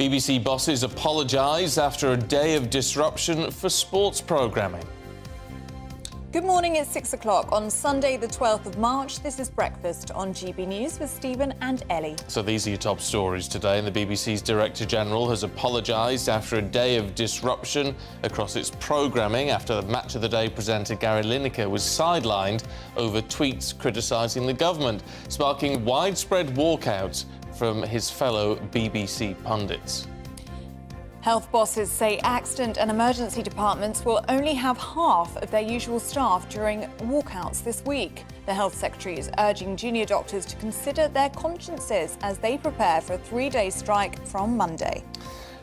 BBC bosses apologise after a day of disruption for sports programming. Good morning, it's 6 o'clock on Sunday the 12th of March. This is Breakfast on GB News with Stephen and Ellie. So these are your top stories today. And the BBC's Director General has apologised after a day of disruption across its programming after the Match of the Day presenter Gary Lineker was sidelined over tweets criticising the government, sparking widespread walkouts from his fellow BBC pundits. Health bosses say accident and emergency departments will only have half of their usual staff during walkouts this week. The Health Secretary is urging junior doctors to consider their consciences as they prepare for a three-day strike from Monday.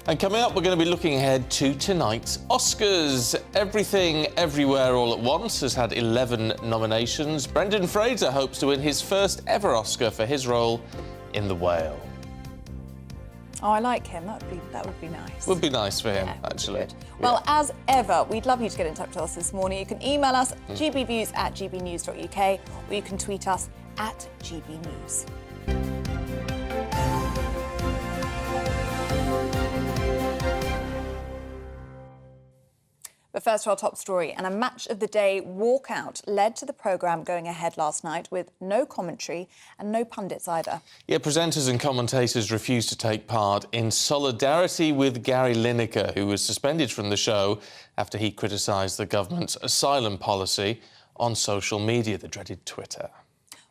And coming up, we're going to be looking ahead to tonight's Oscars. Everything, Everywhere, All at Once has had 11 nominations. Brendan Fraser hopes to win his first ever Oscar for his role in The Whale. Oh, I like him. That would be nice. Would be nice for him, Yeah, actually. good. Well, as ever, we'd love you to get in touch with us this morning. You can email us gbviews@gbnews.uk or you can tweet us at GBNews. But first to our top story, and a Match of the Day walkout led to the programme going ahead last night with no commentary and no pundits either. Yeah, presenters and commentators refused to take part in solidarity with Gary Lineker, who was suspended from the show after he criticised the government's asylum policy on social media, the dreaded Twitter.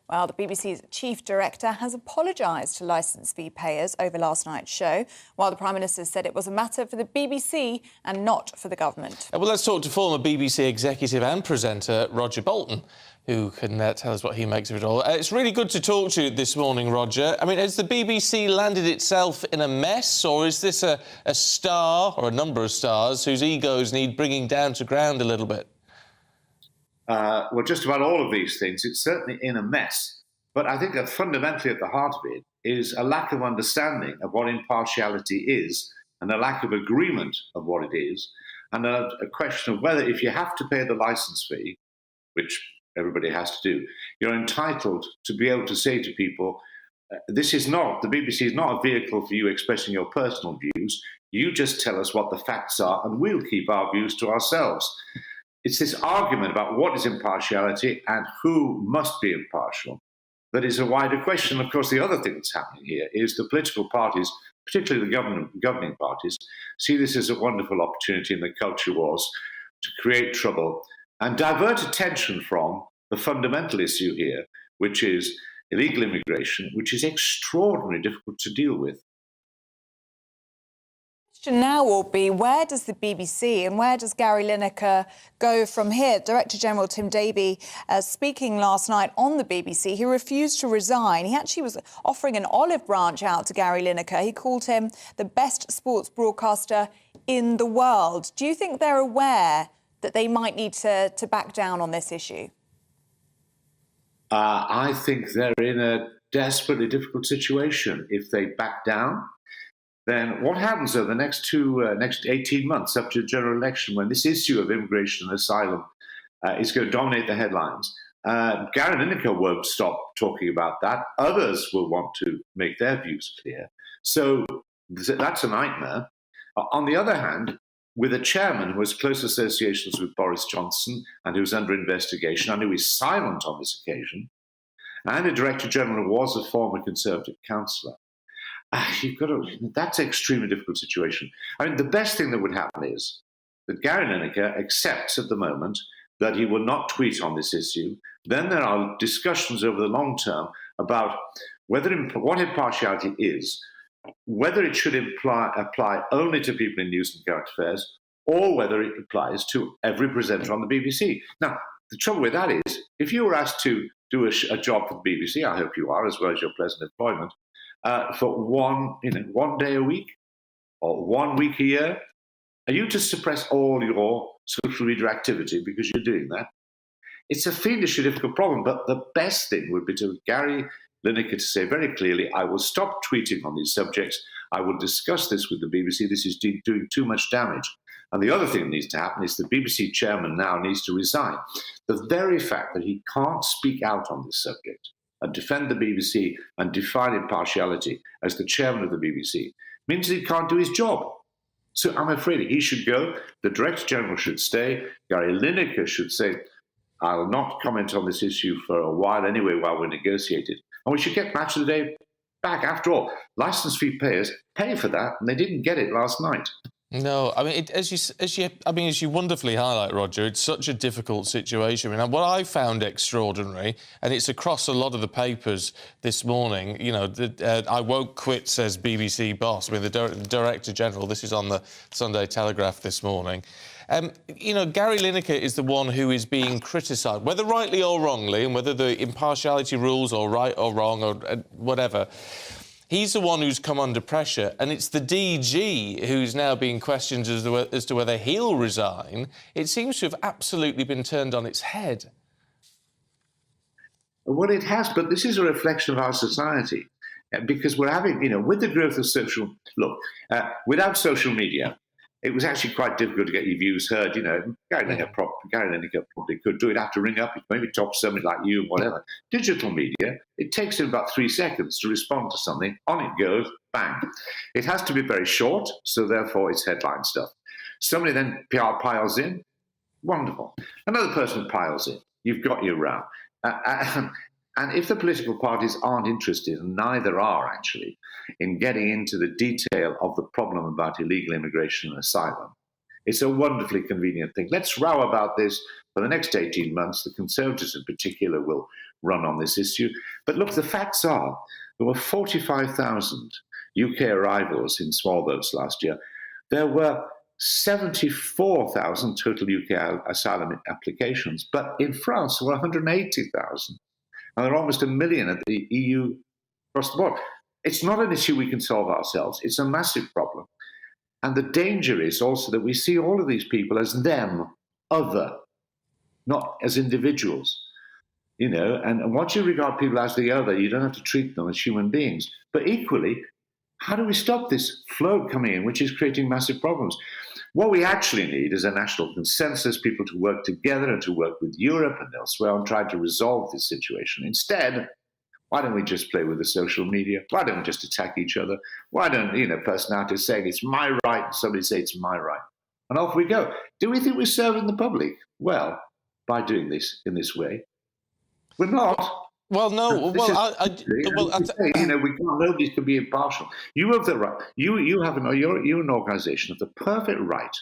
Well, the BBC's chief director has apologised to licence fee payers over last night's show, while the Prime Minister said it was a matter for the BBC and not for the government. Well, let's talk to former BBC executive and presenter Roger Bolton, who can tell us what he makes of it all. It's really good to talk to you this morning, Roger. I mean, has the BBC landed itself in a mess, or is this a star, or a number of stars, whose egos need bringing down to ground a little bit? Well, just about all of these things, it's certainly in a mess. But I think that fundamentally at the heart of it is a lack of understanding of what impartiality is and a lack of agreement of what it is, and a question of whether, if you have to pay the licence fee, which everybody has to do, you're entitled to be able to say to people, the BBC is not a vehicle for you expressing your personal views. You just tell us what the facts are and we'll keep our views to ourselves. It's this argument about what is impartiality and who must be impartial that is a wider question. Of course, the other thing that's happening here is the political parties, particularly the governing parties, see this as a wonderful opportunity in the culture wars to create trouble and divert attention from the fundamental issue here, which is illegal immigration, which is extraordinarily difficult to deal with. Now will be, where does the BBC and where does Gary Lineker go from here? Director General Tim Davie, speaking last night on the BBC, he refused to resign. He actually was offering an olive branch out to Gary Lineker. He called him the best sports broadcaster in the world. Do you think they're aware that they might need to back down on this issue? I think they're in a desperately difficult situation. If they back down, then what happens over the next 18 months up to the general election, when this issue of immigration and asylum is going to dominate the headlines? Gary Lineker won't stop talking about that. Others will want to make their views clear. So that's a nightmare. On the other hand, with a chairman who has close associations with Boris Johnson and who's under investigation and who is silent on this occasion, and a director general who was a former Conservative councillor, that's an extremely difficult situation. I mean, the best thing that would happen is that Gary Lineker accepts at the moment that he will not tweet on this issue. Then there are discussions over the long term about what impartiality is, whether it should apply only to people in news and current affairs, or whether it applies to every presenter on the BBC. Now, the trouble with that is, if you were asked to do a job for the BBC, I hope you are, as well as your present employment, for one day a week or 1 week a year, are you to suppress all your social media activity because you're doing that? It's a fiendishly difficult problem, but the best thing would be to Gary Lineker to say very clearly, I will stop tweeting on these subjects. I will discuss this with the BBC. This is doing too much damage. And the other thing that needs to happen is the BBC chairman now needs to resign. The very fact that he can't speak out on this subject and defend the BBC and define impartiality as the chairman of the BBC means he can't do his job. So I'm afraid he should go. The Director General should stay. Gary Lineker should say, I'll not comment on this issue for a while anyway while we negotiate it. And we should get Match of the Day back. After all, license fee payers pay for that, and they didn't get it last night. No, I mean, as you wonderfully highlight, Roger, it's such a difficult situation. I mean, what I found extraordinary, and it's across a lot of the papers this morning, you know, I won't quit, says BBC boss. I mean, the Director General, this is on the Sunday Telegraph this morning. You know, Gary Lineker is the one who is being criticised, whether rightly or wrongly, and whether the impartiality rules are right or wrong or whatever. He's the one who's come under pressure, and it's the DG who's now being questioned as to whether he'll resign. It seems to have absolutely been turned on its head. Well, it has, but this is a reflection of our society, because we're having, you know, with the growth of social... Look, without social media, it was actually quite difficult to get your views heard. You know, Gary Lineker probably could do it, have to ring up, maybe talk to somebody like you, whatever. Digital media, it takes him about 3 seconds to respond to something. On it goes, bang. It has to be very short, so therefore it's headline stuff. Somebody then piles in, wonderful. Another person piles in, you've got your row. And if the political parties aren't interested, and neither are actually, in getting into the detail of the problem about illegal immigration and asylum, it's a wonderfully convenient thing. Let's row about this for the next 18 months. The Conservatives in particular will run on this issue. But look, the facts are there were 45,000 UK arrivals in small boats last year. There were 74,000 total UK asylum applications. But in France, there were 180,000. And there are almost 1 million at the EU across the board. It's not an issue we can solve ourselves. It's a massive problem. And the danger is also that we see all of these people as them, other, not as individuals. You know, and once you regard people as the other, you don't have to treat them as human beings. But equally, how do we stop this flow coming in, which is creating massive problems? What we actually need is a national consensus, people to work together and to work with Europe and elsewhere on trying to resolve this situation. Instead, why don't we just play with the social media? Why don't we just attack each other? Why don't, you know, personalities saying it's my right and somebody say it's my right? And off we go. Do we think we're serving the public? Well, by doing this in this way, we're not. Well, no. You know, nobody can be impartial. You have the right. You're an organisation have the perfect right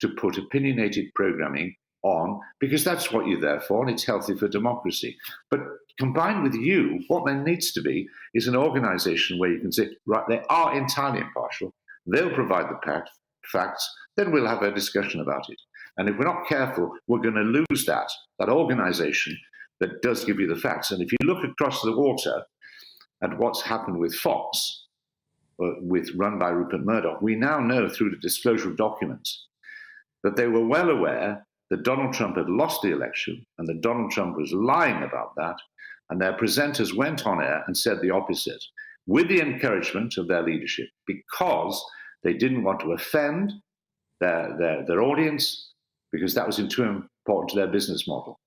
to put opinionated programming on because that's what you're there for, and it's healthy for democracy. But combined with you, what there needs to be is an organisation where you can say, right, they are entirely impartial. They'll provide the facts. Then we'll have a discussion about it. And if we're not careful, we're going to lose that organisation that does give you the facts. And if you look across the water at what's happened with Fox, run by Rupert Murdoch, we now know through the disclosure of documents that they were well aware that Donald Trump had lost the election and that Donald Trump was lying about that. And their presenters went on air and said the opposite, with the encouragement of their leadership, because they didn't want to offend their audience, because that was too important to their business model.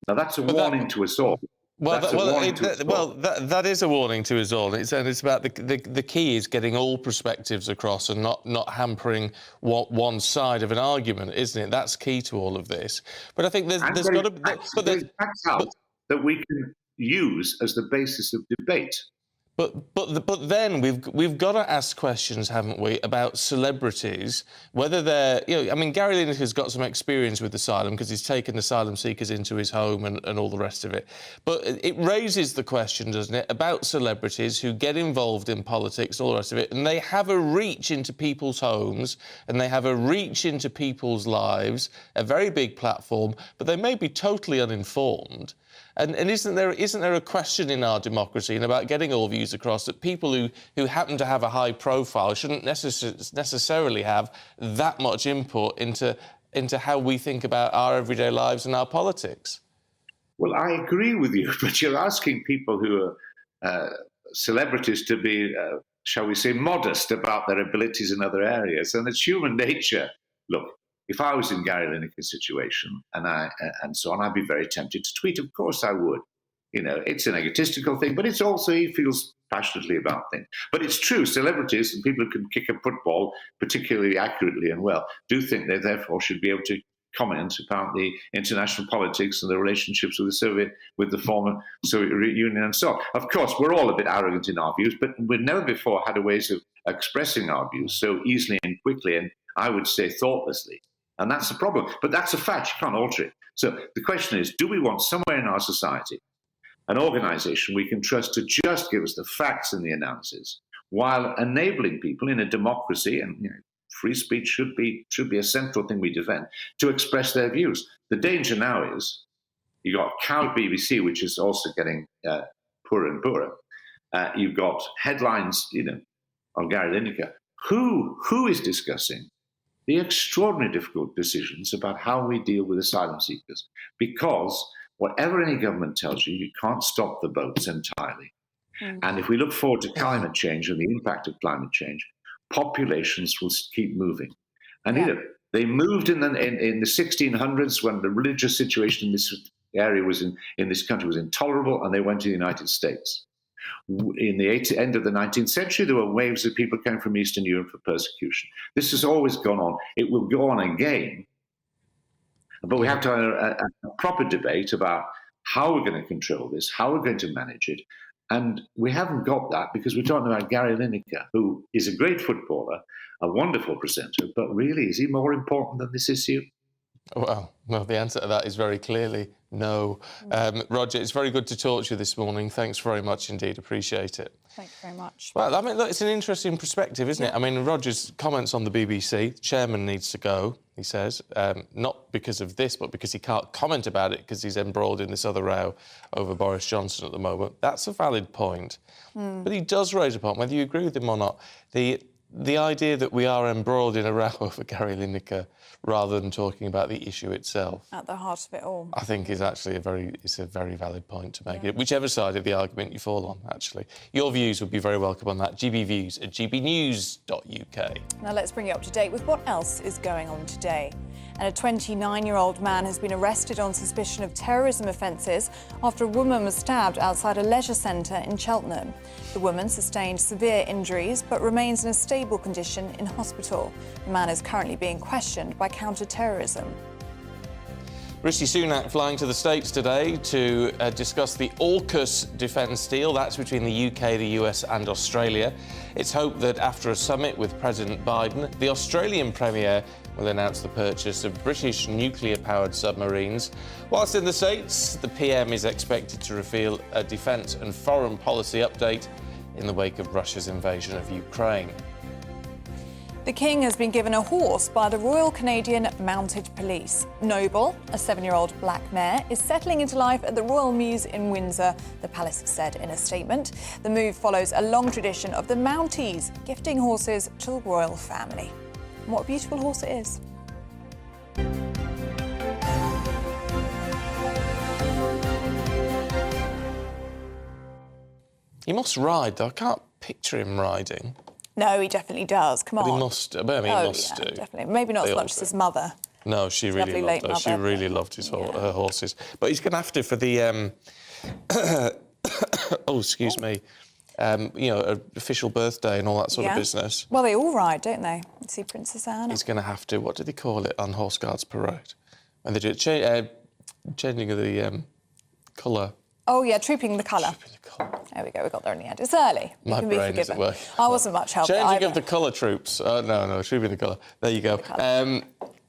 Now, that's a warning to us all. That is a warning to us all. It's about the key is getting all perspectives across and not hampering one side of an argument, isn't it? That's key to all of this. But I think there's got to be... facts out that we can use as the basis of debate. But then we've got to ask questions, haven't we, about celebrities, whether they're, you know, I mean, Gary Lineker's got some experience with asylum because he's taken asylum seekers into his home and all the rest of it. But it raises the question, doesn't it, about celebrities who get involved in politics, all the rest of it, and they have a reach into people's homes and they have a reach into people's lives, a very big platform, but they may be totally uninformed. And isn't there a question in our democracy and about getting all views across that people who happen to have a high profile shouldn't necessarily have that much input into how we think about our everyday lives and our politics? Well, I agree with you, but you're asking people who are celebrities to be, shall we say, modest about their abilities in other areas, and it's human nature. Look, if I was in Gary Lineker's situation and so on, I'd be very tempted to tweet. Of course I would. You know, it's an egotistical thing, but it's also he feels passionately about things. But it's true, celebrities and people who can kick a football particularly accurately and well do think they therefore should be able to comment about the international politics and the relationships with the former Soviet Union and so on. Of course, we're all a bit arrogant in our views, but we've never before had a ways of expressing our views so easily and quickly, and I would say thoughtlessly. And that's the problem. But that's a fact. You can't alter it. So the question is, do we want somewhere in our society an organization we can trust to just give us the facts and the analysis, while enabling people in a democracy, and free speech should be a central thing we defend, to express their views? The danger now is you've got cowed BBC, which is also getting poorer and poorer. You've got headlines, on Gary Lineker. Who is discussing the extraordinarily difficult decisions about how we deal with asylum seekers? Because whatever any government tells you, you can't stop the boats entirely. And if we look forward to climate change and the impact of climate change, populations will keep moving. And they moved in the 1600s when the religious situation in this area in this country was intolerable, and they went to the United States. In the end of the 19th century, there were waves of people coming from Eastern Europe for persecution. This has always gone on. It will go on again. But we have to have a proper debate about how we're going to control this, how we're going to manage it. And we haven't got that because we're talking about Gary Lineker, who is a great footballer, a wonderful presenter, but really, is he more important than this issue? Well, the answer to that is very clearly no. Roger, it's very good to talk to you this morning. Thanks very much indeed. Appreciate it. Thank you very much. Well, I mean, look, it's an interesting perspective, isn't it? I mean, Roger's comments on the BBC, the chairman needs to go, he says, not because of this, but because he can't comment about it because he's embroiled in this other row over Boris Johnson at the moment. That's a valid point. But he does raise a point, whether you agree with him or not, the idea that we are embroiled in a row over Gary Lineker rather than talking about the issue itself. At the heart of it all. I think is actually a very valid point to make. Whichever side of the argument you fall on, actually. Your views would be very welcome on that. gbviews@gbnews.uk. Now let's bring you up to date with what else is going on today. And a 29-year-old man has been arrested on suspicion of terrorism offences after a woman was stabbed outside a leisure centre in Cheltenham. The woman sustained severe injuries but remains in a stable condition in hospital. The man is currently being questioned by counter-terrorism. Rishi Sunak flying to the States today to discuss the AUKUS defence deal. That's between the UK, the US and Australia. It's hoped that after a summit with President Biden, the Australian Premier will announce the purchase of British nuclear-powered submarines. Whilst in the States, the PM is expected to reveal a defence and foreign policy update in the wake of Russia's invasion of Ukraine. The King has been given a horse by the Royal Canadian Mounted Police. Noble, a 7-year-old black mare, is settling into life at the Royal Mews in Windsor, the palace said in a statement. The move follows a long tradition of the Mounties gifting horses to the royal family. And what a beautiful horse it is. He must ride, though. I can't picture him riding. No, he definitely does. Come on. But he must. He must do. Definitely. Maybe not as much as his mother. No, she really loved her. She really loved her horses. But he's going to have to for the oh, excuse me. Official birthday and all that sort of business. Well, they all ride, don't they? You see Princess Anne. He's going to have to. What do they call it on Horse Guards Parade? When they do changing of the colour. Oh, yeah, trooping the colour. There we go, we got there in the end. It's early. My brain isn't working. I wasn't much help. Changing of the colour troops. No, trooping the colour. There you go.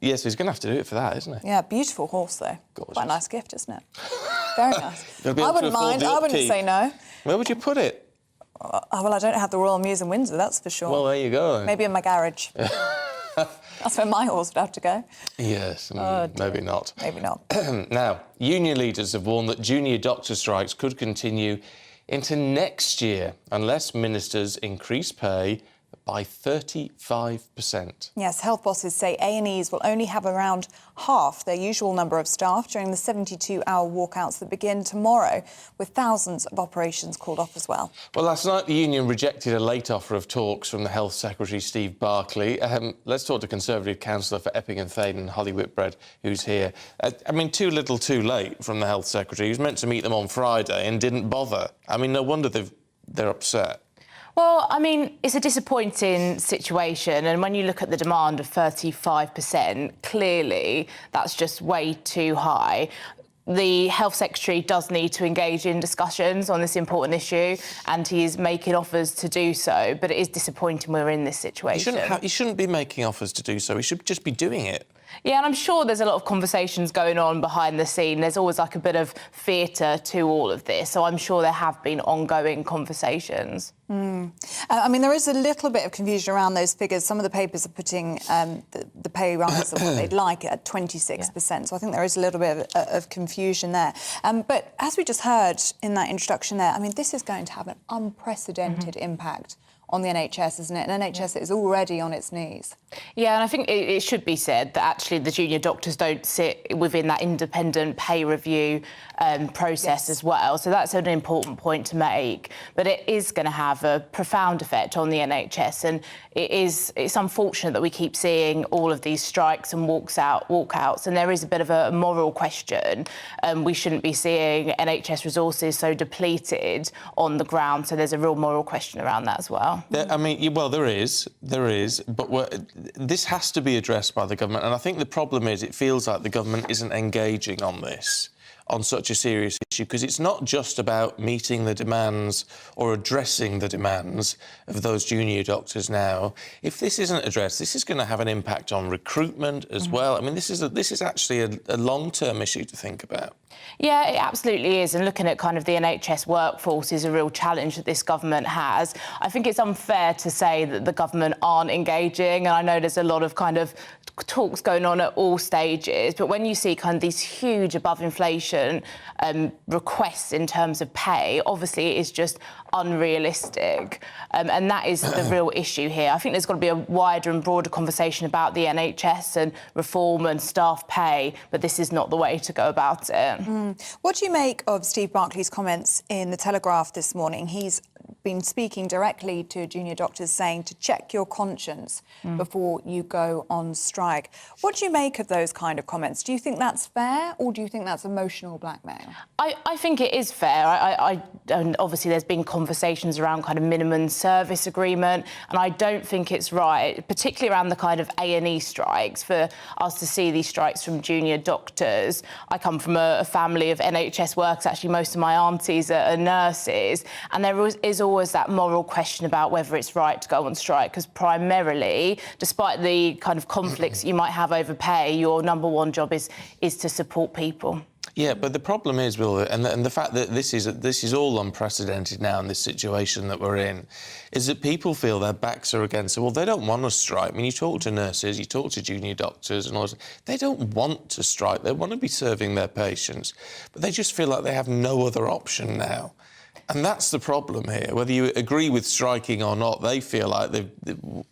Yes, he's going to have to do it for that, isn't he? Yeah, beautiful horse, though. Gorgeous. Quite a nice gift, isn't it? Very nice. I wouldn't mind. I wouldn't say no. Where would you put it? Well, I don't have the Royal Mews in Windsor, that's for sure. Well, there you go. Then. Maybe in my garage. That's where my horse would have to go. Yes, maybe not. Maybe not. Now, union leaders have warned that junior doctor strikes could continue into next year unless ministers increase pay by 35%. Yes, health bosses say A&Es will only have around half their usual number of staff during the 72-hour walkouts that begin tomorrow, with thousands of operations called off as well. Well, last night the union rejected a late offer of talks from the Health Secretary, Steve Barclay. Let's talk to Conservative Councillor for Epping and Thaden, Holly Whitbread, who's here. Too little too late from the Health Secretary. He was meant to meet them on Friday and didn't bother. No wonder they've they're upset? Well, I mean, it's a disappointing situation, and when you look at the demand of 35%, clearly that's just way too high. The Health Secretary does need to engage in discussions on this important issue, and he is making offers to do so, but it is disappointing we're in this situation. He shouldn't be making offers to do so. He should just be doing it. Yeah, and I'm sure there's a lot of conversations going on behind the scene. There's always like a bit of theatre to all of this, so I'm sure there have been ongoing conversations. I mean, there is a little bit of confusion around those figures. Some of the papers are putting the pay rise of what they'd like at 26%. So I think there is a little bit of confusion there. But as we just heard in that introduction there, I mean, this is going to have an unprecedented impact on the NHS, isn't it? An NHS that is already on its knees. Yeah, and I think it should be said that actually the junior doctors don't sit within that independent pay review process as well. So that's an important point to make. But it is going to have a profound effect on the NHS, and it's unfortunate that we keep seeing all of these strikes and walkouts, and there is a bit of a moral question. We shouldn't be seeing NHS resources so depleted on the ground, so there's a real moral question around that as well. I mean, well, there is, but this has to be addressed by the government, and I think the problem is it feels like the government isn't engaging on this, on such a serious issue, because it's not just about meeting the demands or addressing the demands of those junior doctors now. If this isn't addressed, this is going to have an impact on recruitment as well. I mean, this is actually a long-term issue to think about. Yeah, it absolutely is. And looking at kind of the NHS workforce is a real challenge that this government has. I think it's unfair to say that the government aren't engaging. And I know there's a lot of kind of talks going on at all stages. But when you see kind of these huge above inflation requests in terms of pay, obviously it is just unrealistic. And that is the real issue here. I think there's got to be a wider and broader conversation about the NHS and reform and staff pay, but this is not the way to go about it. What do you make of Steve Barclay's comments in The Telegraph this morning? He's been speaking directly to junior doctors, saying to check your conscience before you go on strike. What do you make of those kind of comments? Do you think that's fair, or do you think that's emotional blackmail? I think it is fair. And obviously there's been conversations around kind of minimum service agreement, and I don't think it's right, particularly around the kind of A&E strikes, for us to see these strikes from junior doctors. I come from a family of NHS workers. Actually, most of my aunties are nurses, and there is always that moral question about whether it's right to go on strike, because primarily, despite the kind of conflicts you might have over pay, your number one job is to support people. Yeah, but the problem is, Will, and the fact that this is all unprecedented now in this situation that we're in, is that people feel their backs are against it. Well, they don't want to strike. I mean, you talk to nurses, you talk to junior doctors and all that. They don't want to strike. They want to be serving their patients. But they just feel like they have no other option now. And that's the problem here. Whether you agree with striking or not, they feel like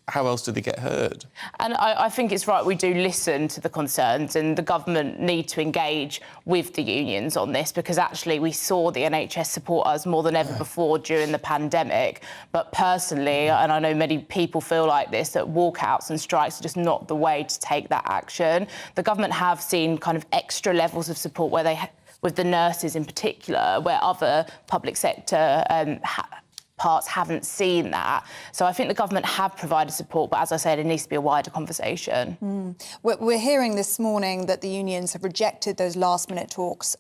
how else do they get heard? And I think it's right we do listen to the concerns, and the government need to engage with the unions on this, because actually we saw the NHS support us more than ever before during the pandemic. But personally, and I know many people feel like this, that walkouts and strikes are just not the way to take that action. The government have seen kind of extra levels of support where they with the nurses in particular, where other public sector parts haven't seen that. So I think the government have provided support, but as I said, it needs to be a wider conversation. We're hearing this morning that the unions have rejected those last-minute talks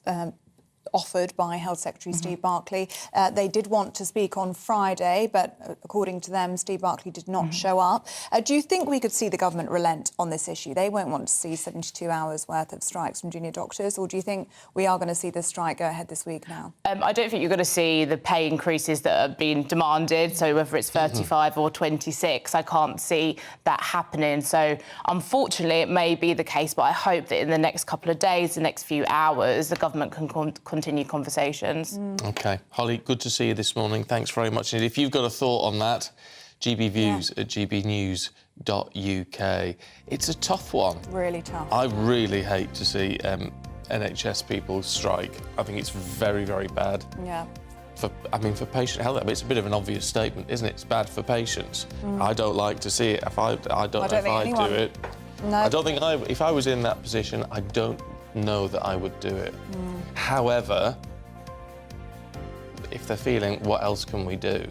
offered by Health Secretary Steve Barclay. They did want to speak on Friday, but according to them, Steve Barclay did not show up. Do you think we could see the government relent on this issue? They won't want to see 72 hours worth of strikes from junior doctors, or do you think we are going to see the strike go ahead this week now? I don't think you're going to see the pay increases that are being demanded, so whether it's 35 or 26, I can't see that happening. So unfortunately, it may be the case, but I hope that in the next couple of days, the next few hours, the government can continue conversations. OK. Holly, good to see you this morning. Thanks very much. And if you've got a thought on that, GBViews at gbnews.uk. It's a tough one. Really tough. I really hate to see NHS people strike. I think it's very, very bad. Yeah. For patient health, I mean, it's a bit of an obvious statement, isn't it? It's bad for patients. I don't like to see it. I don't know if I'd do it. No. I don't think if I was in that position, I don't know that I would do it. However, if they're feeling, what else can we do?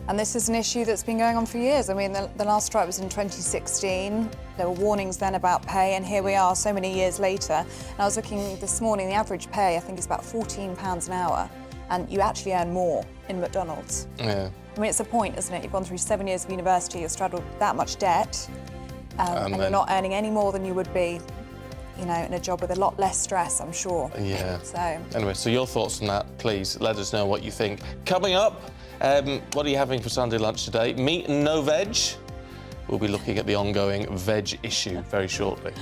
And this is an issue that's been going on for years. I mean, the last strike was in 2016. There were warnings then about pay, and here we are so many years later. And I was looking this morning, the average pay, I think, is about £14 an hour, and you actually earn more in McDonald's. Yeah. I mean, it's a point, isn't it? You've gone through 7 years of university, you've straddled that much debt, and you're not earning any more than you would be, you know, in a job with a lot less stress, I'm sure. Yeah. So anyway, so your thoughts on that, please let us know what you think. Coming up, what are you having for Sunday lunch today? Meat and no veg? We'll be looking at the ongoing veg issue very shortly.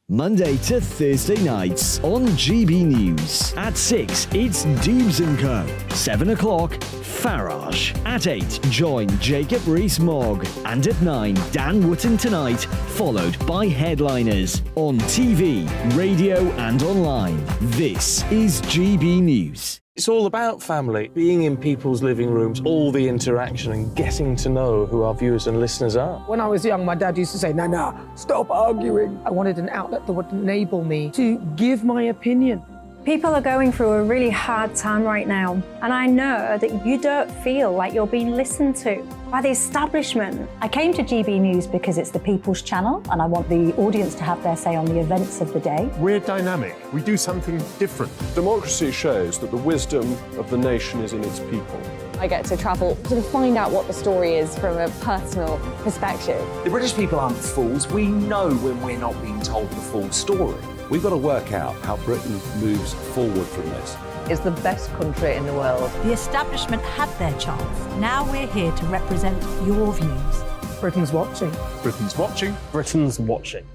Monday to Thursday nights on GB News. At 6, it's Dubes & Co. 7 o'clock, Farage. At 8, join Jacob Rees-Mogg. And at 9, Dan Wootton Tonight, followed by Headliners. On TV, radio and online. This is GB News. It's all about family, being in people's living rooms, all the interaction and getting to know who our viewers and listeners are. When I was young, my dad used to say, Nana, stop arguing. I wanted an outlet that would enable me to give my opinion. People are going through a really hard time right now, and I know that you don't feel like you're being listened to by the establishment. I came to GB News because it's the People's Channel, and I want the audience to have their say on the events of the day. We're dynamic. We do something different. Democracy shows that the wisdom of the nation is in its people. I get to travel to find out what the story is from a personal perspective. The British people aren't fools. We know when we're not being told the full story. We've got to work out how Britain moves forward from this. It's the best country in the world. The establishment had their chance. Now we're here to represent your views. Britain's watching. Britain's watching. Britain's watching.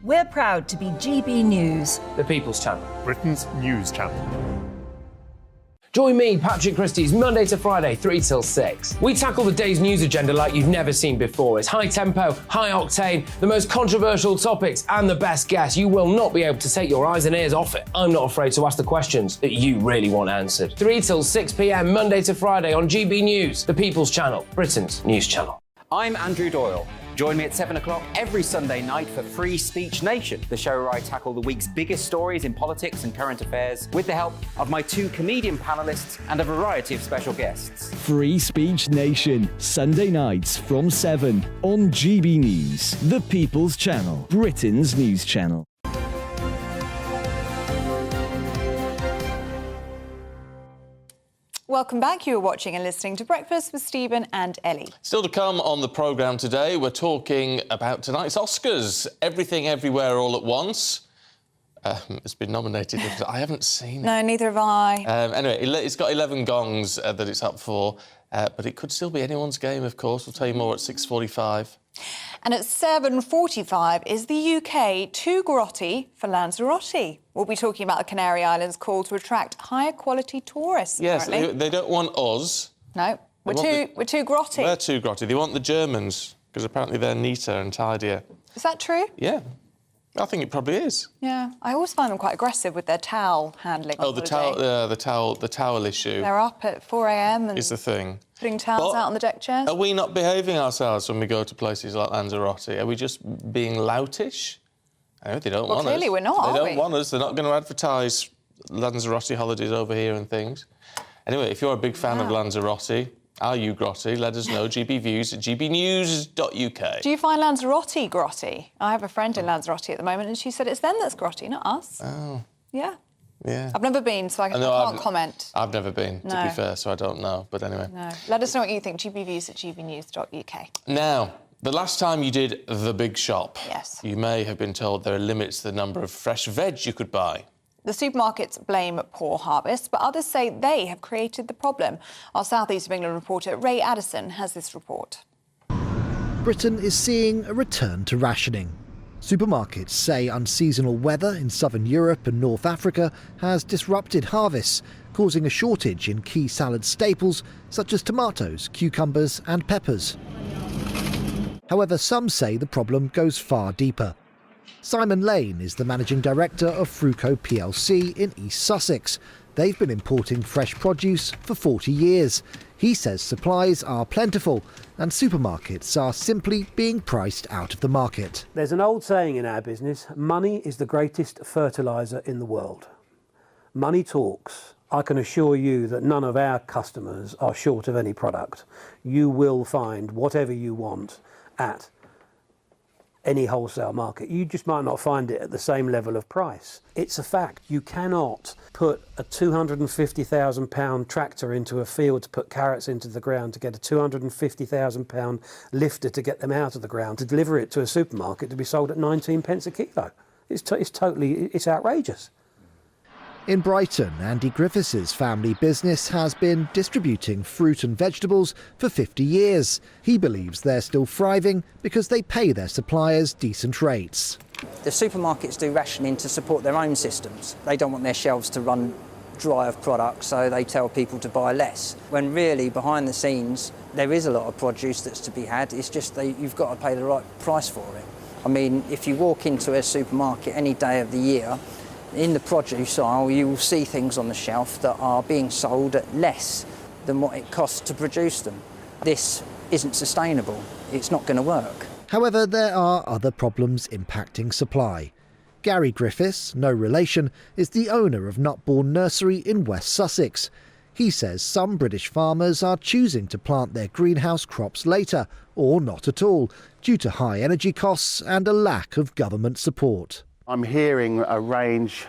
We're proud to be GB News. The People's Channel. Britain's news channel. Join me, Patrick Christie's, Monday to Friday, 3 till 6. We tackle the day's news agenda like you've never seen before. It's high tempo, high octane, the most controversial topics, and the best guests. You will not be able to take your eyes and ears off it. I'm not afraid to ask the questions that you really want answered. 3 till 6 p.m, Monday to Friday on GB News, the People's Channel, Britain's news channel. I'm Andrew Doyle. Join me at 7 o'clock every Sunday night for Free Speech Nation, the show where I tackle the week's biggest stories in politics and current affairs with the help of my 2 comedian panellists and a variety of special guests. Free Speech Nation, Sunday nights from 7 on GB News, the People's Channel, Britain's news channel. welcome back. You are watching and listening to Breakfast with Stephen and Ellie. Still to come on the programme today, we're talking about tonight's Oscars. Everything, Everywhere, All at Once. It's been nominated. I haven't seen it. No, neither have I. Anyway, it's got 11 gongs that it's up for, but it could still be anyone's game, of course. We'll tell you more at 6:45. And at 7:45 is the UK too grotty for Lanzarote. We'll be talking about the Canary Islands' call to attract higher quality tourists. Yes, apparently. they don't want us. No, we're too grotty. They're too grotty. They want the Germans, because apparently they're neater and tidier. Is that true? Yeah. I think it probably is. Yeah, I always find them quite aggressive with their towel handling. Oh, the towel issue. They're up at 4 a.m. and is the thing. Putting towels out on the deck chairs. Are we not behaving ourselves when we go to places like Lanzarote? Are we just being loutish? I know they don't want us. Clearly we're not. They don't want us. They're not going to advertise Lanzarote holidays over here and things. Anyway, if you're a big fan of Lanzarote, are you grotty? Let us know. GBviews at gbnews.uk. Do you find Lanzarote grotty? I have a friend in Lanzarote at the moment, and she said it's them that's grotty, not us. Oh. Yeah. Yeah. I've never been, so I can't comment. I've never been, to be fair, so I don't know. But anyway. No. Let us know what you think. gbviews at gbnews.uk. Now, the last time you did the big shop, yes, you may have been told there are limits to the number of fresh veg you could buy. The supermarkets blame poor harvest, but others say they have created the problem. Our South East of England reporter Ray Addison has this report. Britain is seeing a return to rationing. Supermarkets say unseasonal weather in southern Europe and North Africa has disrupted harvests, causing a shortage in key salad staples such as tomatoes, cucumbers and peppers. However, some say the problem goes far deeper. Simon Lane is the managing director of Fruco plc in East Sussex. They've been importing fresh produce for 40 years. He says supplies are plentiful and supermarkets are simply being priced out of the market. There's an old saying in our business, money is the greatest fertiliser in the world. Money talks. I can assure you that none of our customers are short of any product. You will find whatever you want at any wholesale market. You just might not find it at the same level of price. It's a fact. You cannot put a £250,000 tractor into a field to put carrots into the ground to get a £250,000 lifter to get them out of the ground, to deliver it to a supermarket to be sold at 19 pence a kilo. It's outrageous. In Brighton, Andy Griffiths' family business has been distributing fruit and vegetables for 50 years. He believes they're still thriving because they pay their suppliers decent rates. The supermarkets do rationing to support their own systems. They don't want their shelves to run dry of product, so they tell people to buy less. When really, behind the scenes, there is a lot of produce that's to be had. It's just you've got to pay the right price for it. I mean, if you walk into a supermarket any day of the year, in the produce aisle, you will see things on the shelf that are being sold at less than what it costs to produce them. This isn't sustainable. It's not going to work. However, there are other problems impacting supply. Gary Griffiths, no relation, is the owner of Nutbourne Nursery in West Sussex. He says some British farmers are choosing to plant their greenhouse crops later, or not at all, due to high energy costs and a lack of government support. I'm hearing a range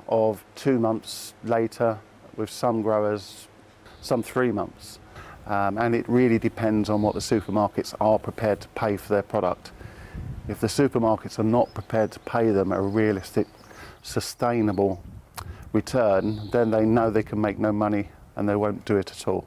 of 2 months later, with some growers, some 3 months. And it really depends on what the supermarkets are prepared to pay for their product. If the supermarkets are not prepared to pay them a realistic, sustainable return, then they know they can make no money and they won't do it at all.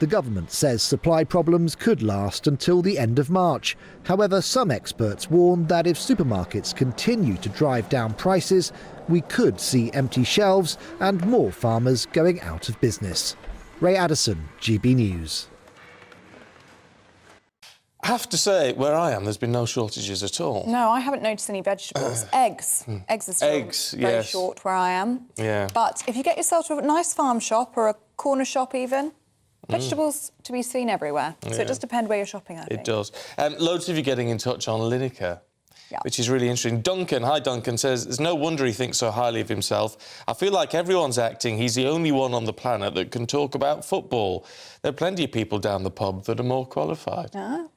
The government says supply problems could last until the end of March. However, some experts warn that if supermarkets continue to drive down prices, we could see empty shelves and more farmers going out of business. Ray Addison, GB News. I have to say, where I am, there's been no shortages at all. No, I haven't noticed any vegetables. Eggs. Eggs are still very short where I am. Yeah. But if you get yourself to a nice farm shop or a corner shop even, vegetables to be seen everywhere. So it does depend where you're shopping, I think. It does. Loads of you getting in touch on Lineker, which is really interesting. Duncan, hi Duncan, says, there's no wonder he thinks so highly of himself. I feel like everyone's acting he's the only one on the planet that can talk about football. There are plenty of people down the pub that are more qualified.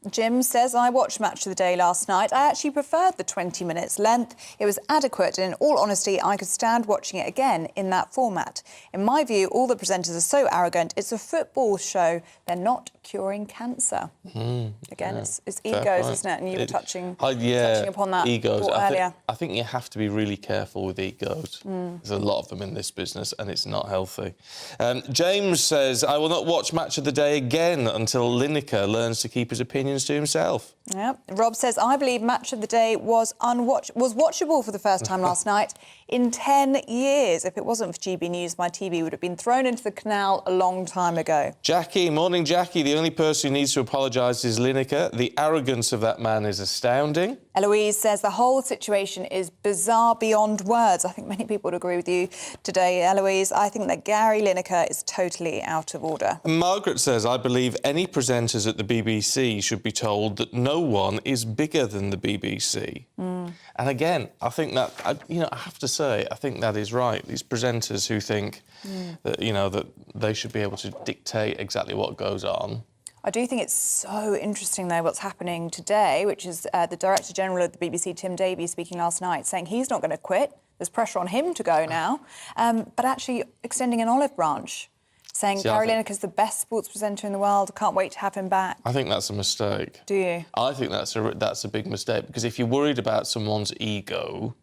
Jim says, I watched Match of the Day last night. I actually preferred the 20 minutes length. It was adequate, and in all honesty, I could stand watching it again in that format. In my view, all the presenters are so arrogant. It's a football show. They're not curing cancer. Again, it's egos, isn't it? And you were touching upon that egos. earlier. I think you have to be really careful with egos. There's a lot of them in this business, and it's not healthy. James says, I will not watch Match of the Day again until Lineker learns to keep his opinions to himself. Yeah. Rob says, I believe Match of the Day was watchable for the first time last night in 10 years. If it wasn't for GB News, my TV would have been thrown into the canal a long time ago. Jackie, morning Jackie. The only person who needs to apologise is Lineker. The arrogance of that man is astounding. Eloise says the whole situation is bizarre beyond words. I think many people would agree with you today, Eloise. I think that Gary Lineker is totally out of order. And Margaret says, I believe any presenters at the BBC should be told that no one is bigger than the BBC. And again, I think that, I have to say, I think that is right. These presenters who think that, that they should be able to dictate exactly what goes on. I do think it's so interesting, though, what's happening today, which is the Director General of the BBC, Tim Davie, speaking last night, saying he's not going to quit. There's pressure on him to go now, but actually extending an olive branch, saying Gary Lineker's the best sports presenter in the world. Can't wait to have him back. I think that's a mistake. Do you? I think that's a big mistake, because if you're worried about someone's ego,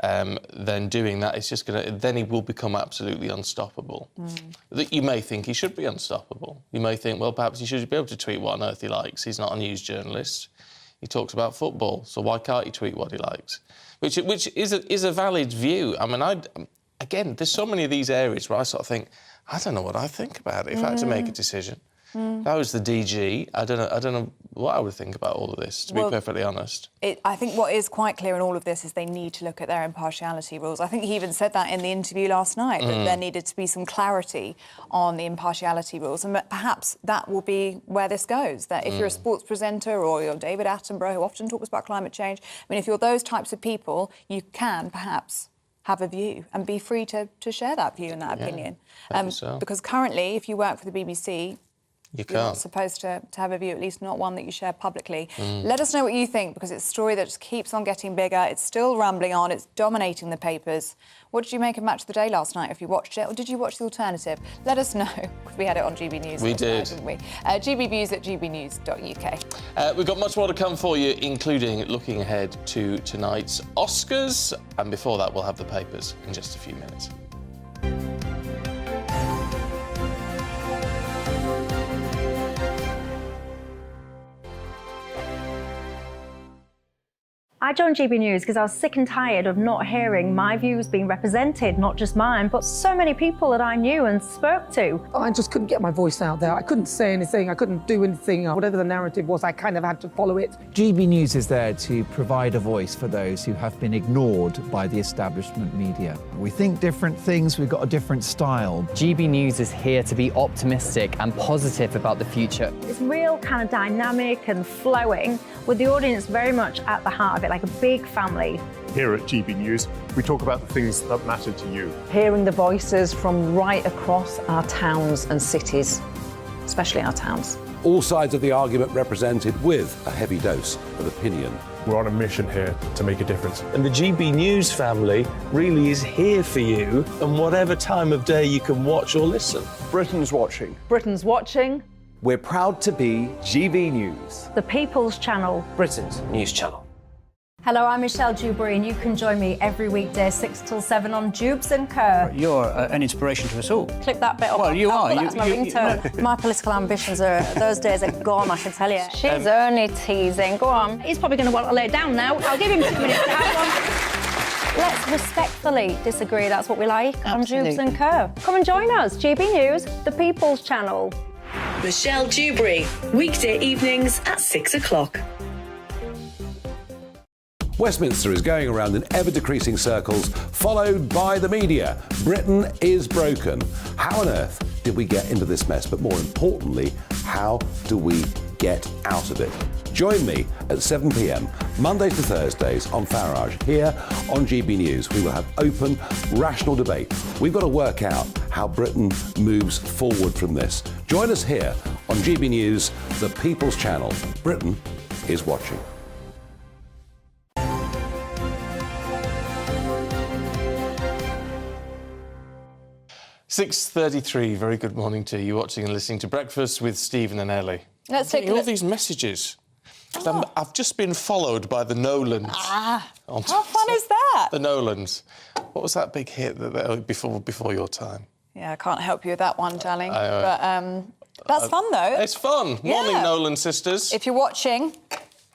then doing that is just then he will become absolutely unstoppable. You may think he should be unstoppable. You may think, well, perhaps he should be able to tweet what on earth he likes. He's not a news journalist. He talks about football, so why can't he tweet what he likes? Which is a valid view. I mean, again, there's so many of these areas where I sort of think, I don't know what I think about it if I had to make a decision. If I was the DG, I don't know what I would think about all of this, to be perfectly honest. I think what is quite clear in all of this is they need to look at their impartiality rules. I think he even said that in the interview last night, that there needed to be some clarity on the impartiality rules, and perhaps that will be where this goes, that if you're a sports presenter or you're David Attenborough, who often talks about climate change, I mean, if you're those types of people, you can perhaps have a view and be free to share that view and that opinion. Because currently, if you work for the BBC, you're not supposed to have a view, at least not one that you share publicly. Let us know what you think, because it's a story that just keeps on getting bigger. It's still rambling on. It's dominating the papers. What did you make of Match of the Day last night, if you watched it? Or did you watch The Alternative? Let us know, because we had it on GB News. We did. Didn't we? gbnews@gbnews.uk. We've got much more to come for you, including looking ahead to tonight's Oscars. And before that, we'll have the papers in just a few minutes. I joined GB News because I was sick and tired of not hearing my views being represented, not just mine, but so many people that I knew and spoke to. I just couldn't get my voice out there. I couldn't say anything. I couldn't do anything. Whatever the narrative was, I kind of had to follow it. GB News is there to provide a voice for those who have been ignored by the establishment media. We think different things, we've got a different style. GB News is here to be optimistic and positive about the future. It's real kind of dynamic and flowing, with the audience very much at the heart of it, like a big family. Here at GB News, we talk about the things that matter to you. Hearing the voices from right across our towns and cities, especially our towns. All sides of the argument represented with a heavy dose of opinion. We're on a mission here to make a difference. And the GB News family really is here for you, and whatever time of day you can watch or listen. Britain's watching. Britain's watching. We're proud to be GB News, The People's Channel. Britain's news channel. Hello, I'm Michelle Dewberry, and you can join me every weekday 6 till 7 on Jubes and Kerr. You're an inspiration to us all. Clip that bit up. Well, you are. That's my ringtone. My political ambitions those days are gone, I can tell you. She's only teasing. Go on. He's probably going to want to lay down now. I'll give him 2 minutes to have one. Let's respectfully disagree. That's what we like on Jubes and Kerr. Come and join us. GB News, The People's Channel. Michelle Dewberry, weekday evenings at 6 o'clock. Westminster is going around in ever-decreasing circles, followed by the media. Britain is broken. How on earth did we get into this mess? But more importantly, how do we get out of it? Join me at 7 p.m, Mondays to Thursdays on Farage, here on GB News. We will have open, rational debate. We've got to work out how Britain moves forward from this. Join us here on GB News, the People's Channel. Britain is watching. 6:33. Very good morning to you, watching and listening to Breakfast with Stephen and Ellie. Let's take all these messages. I've just been followed by the Nolans. How fun is that? The Nolans. What was that big hit before your time? Yeah, I can't help you with that one, darling. But that's fun, though. It's fun. Morning, Nolan sisters. If you're watching,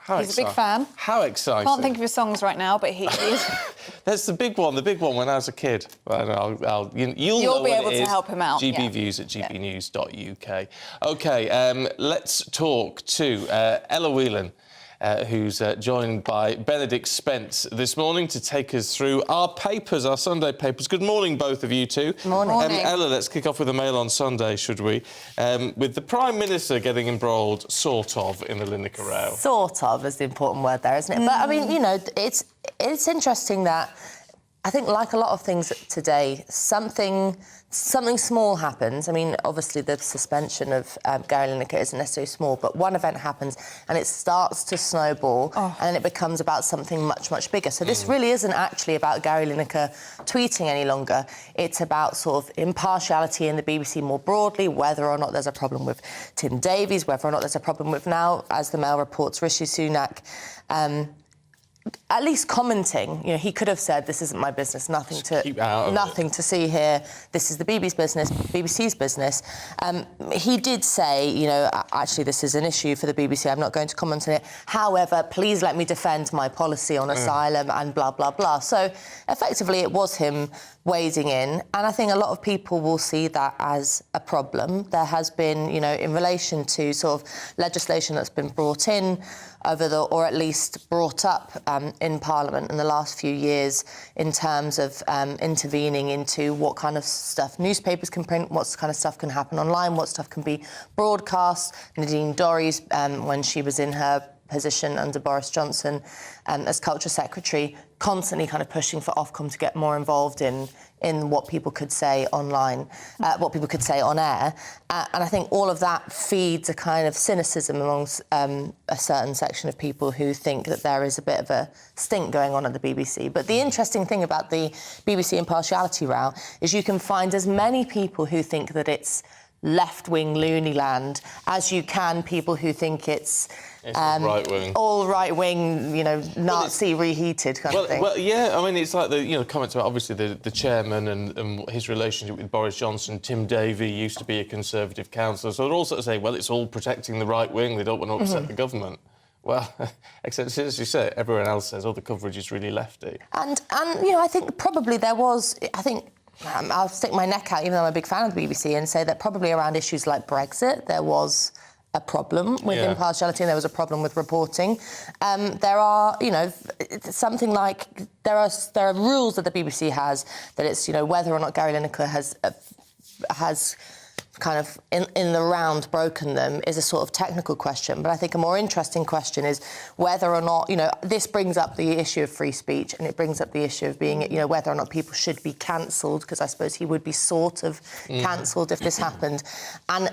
he's a big fan. How exciting. Can't think of his songs right now, but he is. That's the big one when I was a kid. You'll be able to help him out. GBviews at gbnews.uk. OK, let's talk to Ella Whelan, who's joined by Benedict Spence this morning to take us through our papers, our Sunday papers. Good morning, both of you two. Morning. Ella, let's kick off with the Mail on Sunday, should we? With the Prime Minister getting embroiled, sort of, in the Lineker row. Sort of is the important word there, isn't it? But, I mean, you know, it's interesting that I think, like a lot of things today, something small happens. I mean, obviously, the suspension of Gary Lineker isn't necessarily small, but one event happens and it starts to snowball and then it becomes about something much, much bigger. So this really isn't actually about Gary Lineker tweeting any longer. It's about sort of impartiality in the BBC more broadly, whether or not there's a problem with Tim Davies, whether or not there's a problem with now, as the Mail reports, Rishi Sunak. at least commenting. You know, he could have said, "This isn't my business. Nothing to see here. This is the BBC's business." He did say, you know, actually, this is an issue for the BBC. I'm not going to comment on it. However, please let me defend my policy on asylum and blah blah blah. So, effectively, it was him wading in, and I think a lot of people will see that as a problem. There has been, you know, in relation to sort of legislation that's been brought in or at least brought up in Parliament in the last few years in terms of intervening into what kind of stuff newspapers can print, what kind of stuff can happen online, what stuff can be broadcast. Nadine Dorries, when she was in her position under Boris Johnson as Culture Secretary, constantly kind of pushing for Ofcom to get more involved in what people could say online, what people could say on air. And I think all of that feeds a kind of cynicism amongst a certain section of people who think that there is a bit of a stink going on at the BBC. But the interesting thing about the BBC impartiality row is you can find as many people who think that it's left-wing loony land as you can people who think it's right-wing. All right-wing, you know, Nazi reheated kind of thing. Well, yeah, I mean, it's like the, you know, comments about, obviously, the chairman and his relationship with Boris Johnson. Tim Davie used to be a Conservative councillor, so they're all sort of say, well, it's all protecting the right-wing, they don't want to upset the government. Well, except, as you say, everyone else says, oh, the coverage is really lefty. And you know, I think probably there was, I'll stick my neck out, even though I'm a big fan of the BBC, and say that probably around issues like Brexit, there was a problem with impartiality and there was a problem with reporting. There are, you know, something like there are rules that the BBC has that it's, you know, whether or not Gary Lineker has kind of in the round broken them is a sort of technical question. But I think a more interesting question is whether or not, you know, this brings up the issue of free speech and it brings up the issue of being, you know, whether or not people should be cancelled, because I suppose he would be sort of cancelled if this happened. And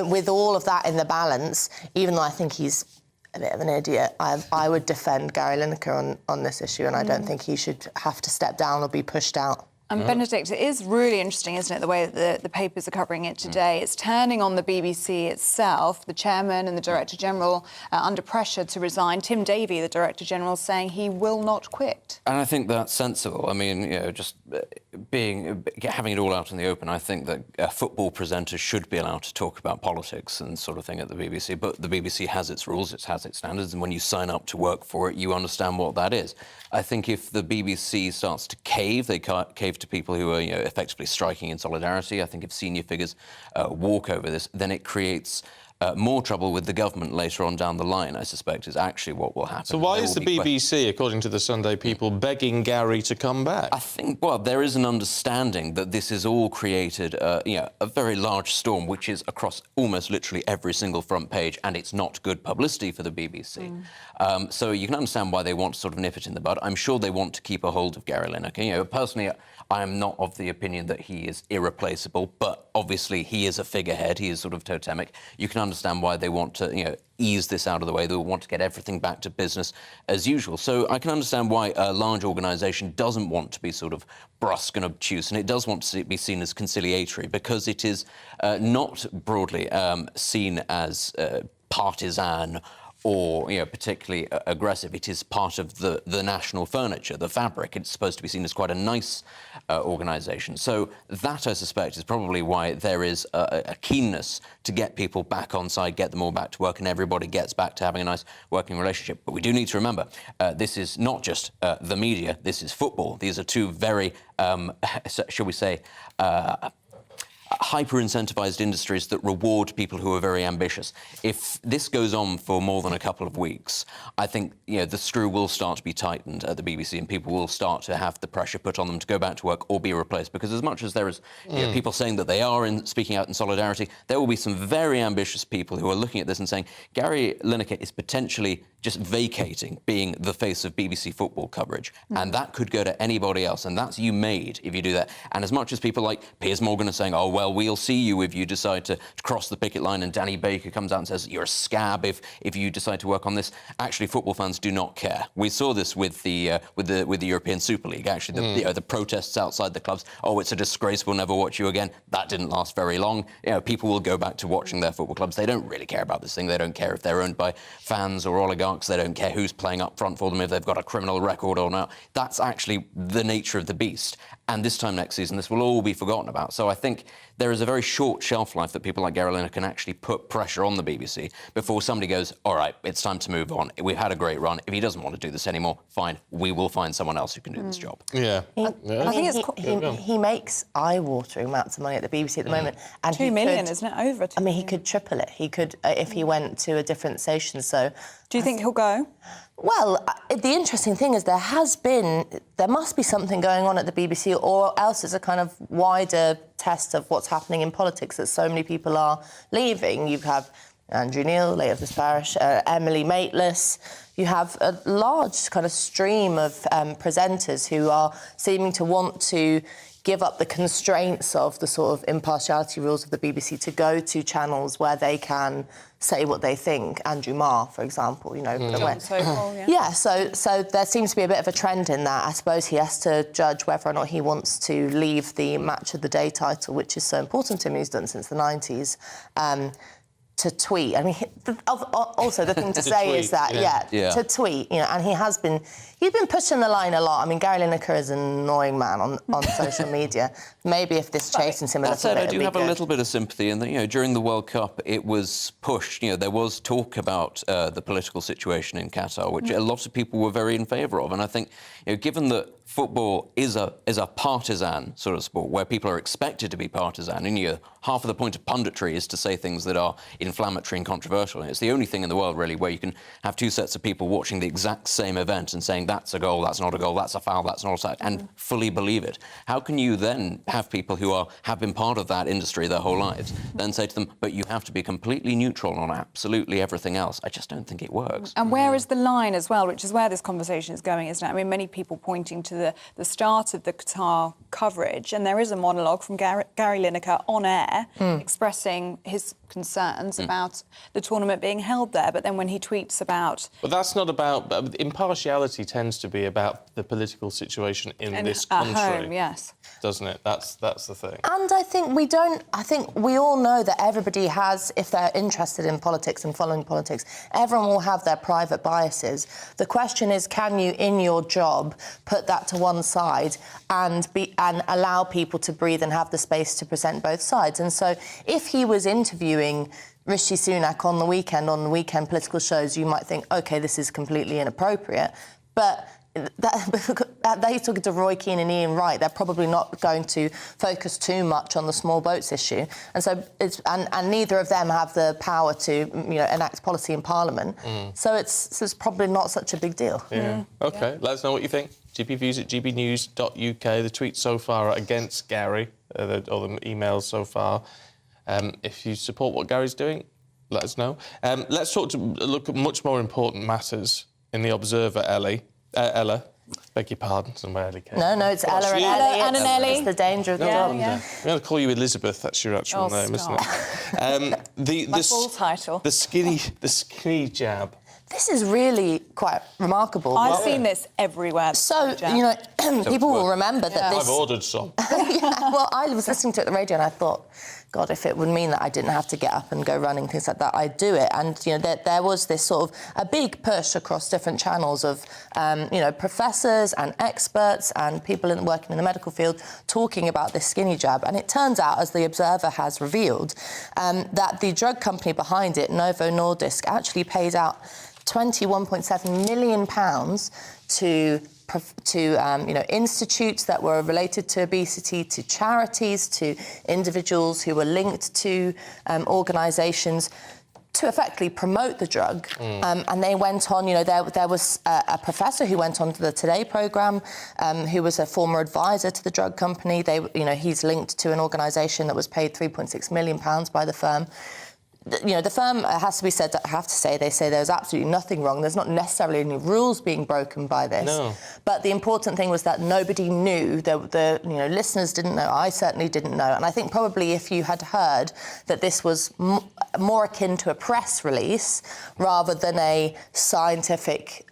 with all of that in the balance, even though I think he's a bit of an idiot, I would defend Gary Lineker on this issue, and I don't think he should have to step down or be pushed out. And Benedict, it is really interesting, isn't it, the way that the papers are covering it today. It's turning on the BBC itself, the chairman and the Director General under pressure to resign. Tim Davie, the Director General, saying he will not quit. And I think that's sensible. I mean, you know, just having it all out in the open, I think that football presenters should be allowed to talk about politics and sort of thing at the BBC. But the BBC has its rules, it has its standards, and when you sign up to work for it, you understand what that is. I think if the BBC starts to cave, they cave to people who are, you know, effectively striking in solidarity. I think if senior figures walk over this, then it creates more trouble with the government later on down the line, I suspect, is actually what will happen. So why is the BBC, according to the Sunday People, begging Gary to come back? I think, well, there is an understanding that this has all created, you know, a very large storm, which is across almost literally every single front page, and it's not good publicity for the BBC. So you can understand why they want to sort of nip it in the bud. I'm sure they want to keep a hold of Gary Lineker. You know, personally, I am not of the opinion that he is irreplaceable, but obviously he is a figurehead, he is sort of totemic. You can understand why they want to, you know, ease this out of the way. They want to get everything back to business as usual. So I can understand why a large organisation doesn't want to be sort of brusque and obtuse, and it does want to be seen as conciliatory, because it is not broadly seen as partisan or, you know, particularly aggressive. It is part of the national furniture, the fabric. It's supposed to be seen as quite a nice organisation. So that, I suspect, is probably why there is a keenness to get people back on side, get them all back to work, and everybody gets back to having a nice working relationship. But we do need to remember, this is not just the media, this is football. These are two very, shall we say, hyper-incentivized industries that reward people who are very ambitious. If this goes on for more than a couple of weeks, I think, you know, the screw will start to be tightened at the BBC, and people will start to have the pressure put on them to go back to work or be replaced. Because as much as there is, you know, people saying that they are speaking out in solidarity, there will be some very ambitious people who are looking at this and saying Gary Lineker is potentially just vacating being the face of BBC football coverage. And that could go to anybody else, and that's you made if you do that. And as much as people like Piers Morgan are saying, oh, well, we'll see you if you decide to cross the picket line, and Danny Baker comes out and says you're a scab if you decide to work on this, actually football fans do not care. We saw this with the European Super League, actually, you know, the protests outside the clubs. Oh, it's a disgrace, we'll never watch you again. That didn't last very long. You know, people will go back to watching their football clubs. They don't really care about this thing. They don't care if they're owned by fans or oligarchs marks. They don't care who's playing up front for them, if they've got a criminal record or not. That's actually the nature of the beast. And this time next season, this will all be forgotten about. So I think there is a very short shelf life that people like Gary Lineker can actually put pressure on the BBC before somebody goes, all right, it's time to move on. We've had a great run. If he doesn't want to do this anymore, fine, we will find someone else who can do this job. Yeah. I think he makes eye-watering amounts of money at the BBC at the moment. And 2 million, isn't it? Over 2 I mean, he could triple it. He could, if he went to a different station. So, do you think he'll go? Well, the interesting thing is there must be something going on at the BBC, or else it's a kind of wider test of what's happening in politics, that so many people are leaving. You have Andrew Neil, late of this parish, Emily Maitlis. You have a large kind of stream of presenters who are seeming to want to give up the constraints of the sort of impartiality rules of the BBC to go to channels where they can say what they think. Andrew Marr, for example, you know. So there seems to be a bit of a trend in that. I suppose he has to judge whether or not he wants to leave the Match of the Day title, which is so important to him, he's done since the 90s, to tweet. I mean, also the thing to say tweet, is that, to tweet, you know, and he's been pushing the line a lot. I mean, Gary Lineker is an annoying man on social media. Maybe if this chastens him a little bit, I do have a little bit of sympathy in that, you know, during the World Cup, it was pushed, you know, there was talk about the political situation in Qatar, which a lot of people were very in favour of. And I think, you know, given that football is a partisan sort of sport where people are expected to be partisan, and you know, half of the point of punditry is to say things that are inflammatory and controversial. And it's the only thing in the world, really, where you can have two sets of people watching the exact same event and saying that's a goal, that's not a goal, that's a foul, that's not a foul, and fully believe it. How can you then have people who have been part of that industry their whole lives then say to them, but you have to be completely neutral on absolutely everything else? I just don't think it works. And where is the line as well, which is where this conversation is going, isn't it? I mean, many people pointing to the start of the Qatar coverage, and there is a monologue from Gary Lineker on air expressing his concerns about the tournament being held there, but then when he tweets about... But that's not about... impartiality tends to be about the political situation in this country. At home, yes. Doesn't it? That's the thing. And I think we all know that everybody has, if they're interested in politics and following politics, everyone will have their private biases. The question is, can you, in your job, put that to one side and allow people to breathe and have the space to present both sides? And so if he was interviewing Rishi Sunak on the weekend political shows, you might think, OK, this is completely inappropriate. But they're talking to Roy Keane and Ian Wright. They're probably not going to focus too much on the small boats issue, and so and neither of them have the power to enact policy in Parliament. So it's probably not such a big deal. Yeah. OK, let us know what you think. gbviews@gbnews.uk. The tweets so far are against Gary, or the emails so far. If you support what Gary's doing, let us know. Let's look at much more important matters in the Observer, Ella. Beg your pardon, somewhere Ellie came. No, it's Ella and Ellie. Ella and Ellie. It's the danger of the job. Yeah. I'm going to call you Elizabeth. That's your actual name, isn't it? My full title. The skinny jab. This is really quite remarkable. I've seen this everywhere. So, people will remember that this... I've ordered some. Well, I was listening to it on the radio and I thought, God, if it would mean that I didn't have to get up and go running, things like that, I'd do it. And, there was this sort of a big push across different channels of, professors and experts and people working in the medical field talking about this skinny jab. And it turns out, as the Observer has revealed, that the drug company behind it, Novo Nordisk, actually paid out £21.7 million to institutes that were related to obesity, to charities, to individuals who were linked to organisations to effectively promote the drug. And they went on, there was a professor who went on to the Today programme who was a former advisor to the drug company. He's linked to an organisation that was paid £3.6 million by the firm. The firm has to be said, I have to say, they say there's absolutely nothing wrong. There's not necessarily any rules being broken by this. No. But the important thing was that nobody knew. The listeners didn't know. I certainly didn't know. And I think probably if you had heard that this was more akin to a press release rather than a scientific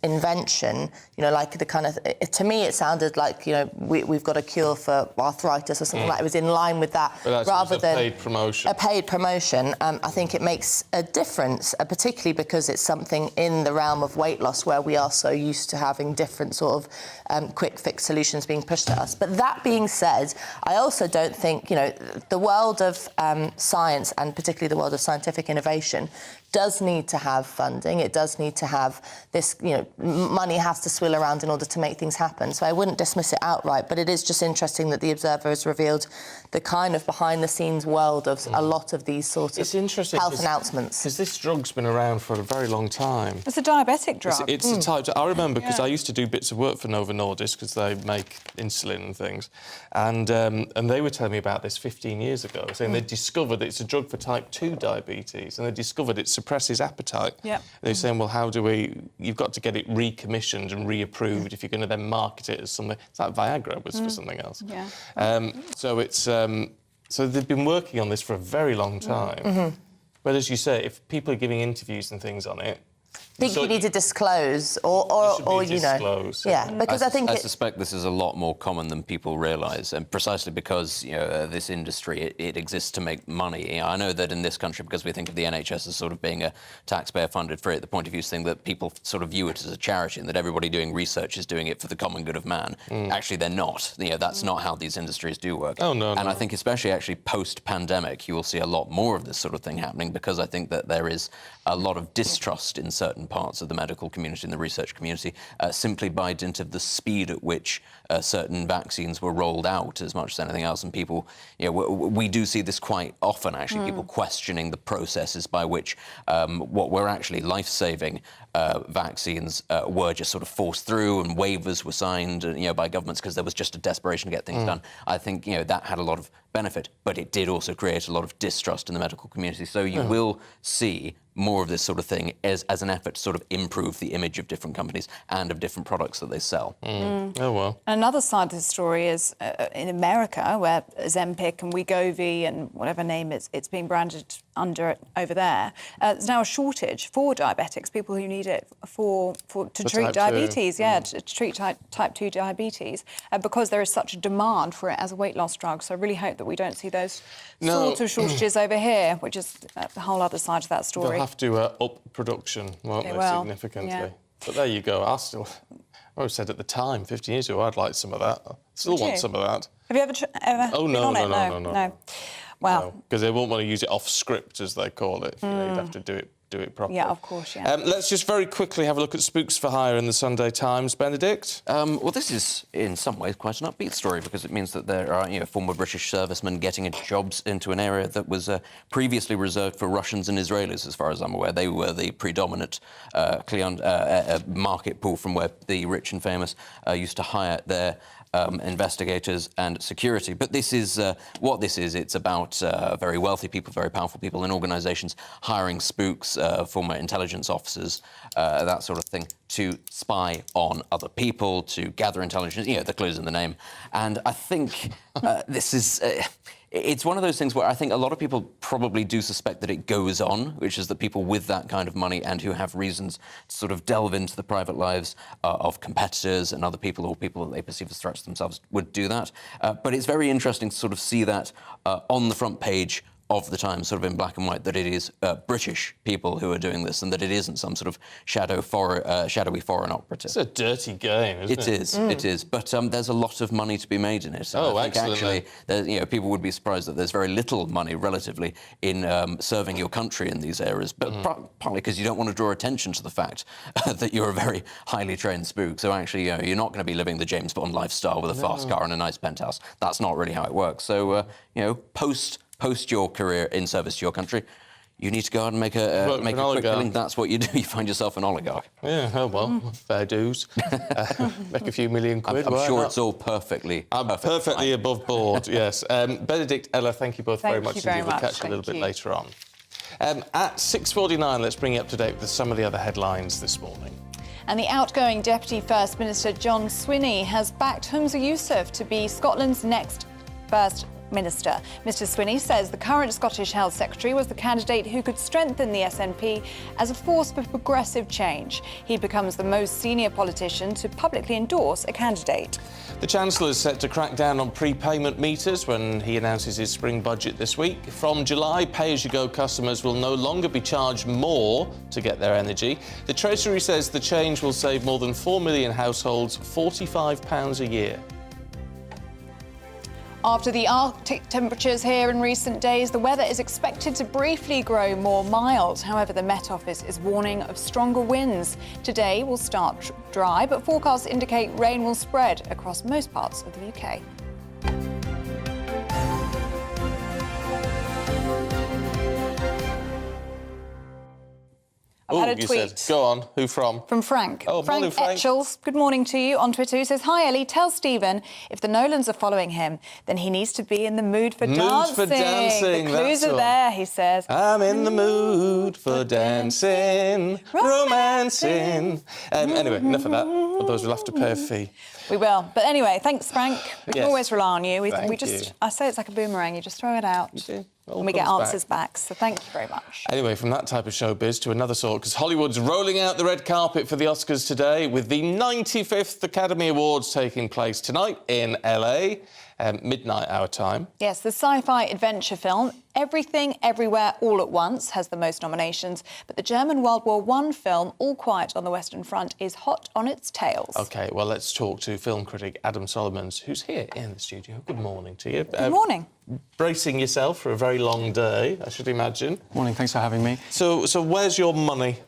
invention, like the kind of... To me, it sounded like, we've got a cure for arthritis or something like that. It was in line with that, rather than... paid promotion. A paid promotion. I think it makes a difference, particularly because it's something in the realm of weight loss where we are so used to having different sort of quick fix solutions being pushed at us. But that being said, I also don't think, the world of science, and particularly the world of scientific innovation, does need to have funding. It does need to have this, money has to swill around in order to make things happen. So I wouldn't dismiss it outright, but it is just interesting that The Observer has revealed the kind of behind-the-scenes world of a lot of these sorts of health announcements. Because this drug's been around for a very long time. It's a diabetic drug. It's a type... I remember, because I used to do bits of work for Novo Nordisk, because they make insulin and things, and they were telling me about this 15 years ago, saying they discovered it's a drug for type 2 diabetes, and they discovered it suppresses appetite. Yep. They're saying, well, how do we... You've got to get it recommissioned and reapproved if you're going to then market it as something... It's like Viagra was for something else. Yeah. So it's... So they've been working on this for a very long time. But as you say, if people are giving interviews and things on it... think you need to disclose or disclose. Yeah, because I think... I suspect this is a lot more common than people realise, and precisely because, this industry, it exists to make money. I know that in this country, because we think of the NHS as sort of being a taxpayer-funded free at the point of view thing, that people sort of view it as a charity and that everybody doing research is doing it for the common good of man. Actually, they're not. That's not how these industries do work. Oh, no, And I think especially actually post-pandemic, you will see a lot more of this sort of thing happening, because I think that there is a lot of distrust in certain parts of the medical community and the research community, simply by dint of the speed at which certain vaccines were rolled out, as much as anything else. And people, we do see this quite often, actually, people questioning the processes by which what were actually life-saving vaccines were just sort of forced through, and waivers were signed, by governments because there was just a desperation to get things done. I think, that had a lot of benefit, but it did also create a lot of distrust in the medical community. So you will see more of this sort of thing as an effort to sort of improve the image of different companies and of different products that they sell. Oh, well. Another side of the story is in America, where Ozempic and Wegovy and whatever name it's being branded under over there, there's now a shortage for diabetics, people who need it to treat diabetes, to treat type 2 diabetes, because there is such a demand for it as a weight loss drug. So I really hope that we don't see those sorts of shortages over here, which is the whole other side of that story. They'll have to up production, won't they, significantly. Yeah. But there you go. I said at the time, 15 years ago, I'd like some of that. I still want some of that. Have you ever Oh, been on it? No. Wow. Because they won't want to use it off script, as they call it. You'd have to do it properly. Yeah, of course, yeah. Let's just very quickly have a look at Spooks for Hire in the Sunday Times. Benedict? Well, this is, in some ways, quite an upbeat story, because it means that there are, former British servicemen getting jobs into an area that was previously reserved for Russians and Israelis, as far as I'm aware. They were the predominant market pool from where the rich and famous used to hire their investigators and security. But this is what this is. It's about very wealthy people, very powerful people in organisations hiring spooks, former intelligence officers, that sort of thing, to spy on other people, to gather intelligence, the clues in the name. And I think this is... It's one of those things where I think a lot of people probably do suspect that it goes on, which is that people with that kind of money and who have reasons to sort of delve into the private lives of competitors and other people, or people that they perceive as threats themselves, would do that. But it's very interesting to sort of see that on the front page of the Times, sort of in black and white, that it is British people who are doing this, and that it isn't some sort of shadowy foreign operative. It's a dirty game, isn't it? It is. But there's a lot of money to be made in it. Oh, I think excellent. Actually, people would be surprised that there's very little money, relatively, in serving your country in these areas, but partly because you don't want to draw attention to the fact that you're a very highly trained spook. So actually, you're not going to be living the James Bond lifestyle with a fast car and a nice penthouse. That's not really how it works. So, post your career in service to your country, you need to go out and make a quick living. That's what you do. You find yourself an oligarch. Yeah, oh well, fair dues. Make a few million quid. I'm sure it's all perfectly above board, yes. Benedict, Ella, thank you both very much indeed. We'll catch you a little bit later on. At 6:49, let's bring you up to date with some of the other headlines this morning. And the outgoing Deputy First Minister John Swinney has backed Humza Yousaf to be Scotland's next First Minister. Mr Swinney says the current Scottish Health Secretary was the candidate who could strengthen the SNP as a force for progressive change. He becomes the most senior politician to publicly endorse a candidate. The Chancellor is set to crack down on prepayment meters when he announces his spring budget this week. From July, pay-as-you-go customers will no longer be charged more to get their energy. The Treasury says the change will save more than 4 million households £45 a year. After the Arctic temperatures here in recent days, the weather is expected to briefly grow more mild. However, the Met Office is warning of stronger winds. Today will start dry, but forecasts indicate rain will spread across most parts of the UK. I've had a tweet. Go on. Who from? From Frank. Oh, morning, Frank. Etchells. Good morning to you on Twitter. He says, "Hi, Ellie. Tell Stephen if the Nolans are following him, then he needs to be in the mood for dancing. For dancing. The clues are there," he says. I'm in the mood for dancing, romancing. Anyway, enough of that. Otherwise, we'll have to pay a fee. We will. But anyway, thanks, Frank. We can Yes. always rely on you. Thank you. I say it's like a boomerang. You just throw it out. You do. And we get answers back. So thank you very much. Anyway, from that type of showbiz to another sort, because Hollywood's rolling out the red carpet for the Oscars today with the 95th Academy Awards taking place tonight in LA, midnight our time. Yes, the sci-fi adventure film Everything, Everywhere, All at Once has the most nominations, but the German World War I film All Quiet on the Western Front is hot on its tails. OK, well, let's talk to film critic Adam Solomons, who's here in the studio. Good morning to you. Good morning. Bracing yourself for a very long day, I should imagine. Morning, thanks for having me. So where's your money?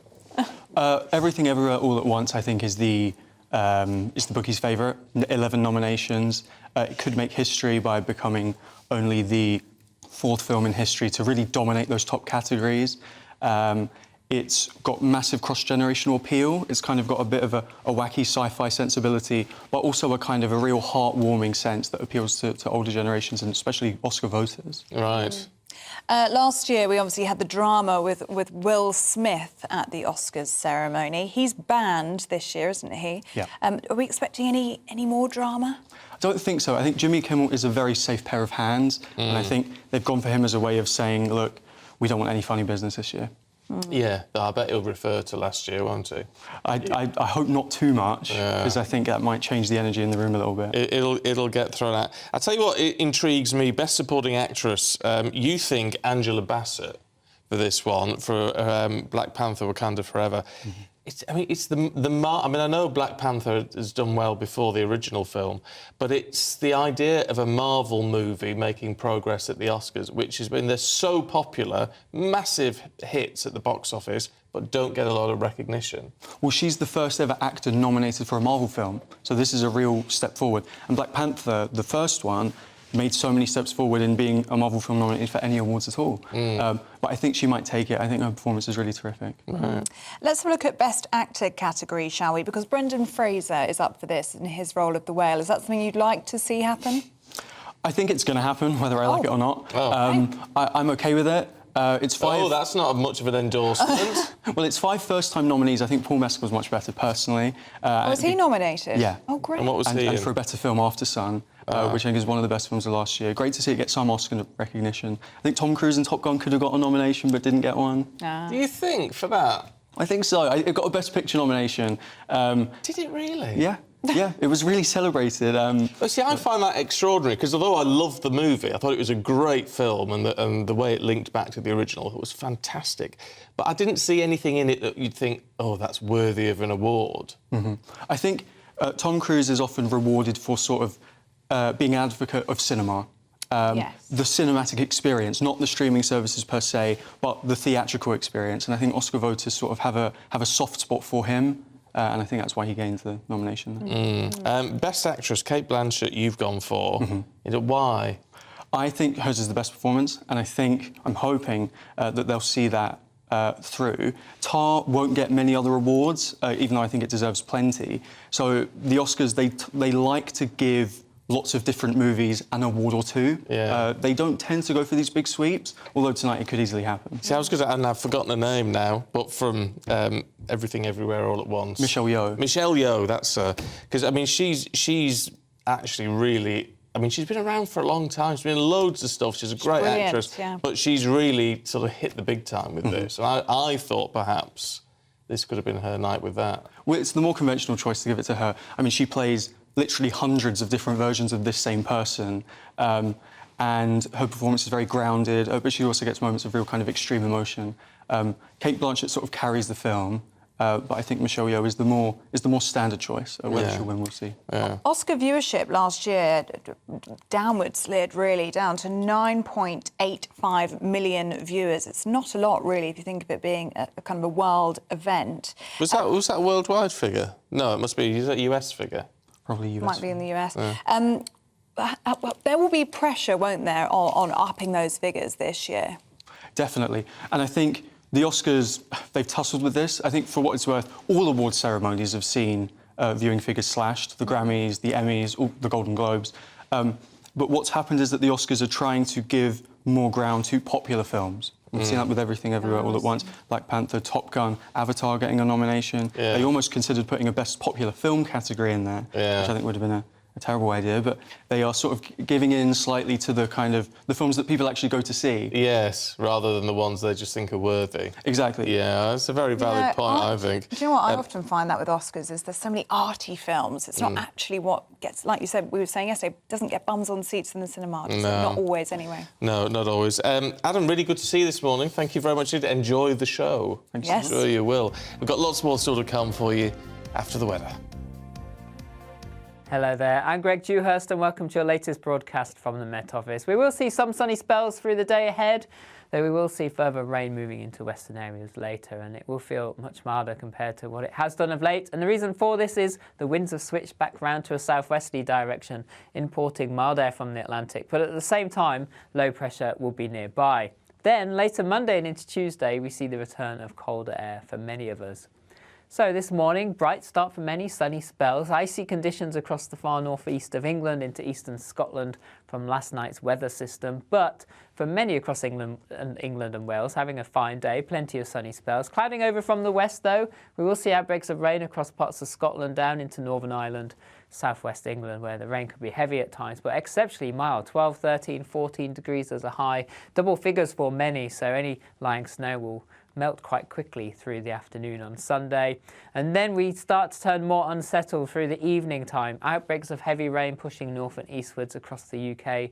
Everything, Everywhere, All at Once, I think, is the bookie's favourite. 11 nominations. It could make history by becoming only the 4th film in history to really dominate those top categories. It's got massive cross-generational appeal. It's kind of got a bit of a wacky sci-fi sensibility, but also a kind of a real heartwarming sense that appeals to older generations and especially Oscar voters. Right. Last year, we obviously had the drama with Will Smith at the Oscars ceremony. He's banned this year, isn't he? Yeah. Are we expecting any more drama? I don't think so. I think Jimmy Kimmel is a very safe pair of hands, and I think they've gone for him as a way of saying, look, we don't want any funny business this year. Yeah, I bet he'll refer to last year, won't he? I hope not too much, because I think that might change the energy in the room a little bit. It'll get thrown out. I'll tell you what intrigues me, Best Supporting Actress. You think Angela Bassett for this one, for Black Panther Wakanda Forever. I know Black Panther has done well before the original film, but it's the idea of a Marvel movie making progress at the Oscars, which has been, they're so popular, massive hits at the box office, but don't get a lot of recognition. Well, she's the first ever actor nominated for a Marvel film, so this is a real step forward. And Black Panther, the first one, made so many steps forward in being a Marvel film nominated for any awards at all. But I think she might take it. I think her performance is really terrific. Let's have a look at Best Actor category, shall we? Because Brendan Fraser is up for this in his role of the whale. Is that something you'd like to see happen? I think it's going to happen, whether I like it or not. I'm OK with it. It's 5... Oh, that's not much of an endorsement. Well, it's 5 first-time nominees. I think Paul Mescal was much better, personally. Was he nominated? Yeah. Oh, great. And what was he in? And for a better film, After Sun, which I think is one of the best films of last year. Great to see it get some Oscar recognition. I think Tom Cruise in Top Gun could have got a nomination, but didn't get one. Do you think, for that? I think so. It got a Best Picture nomination. Did it really? Yeah. Yeah, it was really celebrated. But see, I find that extraordinary, because although I loved the movie, I thought it was a great film, and the way it linked back to the original, it was fantastic. But I didn't see anything in it that you'd think, oh, that's worthy of an award. I think Tom Cruise is often rewarded for sort of being an advocate of cinema. The cinematic experience, not the streaming services per se, but the theatrical experience. And I think Oscar voters sort of have a soft spot for him. And I think that's why he gained the nomination. Best Actress, Cate Blanchett, you've gone for. Why? I think hers is the best performance, and I'm hoping that they'll see that through. Tar won't get many other awards, even though I think it deserves plenty. So the Oscars, they like to give lots of different movies an award or two. They don't tend to go for these big sweeps, although tonight it could easily happen. See, I was going to, and I've forgotten her name now, but from Everything Everywhere All at Once. Michelle Yeoh. Michelle Yeoh, that's her. Because, I mean, she's actually really I mean, she's been around for a long time. She's been in loads of stuff. She's a great actress. Yeah. But she's really sort of hit the big time with this. And I thought perhaps this could have been her night with that. Well, it's the more conventional choice to give it to her. I mean, she plays literally hundreds of different versions of this same person. And her performance is very grounded, but she also gets moments of real kind of extreme emotion. Cate Blanchett sort of carries the film. But I think Michelle Yeoh is the more standard choice. Whether she'll win, we'll see. Yeah. Oscar viewership last year downward slid really down to 9.85 million viewers. It's not a lot really if you think of it being a kind of a world event. Was that a worldwide figure? No, it must be. Is that a US figure? Probably US. Might be in the US. Yeah. There will be pressure, won't there, on upping those figures this year? Definitely. And I think the Oscars, they've tussled with this. I think, for what it's worth, all award ceremonies have seen viewing figures slashed. The Grammys, the Emmys, all the Golden Globes. But what's happened is that the Oscars are trying to give more ground to popular films. We've seen that with Everything Everywhere All at Once, Black Panther, Top Gun, Avatar getting a nomination. Yeah. They almost considered putting a Best Popular Film category in there, which I think would have been a terrible idea, but they are sort of giving in slightly to the kind of the films that people actually go to see. Yes, rather than the ones they just think are worthy. Exactly. Yeah, that's a very valid point, I think. Do you know what I often find that with Oscars is there's so many arty films. It's not actually what gets, like you said, we were saying yesterday, doesn't get bums on seats in the cinema. No. Not always, anyway. No, not always. Adam, really good to see you this morning. Thank you very much. Enjoy the show. Yes. I'm sure you will. We've got lots more still to come for you after the weather. Hello there, I'm Greg Dewhurst and welcome to your latest broadcast from the Met Office. We will see some sunny spells through the day ahead, though we will see further rain moving into western areas later, and it will feel much milder compared to what it has done of late. And the reason for this is the winds have switched back round to a southwesterly direction, importing mild air from the Atlantic, but at the same time, low pressure will be nearby. Then, later Monday and into Tuesday, we see the return of colder air for many of us. So this morning, bright start for many, sunny spells, icy conditions across the far northeast of England into eastern Scotland from last night's weather system. But for many across England and Wales, having a fine day, plenty of sunny spells. Clouding over from the west, though, we will see outbreaks of rain across parts of Scotland down into Northern Ireland, southwest England, where the rain could be heavy at times, but exceptionally mild. 12, 13, 14 degrees as a high. Double figures for many, so any lying snow will melt quite quickly through the afternoon on Sunday. And then we start to turn more unsettled through the evening time. Outbreaks of heavy rain pushing north and eastwards across the UK.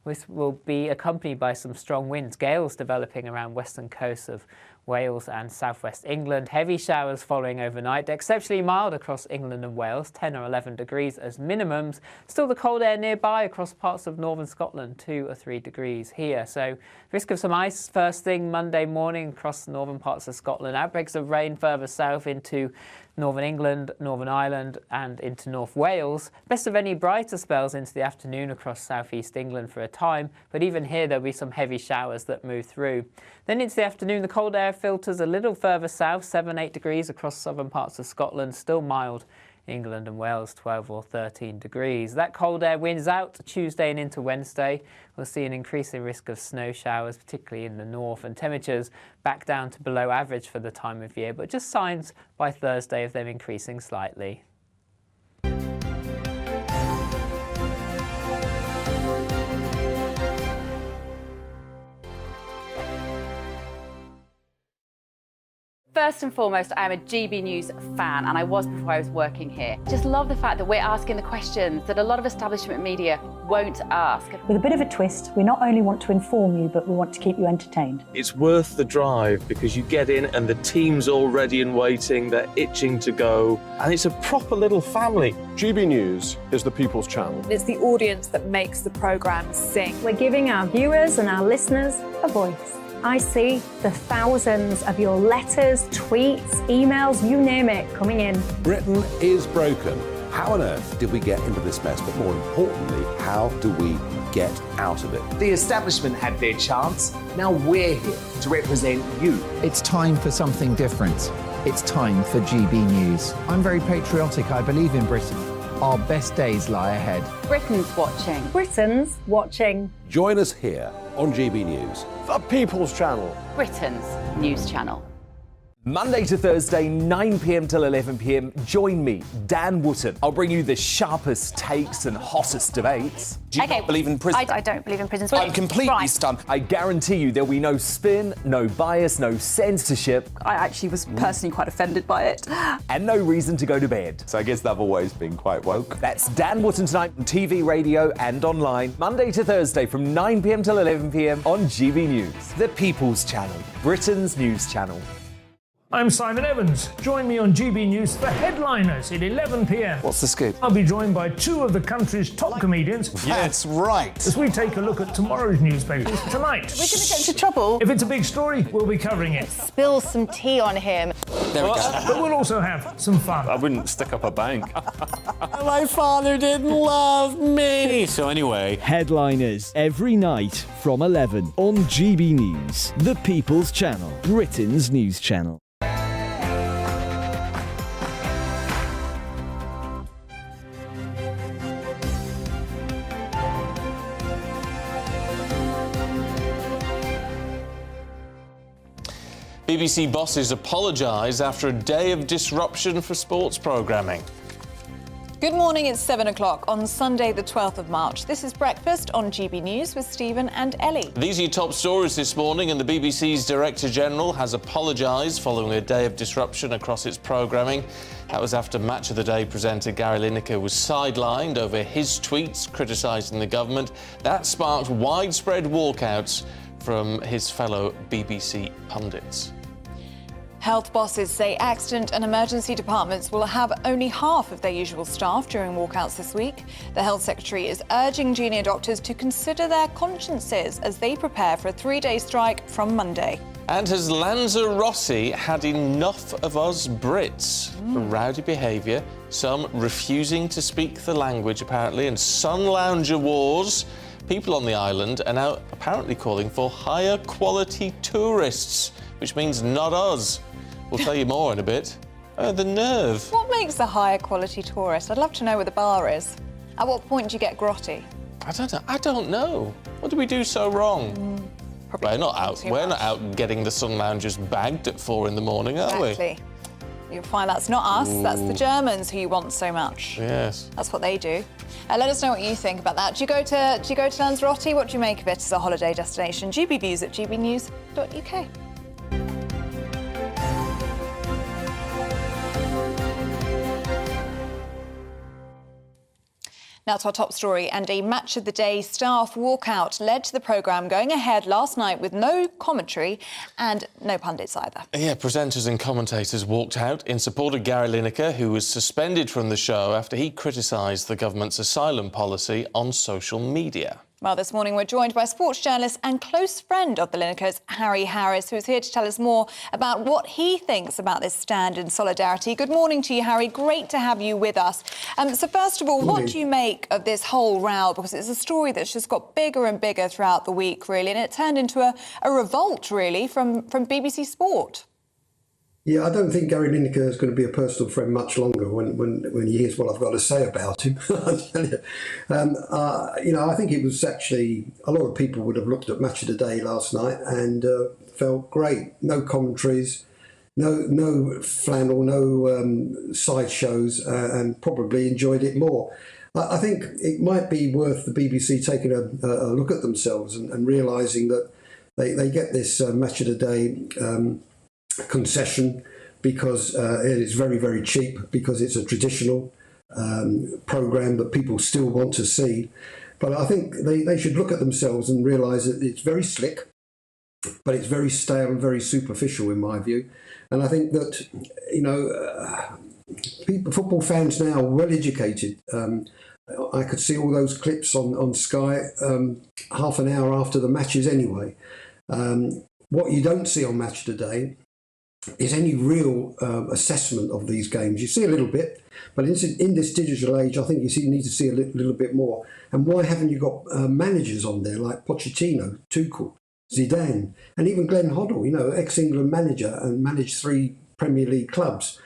This will be accompanied by some strong winds, gales developing around western coasts of Wales and southwest England. Heavy showers following overnight, exceptionally mild across England and Wales, 10 or 11 degrees as minimums. Still the cold air nearby across parts of northern Scotland, 2 or 3 degrees here. So risk of some ice first thing Monday morning across the northern parts of Scotland. Outbreaks of rain further south into northern England, Northern Ireland and into North Wales. Best of any brighter spells into the afternoon across southeast England for a time, but even here there'll be some heavy showers that move through. Then into the afternoon, the cold air filters a little further south, 7, 8 degrees across southern parts of Scotland, still mild. England and Wales, 12 or 13 degrees. That cold air wins out Tuesday and into Wednesday. We'll see an increasing risk of snow showers, particularly in the north, and temperatures back down to below average for the time of year, but just signs by Thursday of them increasing slightly. First and foremost, I'm a GB News fan, and I was before I was working here. Just love the fact that we're asking the questions that a lot of establishment media won't ask. With a bit of a twist, we not only want to inform you, but we want to keep you entertained. It's worth the drive because you get in and the team's all ready and waiting, they're itching to go, and it's a proper little family. GB News is the people's channel. It's the audience that makes the programme sing. We're giving our viewers and our listeners a voice. I see the thousands of your letters, tweets, emails, you name it, coming in. Britain is broken. How on earth did we get into this mess? But more importantly, how do we get out of it? The establishment had their chance. Now we're here to represent you. It's time for something different. It's time for GB News. I'm very patriotic. I believe in Britain. Our best days lie ahead. Britain's watching. Britain's watching. Join us here on GB News. The people's channel. Britain's news channel. Monday to Thursday, 9 p.m. till 11 p.m. Join me, Dan Wootton. I'll bring you the sharpest takes and hottest debates. Do you not believe in prisons? I don't believe in prisons. I'm completely stunned. I guarantee you there'll be no spin, no bias, no censorship. I actually was personally quite offended by it. And no reason to go to bed. So I guess they've always been quite woke. That's Dan Wootton tonight on TV, radio and online. Monday to Thursday from 9 p.m. till 11 p.m. on GB News. The People's Channel, Britain's news channel. I'm Simon Evans. Join me on GB News for Headliners at 11 p.m. What's the scoop? I'll be joined by two of the country's top comedians. That's right. As we take a look at tomorrow's newspapers tonight. We're going to get into trouble. If it's a big story, we'll be covering it. Spill some tea on him. There we go. But we'll also have some fun. I wouldn't stick up a bank. My father didn't love me. So anyway, Headliners every night from 11 on GB News, the People's Channel, Britain's news channel. BBC bosses apologise after a day of disruption for sports programming. Good morning, it's 7 o'clock on Sunday the 12th of March. This is Breakfast on GB News with Stephen and Ellie. These are your top stories this morning, and the BBC's Director General has apologised following a day of disruption across its programming. That was after Match of the Day presenter Gary Lineker was sidelined over his tweets criticising the government. That sparked widespread walkouts from his fellow BBC pundits. Health bosses say accident and emergency departments will have only half of their usual staff during walkouts this week. The Health Secretary is urging junior doctors to consider their consciences as they prepare for a 3-day strike from Monday. And has Lanzarote had enough of us Brits? Rowdy behaviour, some refusing to speak the language apparently, and sun lounger wars. People on the island are now apparently calling for higher quality tourists, which means not us. We'll tell you more in a bit. The nerve. What makes a higher quality tourist? I'd love to know where the bar is. At what point do you get grotty? I don't know. What do we do so wrong? We're not out getting the sun loungers bagged at 4 in the morning, are we? Exactly. You'll find that's not us, that's the Germans who you want so much. Yes. That's what they do. Let us know what you think about that. Do you go to Lanzarote? What do you make of it as a holiday destination? GBviews at gbnews.uk. Now to our top story, and a Match of the Day staff walkout led to the programme going ahead last night with no commentary and no pundits either. Yeah, presenters and commentators walked out in support of Gary Lineker, who was suspended from the show after he criticised the government's asylum policy on social media. Well, this morning we're joined by sports journalist and close friend of the Linekers, Harry Harris, who's here to tell us more about what he thinks about this stand in solidarity. Good morning to you, Harry. Great to have you with us. So first of all, what do you make of this whole row? Because it's a story that's just got bigger and bigger throughout the week, really, and it turned into a revolt, really, from BBC Sport. Yeah, I don't think Gary Lineker is going to be a personal friend much longer when he hears what I've got to say about him. I tell you. I think it was actually, a lot of people would have looked at Match of the Day last night and felt great. No commentaries, no flannel, no sideshows, and probably enjoyed it more. I think it might be worth the BBC taking a look at themselves and realising that they get this Match of the Day concession because it is very, very cheap, because it's a traditional programme that people still want to see. But I think they should look at themselves and realise that it's very slick, but it's very stale and very superficial in my view. And I think that, football fans now are well educated. I could see all those clips on Sky half an hour after the matches anyway. What you don't see on Match of the Day is any real assessment of these games. You see a little bit, but in this digital age, I think you need to see a little bit more. And why haven't you got managers on there like Pochettino, Tuchel, Zidane, and even Glenn Hoddle, ex-England manager and managed 3 Premier League clubs?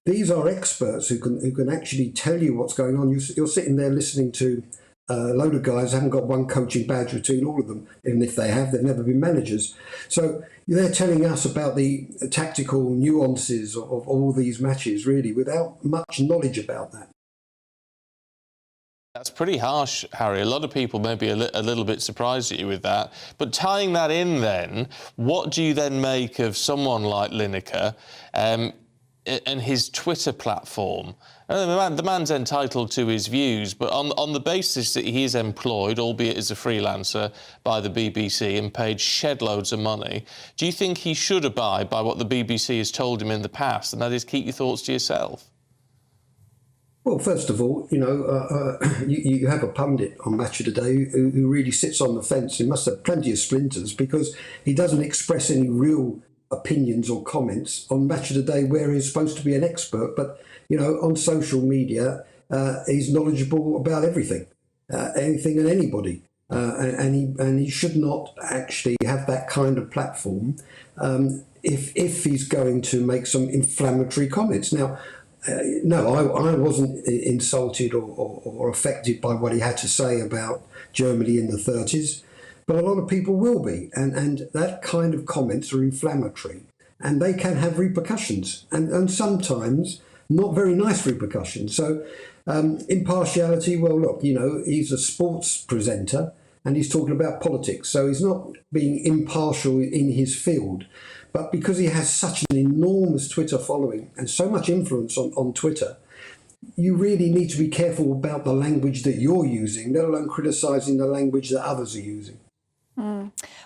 These are experts who can actually tell you what's going on. You're sitting there listening to A load of guys haven't got one coaching badge between all of them. Even if they have, they've never been managers. So they're telling us about the tactical nuances of all these matches, really, without much knowledge about that. That's pretty harsh, Harry. A lot of people may be a little bit surprised at you with that. But tying that in then, what do you then make of someone like Lineker and his Twitter platform? The man's entitled to his views, but on the basis that he is employed, albeit as a freelancer, by the BBC and paid shed loads of money, do you think he should abide by what the BBC has told him in the past, and that is keep your thoughts to yourself? Well, first of all, you have a pundit on Match of the Day who really sits on the fence. He must have plenty of splinters because he doesn't express any real opinions or comments on Match of the Day where he's supposed to be an expert. But, on social media, he's knowledgeable about everything, anything and anybody. And he should not actually have that kind of platform if he's going to make some inflammatory comments. Now, no, I wasn't insulted or affected by what he had to say about Germany in the 30s, but a lot of people will be. And that kind of comments are inflammatory and they can have repercussions and sometimes not very nice repercussions. So impartiality, well, look, he's a sports presenter and he's talking about politics. So he's not being impartial in his field. But because he has such an enormous Twitter following and so much influence on Twitter, you really need to be careful about the language that you're using, let alone criticising the language that others are using.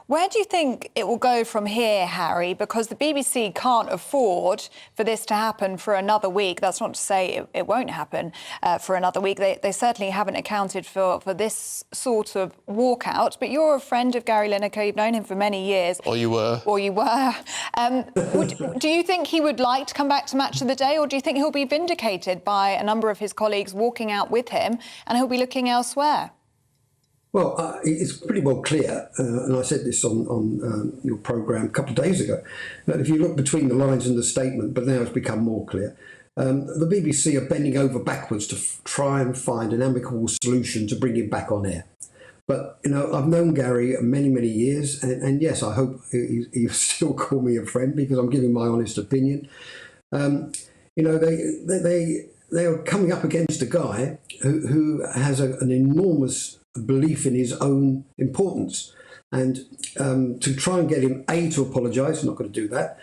Where do you think it will go from here, Harry? Because the BBC can't afford for this to happen for another week. That's not to say it won't happen for another week. They certainly haven't accounted for this sort of walkout. But you're a friend of Gary Lineker. You've known him for many years. Or you were. Or you were. Do you think he would like to come back to Match of the Day, or do you think he'll be vindicated by a number of his colleagues walking out with him and he'll be looking elsewhere? Well, it's pretty well clear, and I said this on your programme a couple of days ago, that if you look between the lines in the statement, but now it's become more clear, the BBC are bending over backwards to try and find an amicable solution to bring him back on air. But, I've known Gary many, many years, and yes, I hope he'll still call me a friend because I'm giving my honest opinion. They are coming up against a guy who has an enormous belief in his own importance, and to try and get him to apologise, not going to do that.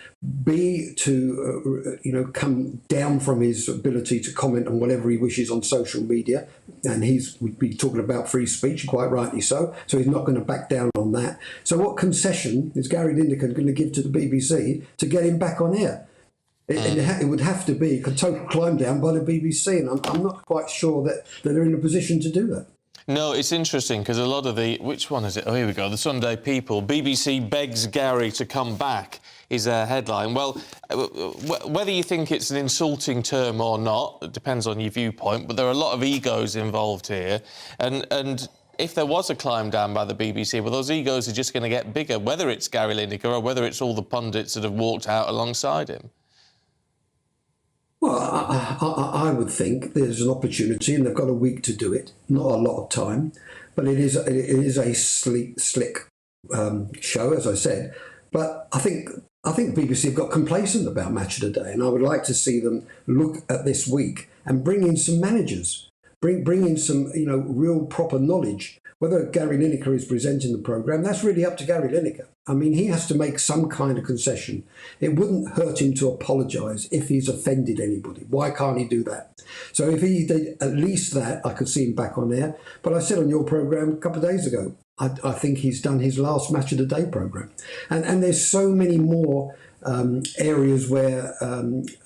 B, to come down from his ability to comment on whatever he wishes on social media, and we'd be talking about free speech, quite rightly so. So he's not going to back down on that. So what concession is Gary Lineker going to give to the BBC to get him back on air? It would have to be a total climb down by the BBC, and I'm not quite sure that they're in a position to do that. No, it's interesting because a lot of which one is it? Oh, here we go. The Sunday People. BBC begs Gary to come back is their headline. Well, whether you think it's an insulting term or not, it depends on your viewpoint, but there are a lot of egos involved here. And if there was a climb down by the BBC, well, those egos are just going to get bigger, whether it's Gary Lineker or whether it's all the pundits that have walked out alongside him. Well, I would think there's an opportunity, and they've got a week to do it. Not a lot of time, but it is a slick show, as I said. But I think the BBC have got complacent about Match of the Day, and I would like to see them look at this week and bring in some managers, bring in some real proper knowledge. Whether Gary Lineker is presenting the programme, that's really up to Gary Lineker. I mean, he has to make some kind of concession. It wouldn't hurt him to apologise if he's offended anybody. Why can't he do that? So if he did at least that, I could see him back on air. But I said on your programme a couple of days ago, I think he's done his last Match of the Day programme. And there's so many more areas where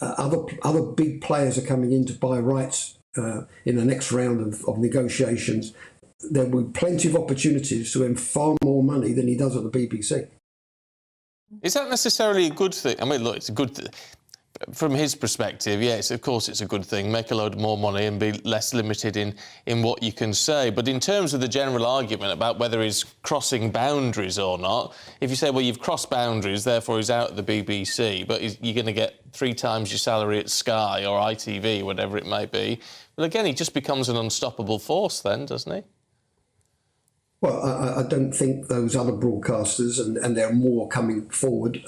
other big players are coming in to buy rights in the next round of negotiations. There will be plenty of opportunities to earn far more money than he does at the BBC. Is that necessarily a good thing? I mean, look, it's a good thing. From his perspective, yes, of course it's a good thing. Make a load more money and be less limited in what you can say. But in terms of the general argument about whether he's crossing boundaries or not, if you say, well, you've crossed boundaries, therefore he's out of the BBC, but you're going to get 3 times your salary at Sky or ITV, whatever it may be, well, again, he just becomes an unstoppable force then, doesn't he? Well, I don't think those other broadcasters, and there are more coming forward,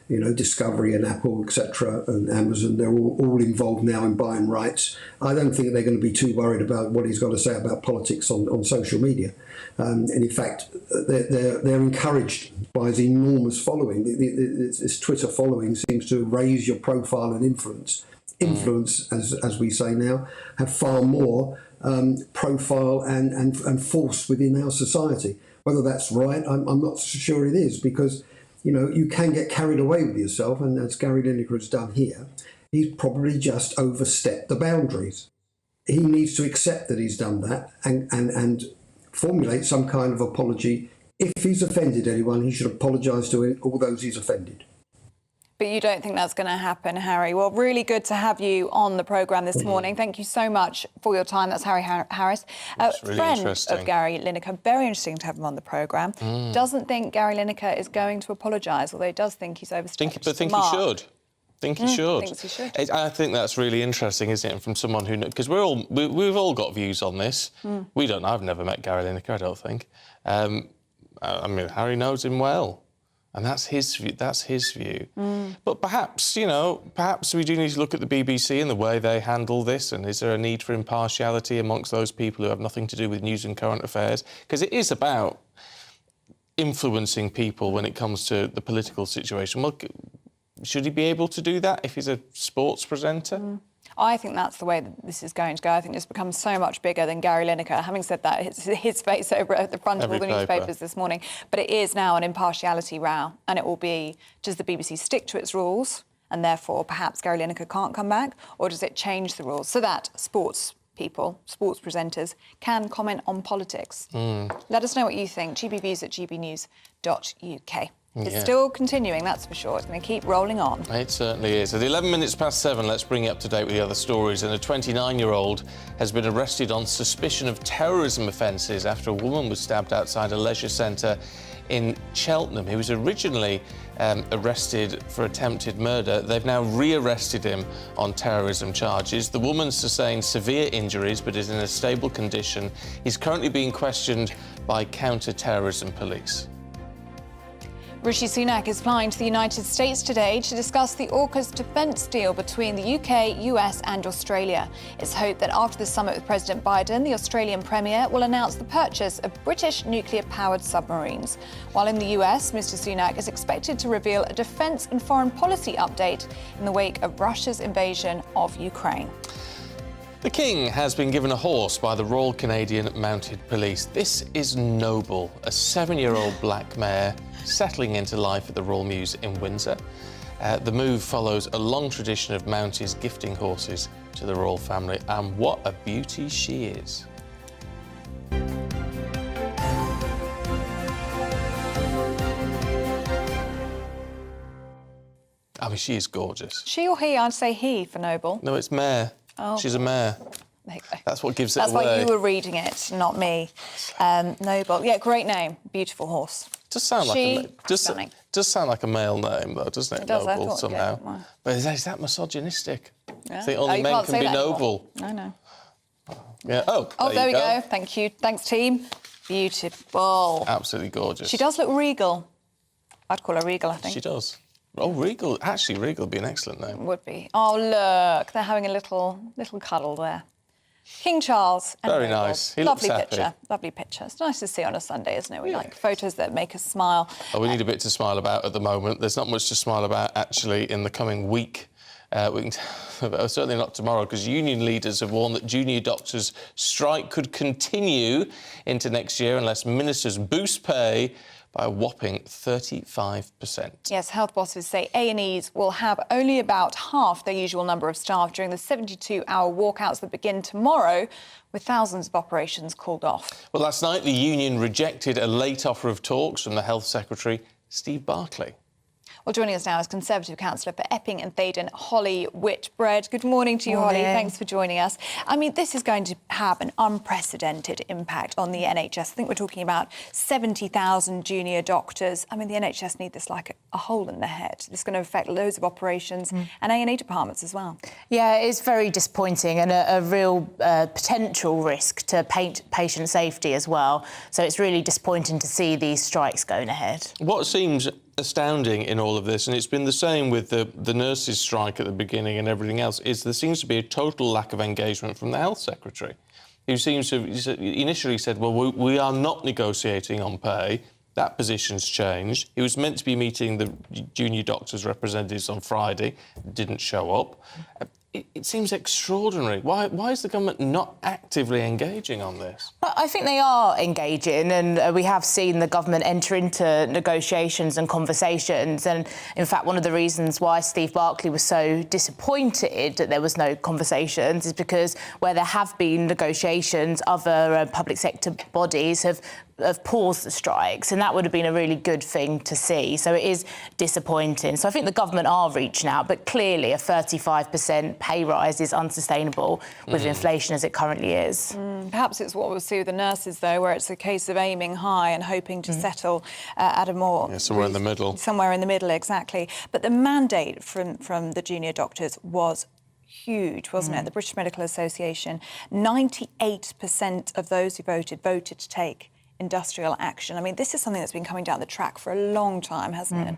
Discovery and Apple, etc., and Amazon, they're all involved now in buying rights. I don't think they're going to be too worried about what he's got to say about politics on social media. And in fact, they're encouraged by his enormous following. This Twitter following seems to raise your profile and influence. Influence, as we say now, have far more profile and force within our society. Whether that's right, I'm not sure it is, because you can get carried away with yourself, and as Gary Lineker has done here, he's probably just overstepped the boundaries. He needs to accept that he's done that and formulate some kind of apology. If he's offended anyone, he should apologise to all those he's offended. But you don't think that's going to happen, Harry? Well, really good to have you on the programme this morning. Thank you so much for your time. That's Harry Harris, really friend interesting. of Gary Lineker. Very interesting to have him on the programme. Doesn't think Gary Lineker is going to apologise, although he does think he's overstepped. But think he should. Think he should. Thinks he should. I think that's really interesting, isn't it? From someone who, because we've all got views on this. We don't. I've never met Gary Lineker, I don't think. I mean, Harry knows him well. And that's his view. But perhaps, perhaps we do need to look at the BBC and the way they handle this, and is there a need for impartiality amongst those people who have nothing to do with news and current affairs? Because it is about influencing people when it comes to the political situation. Well, should he be able to do that if he's a sports presenter? I think that's the way that this is going to go. I think it's become so much bigger than Gary Lineker. Having said that, it's his face over at the front of all the newspapers this morning. But it is now an impartiality row, and it will be, does the BBC stick to its rules, and therefore perhaps Gary Lineker can't come back, or does it change the rules so that sports people, sports presenters, can comment on politics? Let us know what you think. gbviews@gbnews.uk. It's still continuing, that's for sure. It's going to keep rolling on. It certainly is. At 11 minutes past 7, let's bring you up to date with the other stories. And a 29-year-old has been arrested on suspicion of terrorism offences after a woman was stabbed outside a leisure centre in Cheltenham. He was originally arrested for attempted murder. They've now re-arrested him on terrorism charges. The woman sustained severe injuries but is in a stable condition. He's currently being questioned by counter-terrorism police. Rishi Sunak is flying to the United States today to discuss the AUKUS defence deal between the UK, US and Australia. It's hoped that after the summit with President Biden, the Australian Premier will announce the purchase of British nuclear-powered submarines. While in the US, Mr Sunak is expected to reveal a defence and foreign policy update in the wake of Russia's invasion of Ukraine. The King has been given a horse by the Royal Canadian Mounted Police. This is noble. A 7-year-old black mare settling into life at the Royal Mews in Windsor. The move follows a long tradition of Mounties gifting horses to the royal family, and what a beauty she is. I mean, she is gorgeous. She or he? I'd say he for noble. No, it's mare. Oh. She's a mare. That's what gives it away. That's why you were reading it, not me. Noble. Yeah, great name. Beautiful horse. Does sound like a male name, though, doesn't it? It does, Noble, somehow. Yeah. But is that misogynistic? Yeah. I think only men can be noble. I know. Yeah. Oh, there we go. Thank you. Thanks, team. Beautiful. Absolutely gorgeous. She does look regal. I'd call her regal, I think. She does. Oh, regal. Actually, regal would be an excellent name. Would be. Oh, look. They're having a little cuddle there. King Charles and Very Noble. nice. He Lovely looks picture. happy. Lovely picture. It's nice to see on a Sunday, isn't it? We like photos that make us smile. Oh, we need a bit to smile about at the moment. There's not much to smile about, actually, in the coming week. Certainly not tomorrow, because union leaders have warned that junior doctors' strike could continue into next year unless ministers boost pay by a whopping 35%. Yes, health bosses say A&Es will have only about half their usual number of staff during the 72-hour walkouts that begin tomorrow, with thousands of operations called off. Well, last night the union rejected a late offer of talks from the Health Secretary, Steve Barclay. Well, joining us now is Conservative Councillor for Epping and Thaydon, Holly Whitbread. Good morning to you, Morning. Holly. Thanks for joining us. I mean, this is going to have an unprecedented impact on the NHS. I think we're talking about 70,000 junior doctors. I mean, the NHS need this like a hole in the head. It's going to affect loads of operations and A&E departments as well. Yeah, it's very disappointing and a real potential risk to patient safety as well. So it's really disappointing to see these strikes going ahead. What seems astounding in all of this, and it's been the same with the nurses' strike at the beginning and everything else, is there seems to be a total lack of engagement from the Health Secretary, who seems to have initially said, well, we are not negotiating on pay. That position's changed. He was meant to be meeting the junior doctors' representatives on Friday, didn't show up. It seems extraordinary. Why is the government not actively engaging on this? I think they are engaging, and we have seen the government enter into negotiations and conversations. And in fact, one of the reasons why Steve Barclay was so disappointed that there was no conversations is because where there have been negotiations, other public sector bodies have paused the strikes, and that would have been a really good thing to see. So it is disappointing. So I think the government are reaching out, but clearly a 35% pay rise is unsustainable with inflation as it currently is. Perhaps it's what we'll see with the nurses, though, where it's a case of aiming high and hoping to settle at a more... somewhere in the middle. Somewhere in the middle, exactly. But the mandate from the junior doctors was huge, wasn't it? The British Medical Association, 98% of those who voted to take industrial action. I mean, this is something that's been coming down the track for a long time, hasn't it?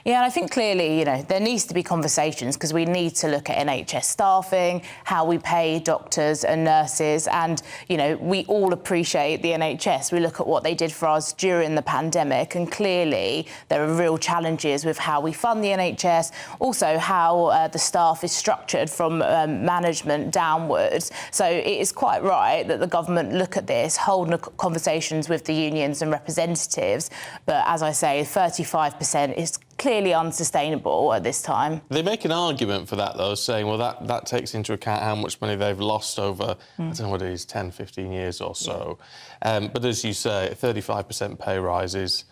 Yeah, and I think clearly, you know, there needs to be conversations because we need to look at NHS staffing, how we pay doctors and nurses, and, you know, we all appreciate the NHS. We look at what they did for us during the pandemic, and clearly there are real challenges with how we fund the NHS, also how the staff is structured from management downwards. So it is quite right that the government look at this, hold conversations with the unions and representatives, but as I say, 35% is clearly unsustainable at this time. They make an argument for that, though, saying, well, that takes into account how much money they've lost over, I don't know what it is, 10, 15 years or so. But as you say, a 35% pay rise is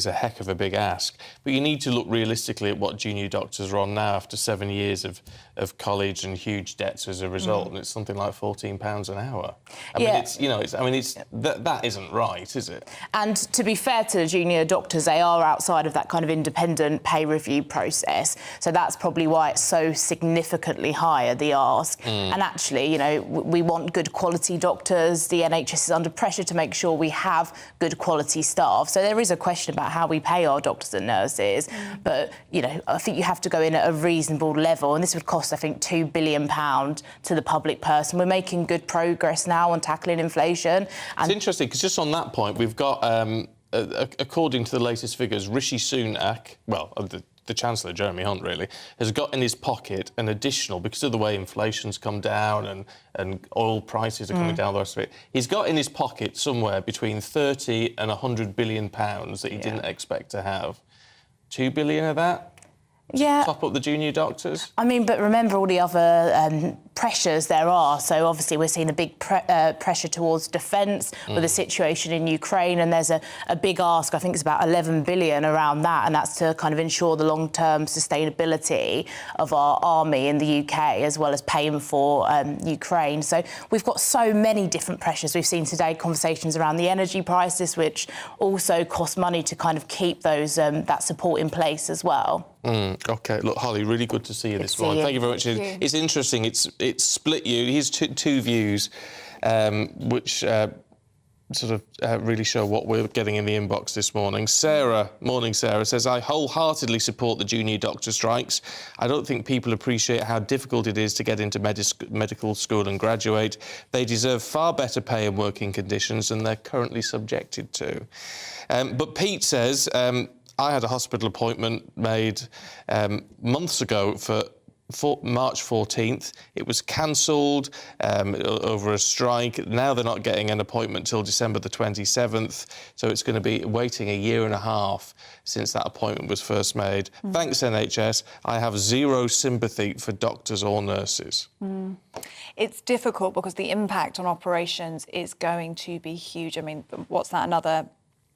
a heck of a big ask. But you need to look realistically at what junior doctors are on now after 7 years of college and huge debts as a result, and it's something like £14 an hour. I mean, that isn't right, is it? And to be fair to the junior doctors, they are outside of that kind of independent pay review process. So that's probably why it's so significantly higher, the ask. And actually, you know, we want good quality doctors. The NHS is under pressure to make sure we have good quality staff. So there is a question about how we pay our doctors and nurses. But, you know, I think you have to go in at a reasonable level. And this would cost, I think, £2 billion to the public purse. And we're making good progress now on tackling inflation. It's interesting, because just on that point, we've got, according to the latest figures, Rishi Sunak, well, the Chancellor, Jeremy Hunt, really, has got in his pocket an additional, because of the way inflation's come down and oil prices are coming down, the rest of it, he's got in his pocket somewhere between 30 and 100 billion pounds that he didn't expect to have. 2 billion of that? Yeah. Top up the junior doctors? I mean, but remember all the other pressures there are. So obviously we're seeing a big pressure towards defence with the situation in Ukraine, and there's a big ask, I think it's about 11 billion around that, and that's to kind of ensure the long-term sustainability of our army in the UK, as well as paying for Ukraine. So we've got so many different pressures. We've seen today conversations around the energy prices, which also cost money to kind of keep those that support in place as well. OK, look, Holly, really good to see you this morning. Thank you very much. It's interesting. It's split you. Here's two views, which sort of really show what we're getting in the inbox this morning. Sarah, morning Sarah, says, I wholeheartedly support the junior doctor strikes. I don't think people appreciate how difficult it is to get into medical school and graduate. They deserve far better pay and working conditions than they're currently subjected to. But Pete says, I had a hospital appointment made months ago for March 14th. It was cancelled over a strike. Now they're not getting an appointment till December the 27th, so it's going to be waiting a year and a half since that appointment was first made. Thanks, NHS. I have zero sympathy for doctors or nurses. It's difficult because the impact on operations is going to be huge. I mean, what's that, another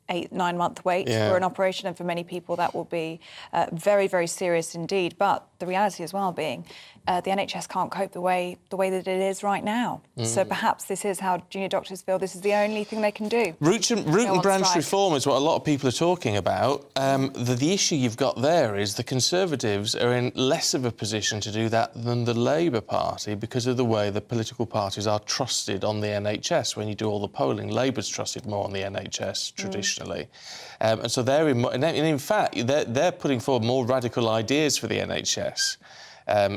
8-9 month wait for an operation, and for many people that will be very, very serious indeed. But the reality as well being the NHS can't cope the way that it is right now. So perhaps this is how junior doctors feel. This is the only thing they can do. Root and branch reform is what a lot of people are talking about. The issue you've got there is the Conservatives are in less of a position to do that than the Labour Party because of the way the political parties are trusted on the NHS. When you do all the polling, Labour's trusted more on the NHS traditionally. And so in fact, they're putting forward more radical ideas for the NHS.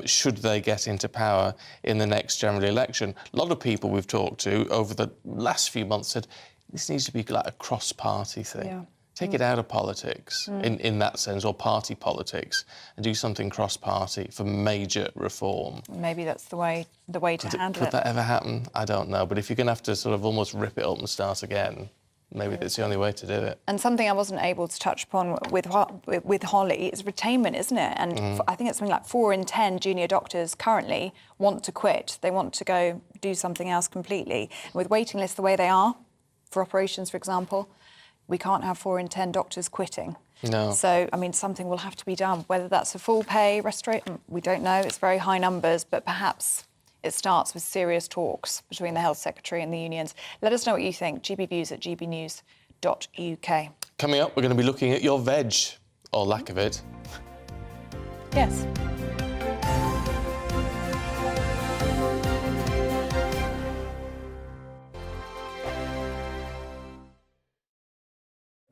Should they get into power in the next general election. A lot of people we've talked to over the last few months said this needs to be like a cross-party thing. Yeah. Take it out of politics in that sense, or party politics, and do something cross-party for major reform. Maybe that's the way to handle it. Could that ever happen? I don't know. But if you're going to have to sort of almost rip it up and start again, maybe that's the only way to do it. And something I wasn't able to touch upon with Holly is retainment, isn't it? And I think it's something like 4 in 10 junior doctors currently want to quit. They want to go do something else completely. And with waiting lists the way they are, for operations, for example, we can't have 4 in 10 doctors quitting. No. So, I mean, something will have to be done. Whether that's a full pay restoration, we don't know. It's very high numbers, but perhaps it starts with serious talks between the Health Secretary and the unions. Let us know what you think. gbviews@gbnews.uk. Coming up, we're going to be looking at your veg, or lack of it. Yes.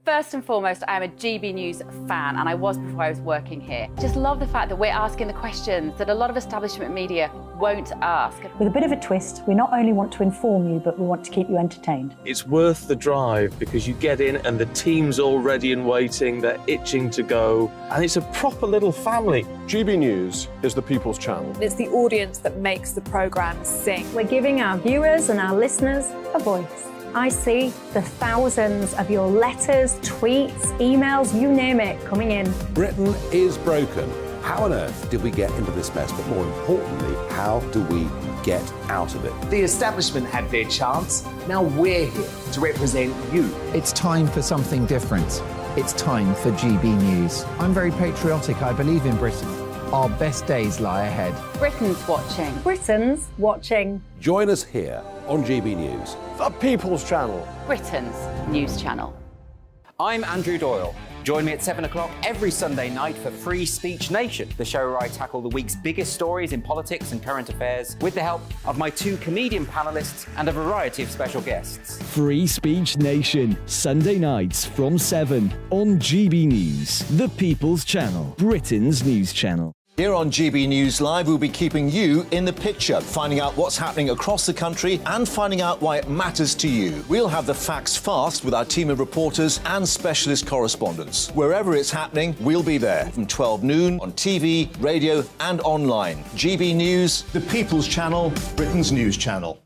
First and foremost, I'm a GB News fan, and I was before I was working here. Just love the fact that we're asking the questions that a lot of establishment media won't ask. With a bit of a twist, we not only want to inform you, but we want to keep you entertained. It's worth the drive because you get in and the team's all ready and waiting, they're itching to go, and it's a proper little family. GB News is the People's Channel. It's the audience that makes the programme sing. We're giving our viewers and our listeners a voice. I see the thousands of your letters, tweets, emails, you name it, coming in. Britain is broken. How on earth did we get into this mess? But more importantly, how do we get out of it? The establishment had their chance. Now we're here to represent you. It's time for something different. It's time for GB News. I'm very patriotic. I believe in Britain. Our best days lie ahead. Britain's watching. Britain's watching. Join us here on GB News. The People's Channel. Britain's news channel. I'm Andrew Doyle. Join me at 7 o'clock every Sunday night for Free Speech Nation, the show where I tackle the week's biggest stories in politics and current affairs with the help of my 2 comedian panellists and a variety of special guests. Free Speech Nation, Sunday nights from 7 on GB News, the People's Channel, Britain's news channel. Here on GB News Live, we'll be keeping you in the picture, finding out what's happening across the country and finding out why it matters to you. We'll have the facts fast with our team of reporters and specialist correspondents. Wherever it's happening, we'll be there from 12 noon on TV, radio and online. GB News, the People's Channel, Britain's news channel.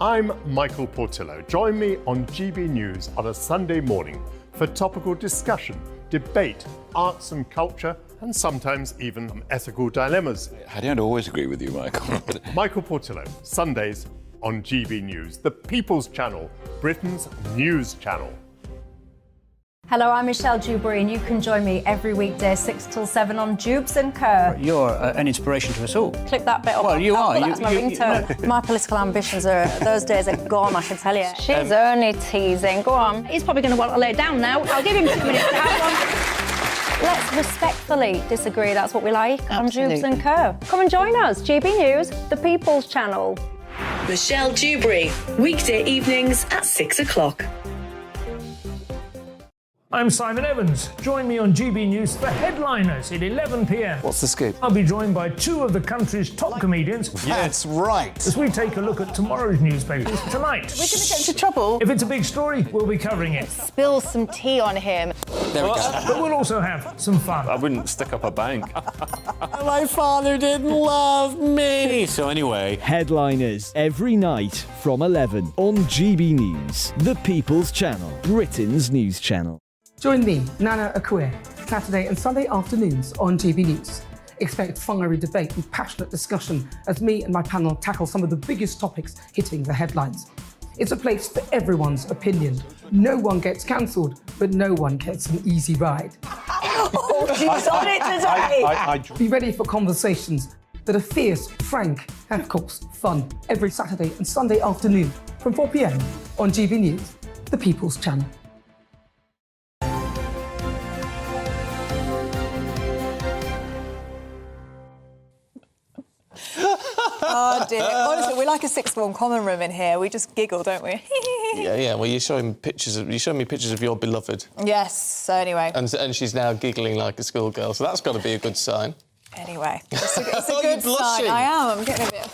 I'm Michael Portillo. Join me on GB News on a Sunday morning for topical discussion, debate, arts and culture, and sometimes even ethical dilemmas. I don't always agree with you, Michael. Michael Portillo, Sundays on GB News, the People's Channel, Britain's news channel. Hello, I'm Michelle Dewberry, and you can join me every weekday 6 till 7 on Jubes and Kerr. You're an inspiration to us all. Click that bit up. Well, you are. That's my ringtone. My political ambitions those days are gone, I can tell you. She's only teasing. Go on. He's probably going to want to lay down now. I'll give him 2 minutes to have one. Let's respectfully disagree. That's what we like on Jubes and Kerr. Come and join us. GB News, the People's Channel. Michelle Dewberry, weekday evenings at 6 o'clock. I'm Simon Evans. Join me on GB News for Headliners at 11 p.m. What's the scoop? I'll be joined by 2 of the country's top comedians. That's right. As we take a look at tomorrow's newspapers tonight. We're going to get into trouble. If it's a big story, we'll be covering it. Spill some tea on him. There we go. But we'll also have some fun. I wouldn't stick up a bank. My father didn't love me. So anyway, Headliners every night from 11 on GB News, the People's Channel, Britain's news channel. Join me, Nana Akue, Saturday and Sunday afternoons on GB News. Expect fiery debate and passionate discussion as me and my panel tackle some of the biggest topics hitting the headlines. It's a place for everyone's opinion. No one gets cancelled, but no one gets an easy ride. Oh, she's on it today. Be ready for conversations that are fierce, frank, and of course, fun. Every Saturday and Sunday afternoon from 4 p.m. on GB News, the People's Channel. Oh dear. Honestly, we're like a sixth form common room in here. We just giggle, don't we? Yeah. Well, you're showing me pictures of your beloved. Yes. So anyway. And she's now giggling like a schoolgirl. So that's got to be a good sign. Anyway, it's a Oh, good you're sign. blushing. I am. I'm getting a bit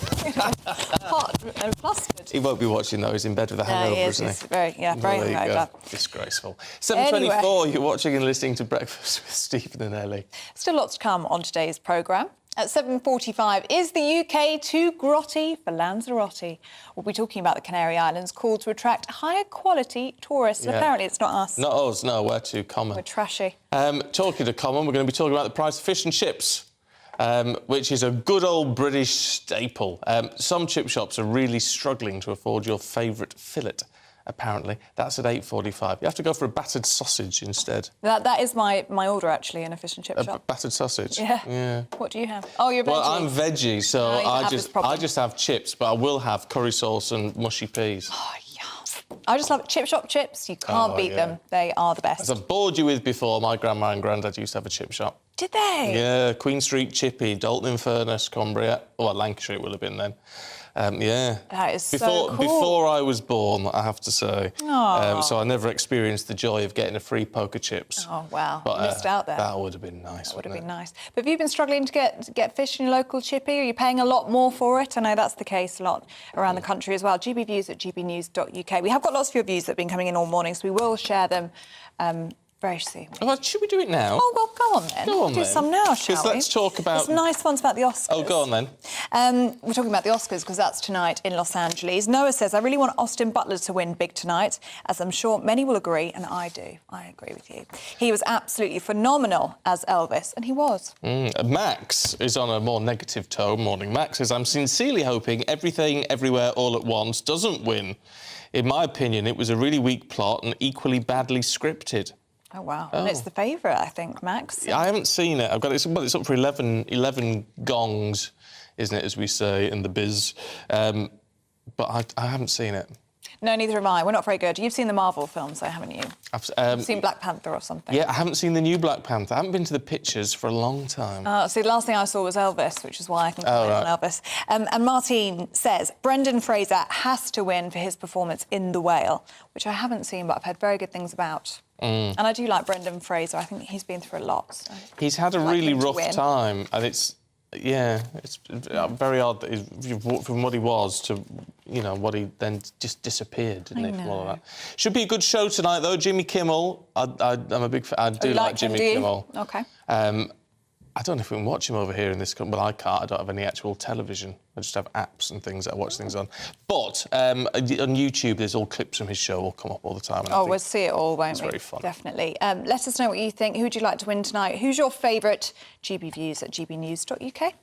hot and flustered. He won't be watching though. He's in bed with a hangover, isn't he? He's very There you hungover. go. Disgraceful. 7:24. You're watching and listening to Breakfast with Stephen and Ellie. Still lots to come on today's programme. At 7:45, is the UK too grotty for Lanzarote? We'll be talking about the Canary Islands' call to attract higher quality tourists. Yeah. Apparently, it's not us. Not us, no. We're too common. We're trashy. Talking to common, we're going to be talking about the price of fish and chips, which is a good old British staple. Some chip shops are really struggling to afford your favourite fillet. Apparently, that's at 8:45. You have to go for a battered sausage instead. That is my order, actually, in a fish and chip shop. Battered sausage? Yeah. What do you have? Oh, you're veggie. Well, I'm veggie, so No, you don't have this problem. I just have chips, but I will have curry sauce and mushy peas. Oh, yeah. I just love chip shop chips. You can't beat them. They are the best. As I've bored you with before, my grandma and granddad used to have a chip shop. Did they? Yeah, Queen Street Chippy, Dalton-in-Furness, Cumbria. Well, Lancashire it will have been then. Yeah. That is so cool. Before I was born, I have to say. So I never experienced the joy of getting a free poke of chips. Oh, wow. But, missed out there. That would have been nice, That would have been it? nice. But have you been struggling to get fish in your local chippy? Are you paying a lot more for it? I know that's the case a lot around the country as well. GB views at gbnews.uk. We have got lots of your views that have been coming in all morning, so we will share them very soon. Oh, should we do it now? Oh, well, go on then. Go on, do some now, shall we? Let's talk about... There's some nice ones about the Oscars. Oh, go on then. We're talking about the Oscars because that's tonight in Los Angeles. Noah says, I really want Austin Butler to win big tonight, as I'm sure many will agree, and I do. I agree with you. He was absolutely phenomenal as Elvis, and he was. Max is on a more negative tone. Morning, Max says, I'm sincerely hoping Everything, Everywhere, All at Once doesn't win. In my opinion, it was a really weak plot and equally badly scripted. Oh, wow. And it's the favourite, I think, Max. I haven't seen it. I've got it. Well, it's up for 11 gongs, isn't it, as we say in the biz. But I haven't seen it. No, neither have I. We're not very good. You've seen the Marvel films, though, haven't you? You've seen Black Panther or something. Yeah, I haven't seen the new Black Panther. I haven't been to the pictures for a long time. See, the last thing I saw was Elvis, which is why I can comment on Elvis. And Martine says, Brendan Fraser has to win for his performance in The Whale, which I haven't seen, but I've heard very good things about. And I do like Brendan Fraser. I think he's been through a lot. So he's had a really rough time, and it's very odd that from what he was to, what he then just disappeared, didn't he, from all of that. Should be a good show tonight, though. Jimmy Kimmel, I'm a big fan. I do like Jimmy Kimmel. OK. I don't know if we can watch him over here in this country, but I can't. I don't have any actual television. I just have apps and things that I watch things on. But on YouTube, there's all clips from his show all come up all the time. Oh, we'll see it all, won't we? It's very fun. Definitely. Let us know what you think. Who would you like to win tonight? Who's your favourite? GB views at gbnews.uk.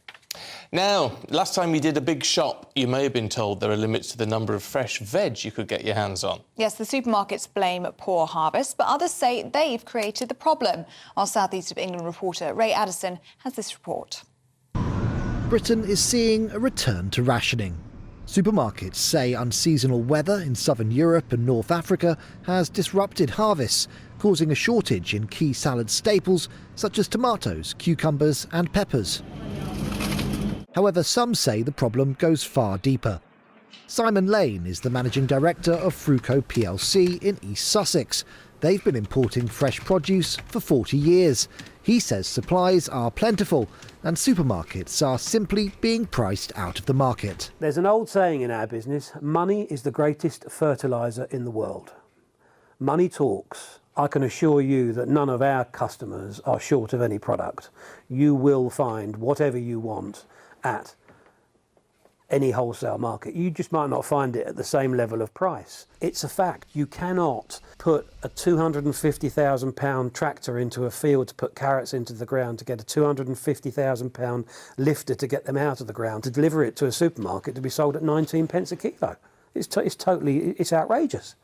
Now, last time you did a big shop, you may have been told there are limits to the number of fresh veg you could get your hands on. Yes, the supermarkets blame poor harvest, but others say they've created the problem. Our South East of England reporter Ray Addison has this report. Britain is seeing a return to rationing. Supermarkets say unseasonal weather in southern Europe and North Africa has disrupted harvests, causing a shortage in key salad staples such as tomatoes, cucumbers and peppers. However, some say the problem goes far deeper. Simon Lane is the managing director of Fruco plc in East Sussex. They've been importing fresh produce for 40 years. He says supplies are plentiful and supermarkets are simply being priced out of the market. There's an old saying in our business, money is the greatest fertiliser in the world. Money talks. I can assure you that none of our customers are short of any product. You will find whatever you want at any wholesale market. You just might not find it at the same level of price. It's a fact. You cannot put a £250,000 tractor into a field to put carrots into the ground to get a £250,000 lifter to get them out of the ground, to deliver it to a supermarket to be sold at 19 pence a kilo. It's outrageous.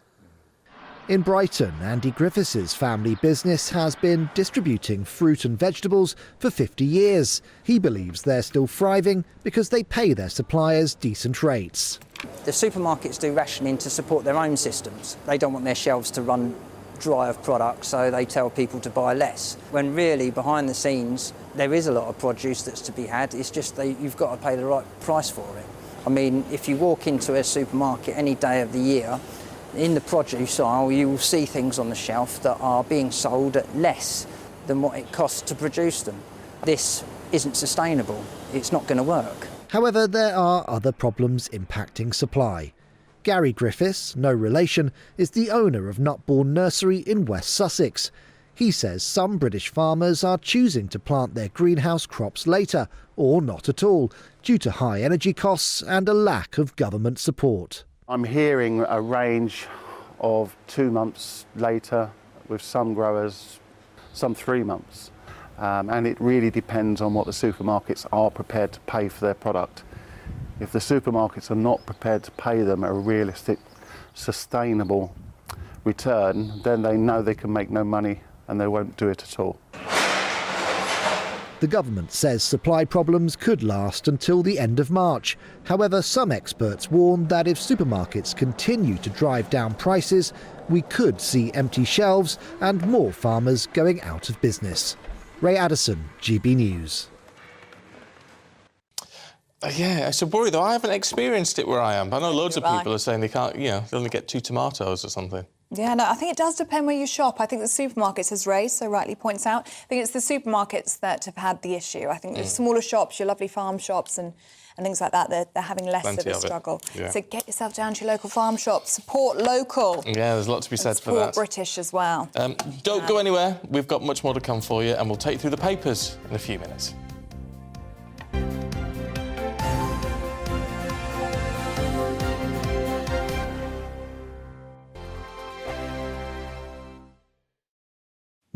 In Brighton, Andy Griffiths' family business has been distributing fruit and vegetables for 50 years. He believes they're still thriving because they pay their suppliers decent rates. The supermarkets do rationing to support their own systems. They don't want their shelves to run dry of product, so they tell people to buy less. When really, behind the scenes, there is a lot of produce that's to be had. It's just you've got to pay the right price for it. I mean, if you walk into a supermarket any day of the year, in the produce aisle, you will see things on the shelf that are being sold at less than what it costs to produce them. This isn't sustainable. It's not going to work. However, there are other problems impacting supply. Gary Griffiths, no relation, is the owner of Nutbourne Nursery in West Sussex. He says some British farmers are choosing to plant their greenhouse crops later, or not at all, due to high energy costs and a lack of government support. I'm hearing a range of 2 months later, with some growers, some 3 months. And it really depends on what the supermarkets are prepared to pay for their product. If the supermarkets are not prepared to pay them a realistic, sustainable return, then they know they can make no money and they won't do it at all. The government says supply problems could last until the end of March. However, some experts warn that if supermarkets continue to drive down prices, we could see empty shelves and more farmers going out of business. Ray Addison, GB News. Yeah, it's a worry though. I haven't experienced it where I am. I know loads of people are saying they can't, they only get 2 tomatoes or something. Yeah, no, I think it does depend where you shop. I think the supermarkets, as Ray so rightly points out, I think it's the supermarkets that have had the issue. I think the smaller shops, your lovely farm shops and things like that, they're having less of a struggle. Yeah. So get yourself down to your local farm shop, support local. Yeah, there's a lot to be said for that. Support British as well. Don't go anywhere. We've got much more to come for you, and we'll take you through the papers in a few minutes.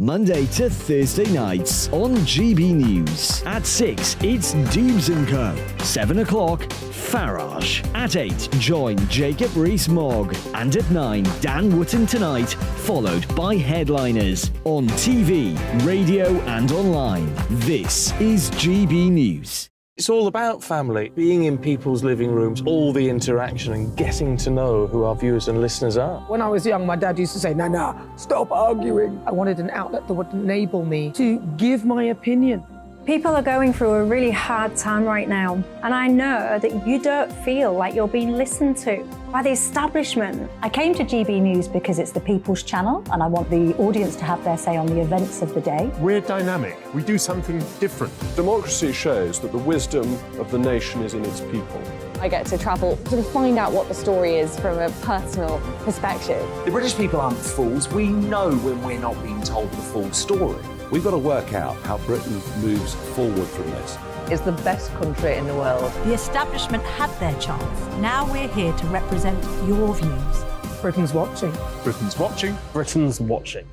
Monday to Thursday nights on GB News. At 6, it's Dubes & Co. 7 o'clock, Farage. At 8, join Jacob Rees-Mogg. And at 9, Dan Wootton Tonight, followed by Headliners. On TV, radio and online. This is GB News. It's all about family, being in people's living rooms, all the interaction and getting to know who our viewers and listeners are. When I was young, my dad used to say, Nana, stop arguing. I wanted an outlet that would enable me to give my opinion. People are going through a really hard time right now, and I know that you don't feel like you're being listened to by the establishment. I came to GB News because it's the people's channel, and I want the audience to have their say on the events of the day. We're dynamic. We do something different. Democracy shows that the wisdom of the nation is in its people. I get to travel to find out what the story is from a personal perspective. The British people aren't fools. We know when we're not being told the full story. We've got to work out how Britain moves forward from this. It's the best country in the world. The establishment had their chance. Now we're here to represent your views. Britain's watching. Britain's watching. Britain's watching.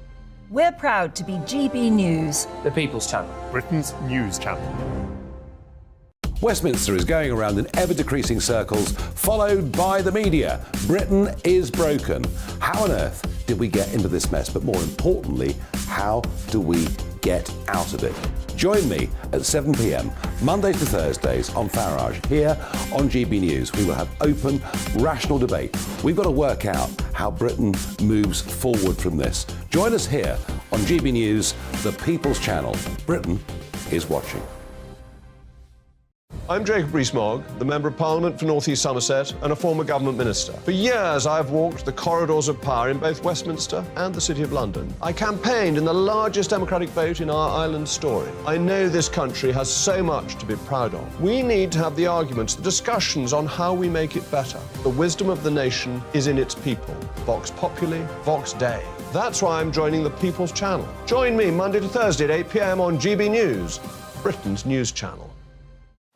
We're proud to be GB News. The People's Channel. Britain's news channel. Westminster is going around in ever-decreasing circles, followed by the media. Britain is broken. How on earth did we get into this mess? But more importantly, how do we get out of it? Join me at 7 p.m, Mondays to Thursdays on Farage, here on GB News. We will have open, rational debate. We've got to work out how Britain moves forward from this. Join us here on GB News, the People's Channel. Britain is watching. I'm Jacob Rees-Mogg, the Member of Parliament for North East Somerset and a former government minister. For years, I've walked the corridors of power in both Westminster and the City of London. I campaigned in the largest democratic vote in our island story. I know this country has so much to be proud of. We need to have the arguments, the discussions on how we make it better. The wisdom of the nation is in its people. Vox Populi, Vox Dei. That's why I'm joining the People's Channel. Join me Monday to Thursday at 8 p.m. on GB News, Britain's news channel.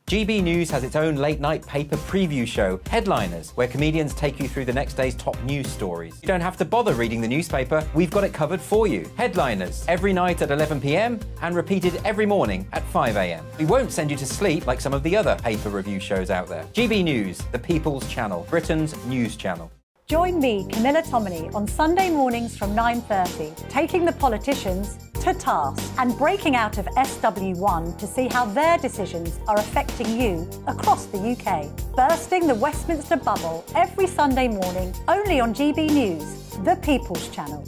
GB News has its own late-night paper preview show, Headliners, where comedians take you through the next day's top news stories. You don't have to bother reading the newspaper, we've got it covered for you. Headliners, every night at 11 p.m. and repeated every morning at 5 a.m. We won't send you to sleep like some of the other paper review shows out there. GB News, the People's Channel, Britain's news channel. Join me, Camilla Tominey, on Sunday mornings from 9:30, taking the politicians to task and breaking out of SW1 to see how their decisions are affecting you across the UK. Bursting the Westminster bubble every Sunday morning, only on GB News, the People's Channel.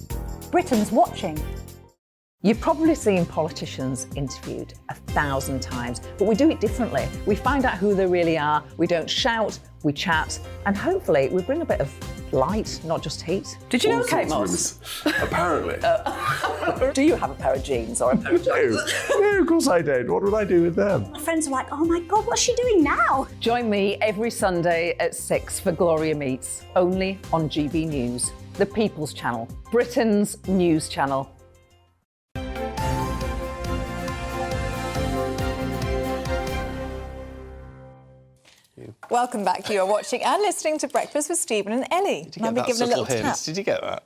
Britain's watching. You've probably seen politicians interviewed 1,000 times, but we do it differently. We find out who they really are, we don't shout, we chat, and hopefully we bring a bit of light, not just heat. Did you know, Kate Moss? Apparently. Do you have a pair of jeans or a pair of jeans? No, of course I don't. What would I do with them? My friends are like, oh my God, what's she doing now? Join me every Sunday at 6 for Gloria Meets, only on GB News, the People's Channel, Britain's news channel. Welcome back. You are watching and listening to Breakfast with Stephen and Ellie. Did you get that subtle hint? Did you get that?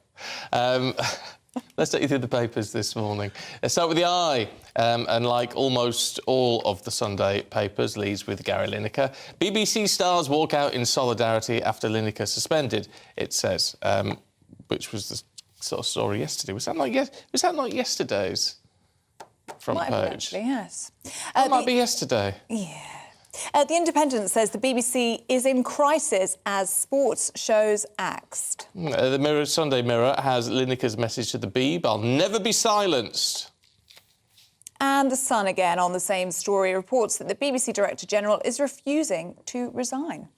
Let's take you through the papers this morning. Let's start with the Eye. And like almost all of the Sunday papers, leads with Gary Lineker. BBC stars walk out in solidarity after Lineker suspended, it says, which was the sort of story yesterday. Was that not yesterday's front Might page? be, actually, yes. It might be yesterday. Yeah. The Independent says the BBC is in crisis as sports shows axed. The Mirror, Sunday Mirror has Lineker's message to the Beeb: "I'll never be silenced." And The Sun, again on the same story, reports that the BBC Director General is refusing to resign.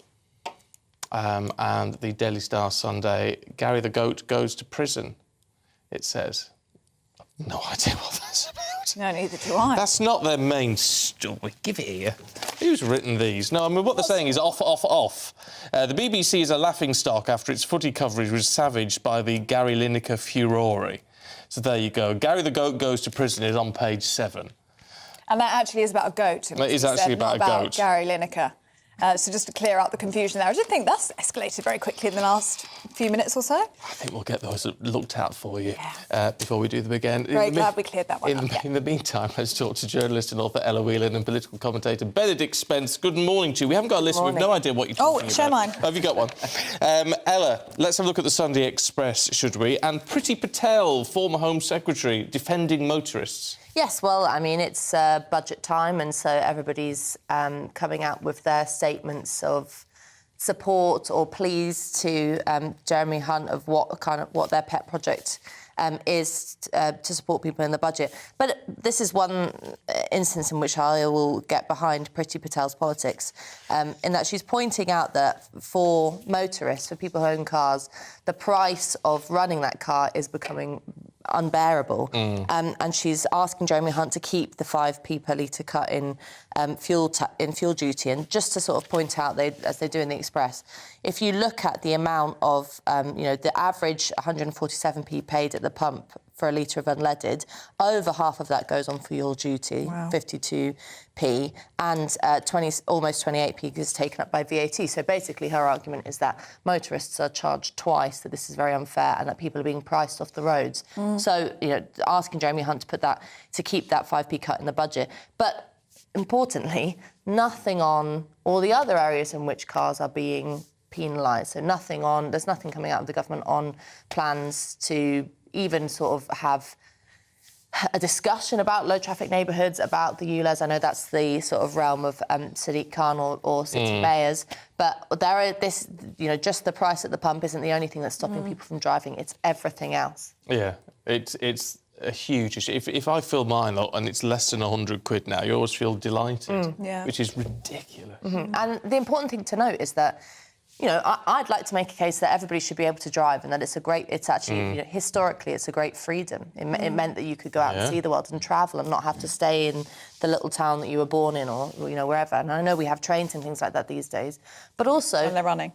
And the Daily Star Sunday, Gary the Goat goes to prison, it says. No idea what that's about. No, neither do I. That's not their main story. Give it here. Who's written these? No, I mean, what they're saying is off, off, off. The BBC is a laughingstock after its footy coverage was savaged by the Gary Lineker furore. So there you go. Gary the Goat goes to prison is on page 7. And that actually is about a goat. It is actually about a goat. Gary Lineker. So just to clear out the confusion there, I did think that's escalated very quickly in the last few minutes or so. I think we'll get those looked at for you before we do them again. Very glad we cleared that one up. In the meantime, let's talk to journalist and author Ella Whelan and political commentator Benedict Spence. Good morning to you. We haven't got a list. We've no idea what you're talking about. Oh, share mine. Have you got one? Ella, let's have a look at the Sunday Express, should we? And Priti Patel, former Home Secretary, defending motorists. Yes, well, I mean, it's budget time, and so everybody's coming out with their statements of support or pleas to Jeremy Hunt of what their pet project is to support people in the budget. But this is one instance in which I will get behind Priti Patel's politics, in that she's pointing out that for motorists, for people who own cars, the price of running that car is becoming unbearable. And she's asking Jeremy Hunt to keep the 5p per litre cut in fuel duty. And just to sort of point out, as they do in the Express, if you look at the amount of, the average 147p paid at the pump for a litre of unleaded, over half of that goes on fuel duty, 52p, and almost 28p is taken up by VAT. So basically her argument is that motorists are charged twice, that this is very unfair, and that people are being priced off the roads. So, asking Jeremy Hunt to keep that 5p cut in the budget. But importantly, nothing on all the other areas in which cars are being penalised. So there's nothing coming out of the government on plans to even sort of have a discussion about low traffic neighbourhoods, about the ULEZ. I know that's the sort of realm of Sadiq Khan or city mayors, but just the price at the pump isn't the only thing that's stopping people from driving. It's everything else. Yeah, it's a huge issue. If I fill mine up and it's less than £100 now, you always feel delighted, which is ridiculous. And the important thing to note is that I'd like to make a case that everybody should be able to drive, and that historically, it's a great freedom. It meant that you could go out and see the world and travel and not have to stay in the little town that you were born in or, wherever. And I know we have trains and things like that these days. But also... And they're running.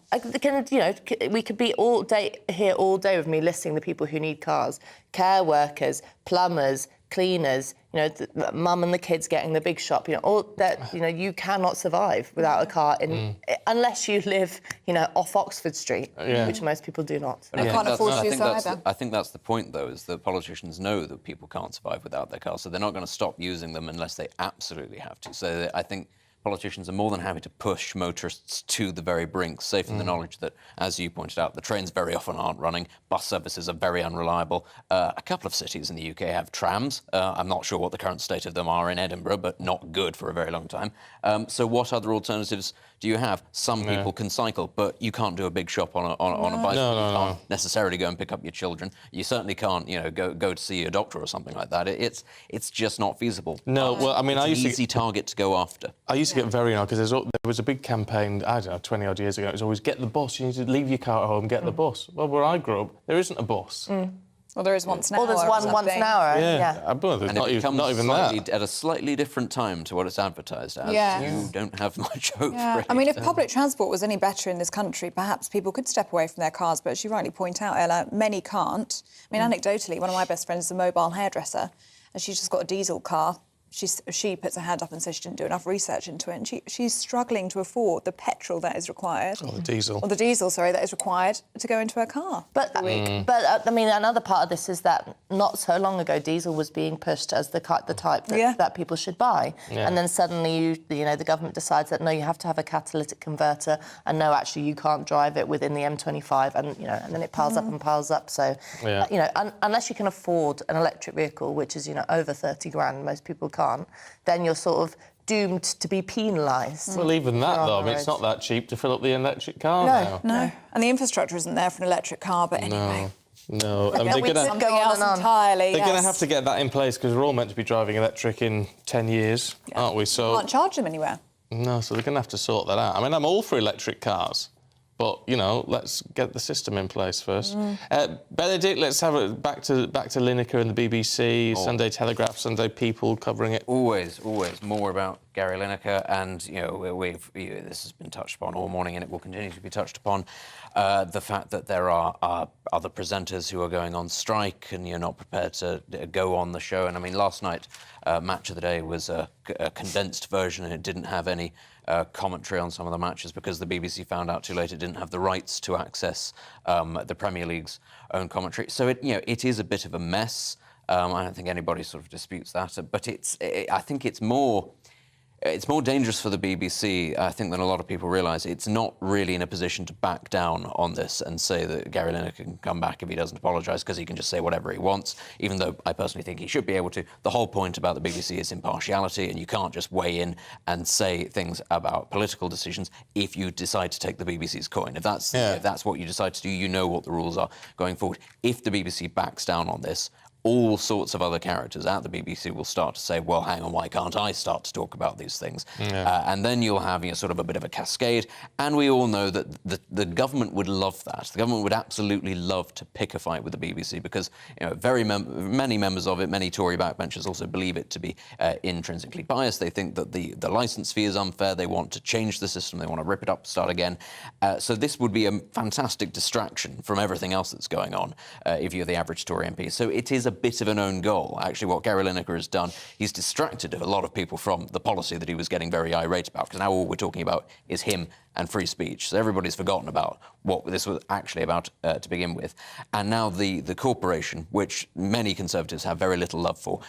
We could be all day with me listing the people who need cars. Care workers, plumbers, cleaners, the mum and the kids getting the big shop, all that, you cannot survive without a car unless you live, off Oxford Street, which most people do not. They can't afford to either. I think that's the point, though, is that politicians know that people can't survive without their cars, so they're not going to stop using them unless they absolutely have to. So I think politicians are more than happy to push motorists to the very brink, safe in the knowledge that, as you pointed out, the trains very often aren't running, bus services are very unreliable. A couple of cities in the UK have trams. I'm not sure what the current state of them are in Edinburgh, but not good for a very long time. So what other alternatives do you have? Some people can cycle, but you can't do a big shop on a bicycle. You can't necessarily go and pick up your children. You certainly can't, go to see a doctor or something like that. It's just not feasible. No, well, I mean, it's an easy target to go after. I used to get very annoyed because there was a big campaign, I don't know, 20 odd years ago. It was always get the bus. You need to leave your car at home, get the bus. Well, where I grew up, there isn't a bus. Well, there is once an hour. Or there's one once an hour. Yeah. Well, there's And not it becomes not even that. at a slightly different time to what it's advertised as. You don't have much hope for it. I mean, if public transport was any better in this country, perhaps people could step away from their cars, but as you rightly point out, Ella, many can't. I mean, anecdotally, one of my best friends is a mobile hairdresser, and she's just got a diesel car. She puts her hand up and says she didn't do enough research into it, and she's struggling to afford the petrol that is required. Or the diesel. Or the diesel, sorry, that is required to go into her car. But I mean, another part of this is that not so long ago, diesel was being pushed as the type that people should buy, and then suddenly, the government decides that no, you have to have a catalytic converter, and no, actually, you can't drive it within the M25, and and then it piles up and piles up. So, unless you can afford an electric vehicle, which is over 30 grand, most people can't. Then you're sort of doomed to be penalised. Well, even that, though, I mean, it's not that cheap to fill up the electric car now. No, and the infrastructure isn't there for an electric car, but anyway. No, I mean, they're going to have to get that in place because we're all meant to be driving electric in 10 years, aren't we? So can't charge them anywhere. No, so they're going to have to sort that out. I mean, I'm all for electric cars, but let's get the system in place first. Benedict, let's have it back to Lineker and the BBC, Sunday Telegraph, Sunday People covering it. Always more about Gary Lineker, and this has been touched upon all morning, and it will continue to be touched upon. The fact that there are other presenters who are going on strike, and you're not prepared to go on the show. And I mean, last night, Match of the Day was a condensed version, and it didn't have any commentary on some of the matches because the BBC found out too late it didn't have the rights to access the Premier League's own commentary. So it is a bit of a mess. I don't think anybody sort of disputes that, but I think it's more dangerous for the BBC, I think, than a lot of people realise. It's not really in a position to back down on this and say that Gary Lineker can come back if he doesn't apologise, because he can just say whatever he wants, even though I personally think he should be able to. The whole point about the BBC is impartiality, and you can't just weigh in and say things about political decisions if you decide to take the BBC's coin. If that's what you decide to do, you know what the rules are going forward. If the BBC backs down on this, all sorts of other characters at the BBC will start to say, well, hang on, why can't I start to talk about these things? And then you'll have sort of a bit of a cascade. And we all know that the government would love that. The government would absolutely love to pick a fight with the BBC because many members of it, many Tory backbenchers also believe it to be intrinsically biased. They think that the licence fee is unfair. They want to change the system. They want to rip it up, start again. So this would be a fantastic distraction from everything else that's going on if you're the average Tory MP. So it is a bit of an own goal. Actually, what Gary Lineker has done, he's distracted a lot of people from the policy that he was getting very irate about, because now all we're talking about is him and free speech. So everybody's forgotten about what this was actually about to begin with. And now the corporation, which many Conservatives have very little love for,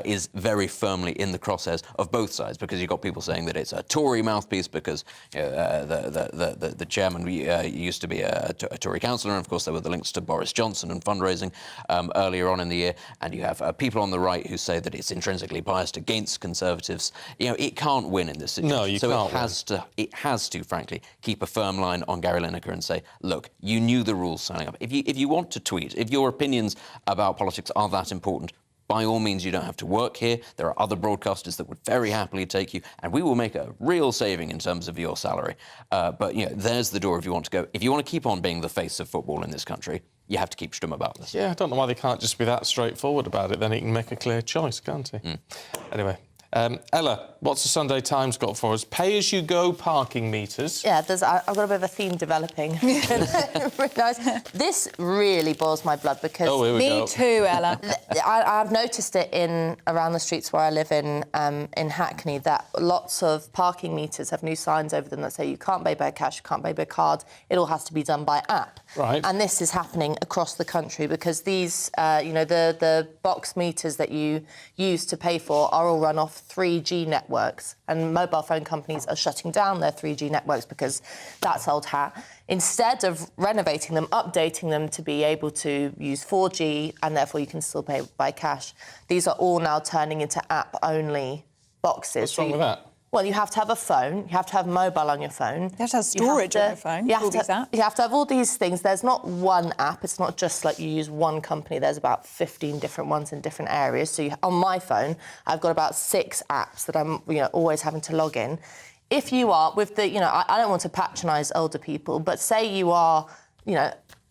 is very firmly in the crosshairs of both sides, because you've got people saying that it's a Tory mouthpiece because the chairman used to be a Tory councillor, and of course there were the links to Boris Johnson and fundraising earlier on in the year. And you have people on the right who say that it's intrinsically biased against Conservatives. It can't win in this situation. No, you can't. It has to, frankly, keep a firm line on Gary Lineker and say, look, you knew the rules signing up. If you want to tweet, if your opinions about politics are that important, by all means, you don't have to work here. There are other broadcasters that would very happily take you, and we will make a real saving in terms of your salary. But there's the door if you want to go. If you want to keep on being the face of football in this country, you have to keep stum about this. Yeah, I don't know why they can't just be that straightforward about it. Then he can make a clear choice, can't he? Anyway. Ella, what's the Sunday Times got for us? Pay-as-you-go parking meters. Yeah, I've got a bit of a theme developing. This really boils my blood because... Oh, here we go. Me too, Ella. I've noticed it around the streets where I live in Hackney, that lots of parking meters have new signs over them that say you can't pay by cash, you can't pay by card, it all has to be done by app. Right. And this is happening across the country because these, the box meters that you use to pay for are all run off 3G networks, and mobile phone companies are shutting down their 3G networks because that's old hat. Instead of renovating them, updating them to be able to use 4G, and therefore you can still pay by cash, these are all now turning into app-only boxes. What's wrong with that? Well, you have to have a phone, you have to have mobile on your phone. You have to have storage on your phone. You have to have all these things. There's not one app. It's not just like you use one company. There's about 15 different ones in different areas. So on my phone, I've got about 6 apps that I'm always having to log in. If you are with the, I don't want to patronise older people, but say you are,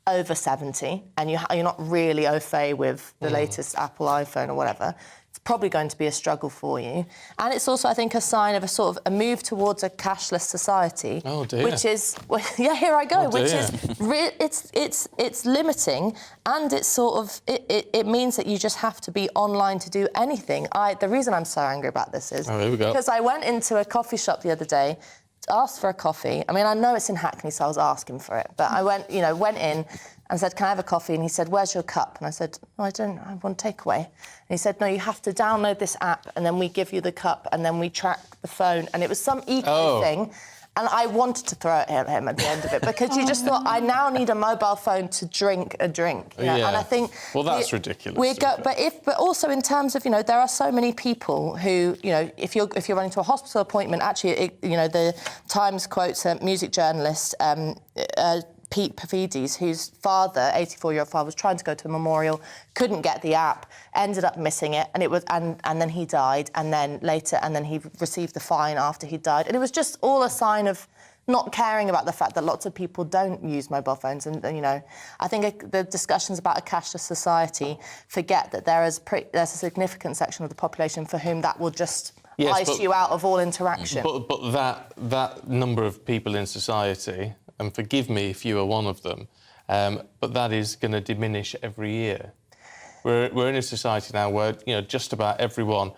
over 70 and you're not really au fait with the latest Apple iPhone or whatever, it's probably going to be a struggle for you. And it's also, I think, a sign of a sort of a move towards a cashless society. Oh, dear. Which is, yeah, here I go, Oh, which dear. is, it's limiting, and it's sort of, it means that you just have to be online to do anything. The reason I'm so angry about this is here we go. because I went into a coffee shop the other day, asked for a coffee. I mean, I know it's in Hackney, so I was asking for it. But I went in and said, can I have a coffee? And he said, where's your cup? And I said, oh, I want takeaway. And he said, no, you have to download this app, and then we give you the cup, and then we track the phone. And it was some eco thing. And I wanted to throw it at him at the end of it, because you just thought, I now need a mobile phone to drink a drink. Yeah. And I think... Well, that's ridiculous. But also in terms of, there are so many people who, if you're running to a hospital appointment, actually, the Times quotes a music journalist, Pete Pavides, whose father, 84-year-old father, was trying to go to a memorial, couldn't get the app, ended up missing it, and then he died, and then he received the fine after he died. And it was just all a sign of not caring about the fact that lots of people don't use mobile phones. And I think the discussions about a cashless society forget that there's a significant section of the population for whom that will just ice you out of all interaction. But that number of people in society, and forgive me if you are one of them, but that is going to diminish every year. We're in a society now where just about everyone,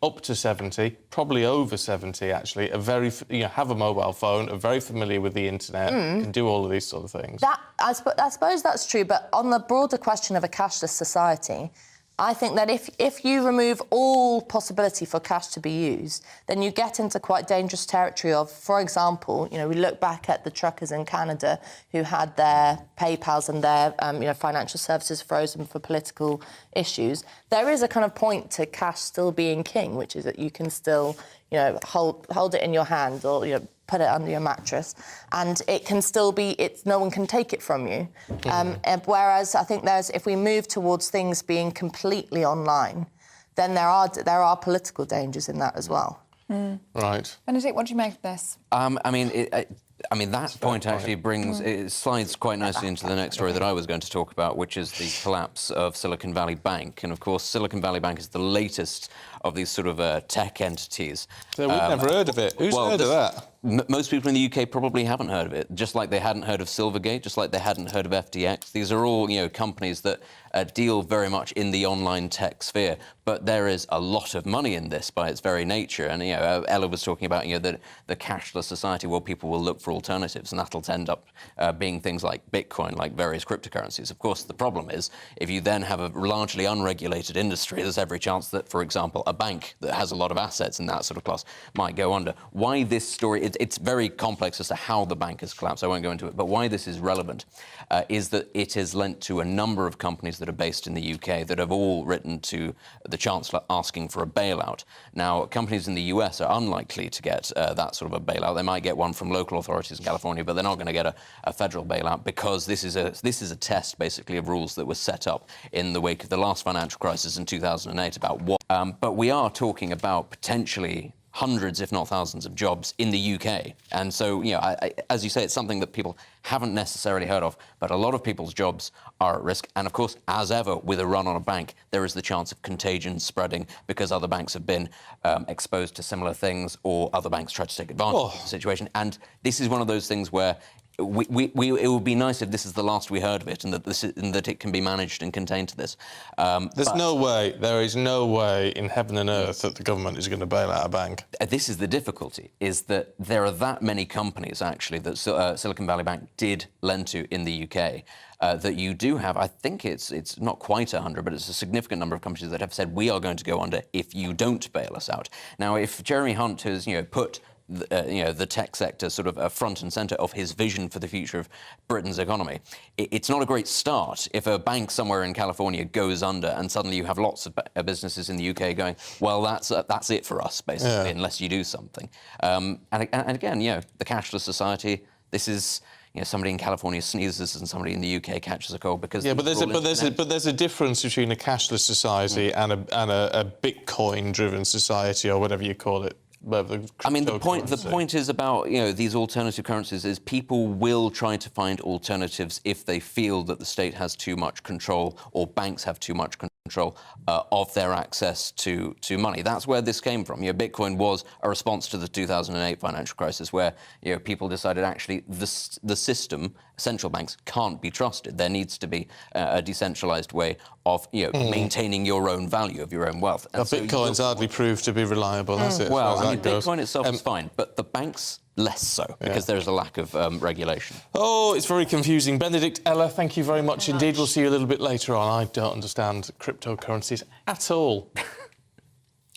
up to 70, probably over 70 actually, have a mobile phone, are very familiar with the internet, can do all of these sort of things. I suppose that's true, but on the broader question of a cashless society, I think that if you remove all possibility for cash to be used, then you get into quite dangerous territory of, for example, we look back at the truckers in Canada who had their PayPals and their financial services frozen for political issues. There is a kind of point to cash still being king, which is that you can still, hold it in your hand or, put it under your mattress, and it can still be, no one can take it from you. Whereas I think if we move towards things being completely online, then there are political dangers in that as well. Right. Benedict, what do you make of this? I mean, that point actually it slides quite nicely into the next story that I was going to talk about, which is the collapse of Silicon Valley Bank. And, of course, Silicon Valley Bank is the latest of these sort of tech entities. So we've never heard of it. Who's heard of that? Most people in the UK probably haven't heard of it, just like they hadn't heard of Silvergate, just like they hadn't heard of FTX. These are all, companies that deal very much in the online tech sphere. But there is a lot of money in this by its very nature. And, Ella was talking about, the cashless society where people will look for alternatives, and that'll end up being things like Bitcoin, like various cryptocurrencies. Of course, the problem is if you then have a largely unregulated industry, there's every chance that, for example, a bank that has a lot of assets in that sort of class might go under. Why this story, it's very complex as to how the bank has collapsed. I won't go into it. But why this is relevant is that it has lent to a number of companies that are based in the UK that have all written to the Chancellor asking for a bailout. Now, companies in the US are unlikely to get that sort of a bailout. They might get one from local authorities in California, but they're not going to get a federal bailout because this is a test, basically, of rules that were set up in the wake of the last financial crisis in 2008 about what... but we are talking about potentially hundreds, if not thousands, of jobs in the UK. And so, as you say, it's something that people haven't necessarily heard of, but a lot of people's jobs are at risk. And, of course, as ever, with a run on a bank, there is the chance of contagion spreading because other banks have been exposed to similar things or other banks try to take advantage of the situation. And this is one of those things where it would be nice if this is the last we heard of it, and that it can be managed and contained to this. There is no way in heaven and earth that the government is going to bail out a bank. This is the difficulty, is that there are that many companies, actually, that Silicon Valley Bank did lend to in the UK, that you do have, I think it's not quite 100, but it's a significant number of companies that have said, we are going to go under if you don't bail us out. Now, if Jeremy Hunt has, put the tech sector sort of front and centre of his vision for the future of Britain's economy, it's not a great start if a bank somewhere in California goes under and suddenly you have lots of businesses in the UK going, well, that's it for us, basically, unless you do something. And again, the cashless society, this is... somebody in California sneezes and somebody in the UK catches a cold because... Yeah, but there's a difference between a cashless society and a Bitcoin-driven society, or whatever you call it. I mean, the point is about, these alternative currencies is people will try to find alternatives if they feel that the state has too much control or banks have too much control of their access to money. That's where this came from. Bitcoin was a response to the 2008 financial crisis where, people decided actually the system, central banks, can't be trusted. There needs to be a decentralized way of, maintaining your own value of your own wealth. And so Bitcoin's hardly proved to be reliable, has it? Well, Bitcoin itself is fine, but the banks less so, because there's a lack of regulation. Oh, it's very confusing. Benedict, Ella, thank you very much indeed. We'll see you a little bit later on. I don't understand cryptocurrencies at all.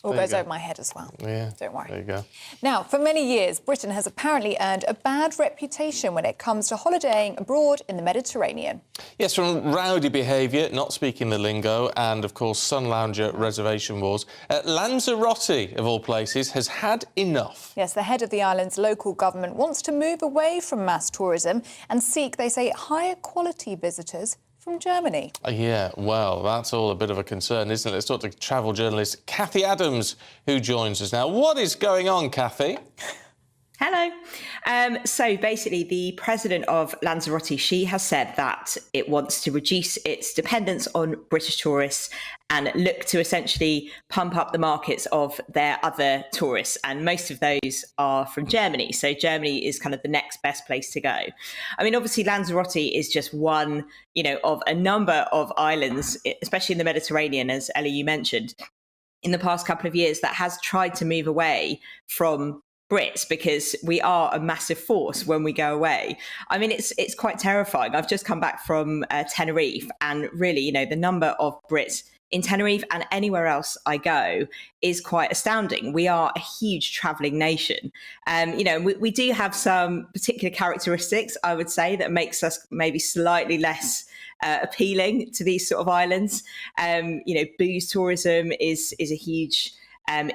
All goes over my head as well. Yeah. Don't worry. There you go. Now, for many years, Britain has apparently earned a bad reputation when it comes to holidaying abroad in the Mediterranean. Yes, from rowdy behaviour, not speaking the lingo, and, of course, sun lounger reservation wars, Lanzarote, of all places, has had enough. Yes, the head of the island's local government wants to move away from mass tourism and seek, they say, higher quality visitors from Germany. Yeah, well, that's all a bit of a concern, isn't it? Let's talk to travel journalist Kathy Adams, who joins us now. What is going on, Kathy? Hello. So basically, the president of Lanzarote, she has said that it wants to reduce its dependence on British tourists and look to essentially pump up the markets of their other tourists. And most of those are from Germany. So Germany is kind of the next best place to go. I mean, obviously, Lanzarote is just one, of a number of islands, especially in the Mediterranean, as Ellie, you mentioned, in the past couple of years that has tried to move away from Brits, because we are a massive force when we go away. I mean, it's quite terrifying. I've just come back from Tenerife, and really, the number of Brits in Tenerife and anywhere else I go is quite astounding. We are a huge travelling nation. We do have some particular characteristics, I would say, that makes us maybe slightly less appealing to these sort of islands. Booze tourism is a huge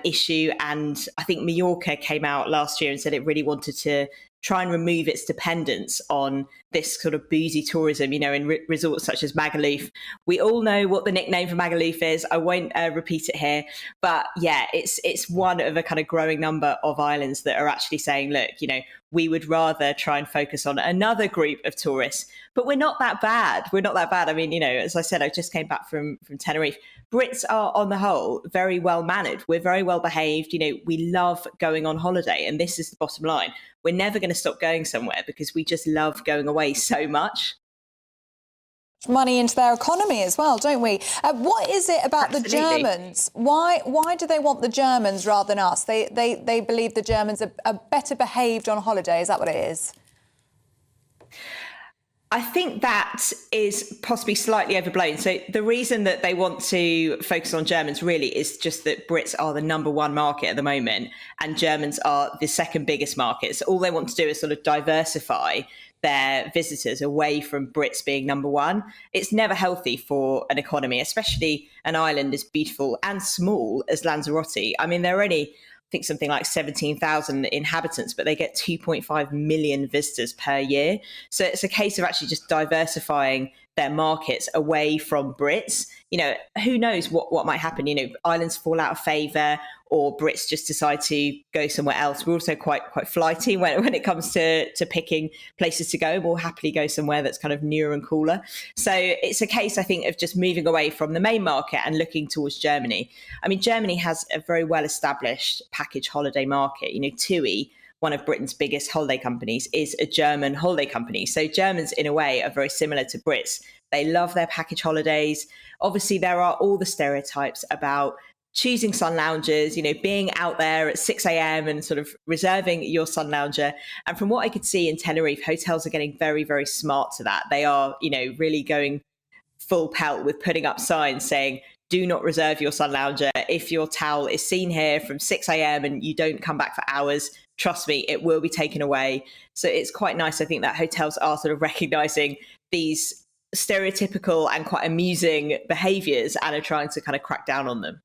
issue, and I think Mallorca came out last year and said it really wanted to try and remove its dependence on this sort of boozy tourism, in resorts such as Magaluf. We all know what the nickname for Magaluf is. I won't repeat it here, but yeah, it's one of a kind of growing number of islands that are actually saying, look, we would rather try and focus on another group of tourists, but we're not that bad. We're not that bad. I mean, as I said, I just came back from Tenerife. Brits are, on the whole, very well mannered. We're very well behaved. We love going on holiday, and this is the bottom line. We're never going to stop going somewhere because we just love going away so much. Money into their economy as well, don't we? What is it about the Germans? Why do they want the Germans rather than us? They believe the Germans are better behaved on holiday. Is that what it is? I think that is possibly slightly overblown. So the reason that they want to focus on Germans really is just that Brits are the number one market at the moment and Germans are the second biggest market. So all they want to do is sort of diversify their visitors away from Brits being number one. It's never healthy for an economy, especially an island as beautiful and small as Lanzarote. I mean, there are only, I think, something like 17,000 inhabitants, but they get 2.5 million visitors per year. So it's a case of actually just diversifying their markets away from Brits. Who knows what might happen? Islands fall out of favour, or Brits just decide to go somewhere else. We're also quite flighty when it comes to picking places to go. We'll happily go somewhere that's kind of newer and cooler. So it's a case, I think, of just moving away from the main market and looking towards Germany. I mean, Germany has a very well-established package holiday market. TUI, one of Britain's biggest holiday companies, is a German holiday company. So Germans, in a way, are very similar to Brits. They love their package holidays. Obviously, there are all the stereotypes about choosing sun loungers, being out there at 6 a.m. and sort of reserving your sun lounger. And from what I could see in Tenerife, hotels are getting very, very smart to that. They are, really going full pelt with putting up signs saying, do not reserve your sun lounger. If your towel is seen here from 6 a.m. and you don't come back for hours, trust me, it will be taken away. So it's quite nice, I think, that hotels are sort of recognizing these stereotypical and quite amusing behaviors and are trying to kind of crack down on them.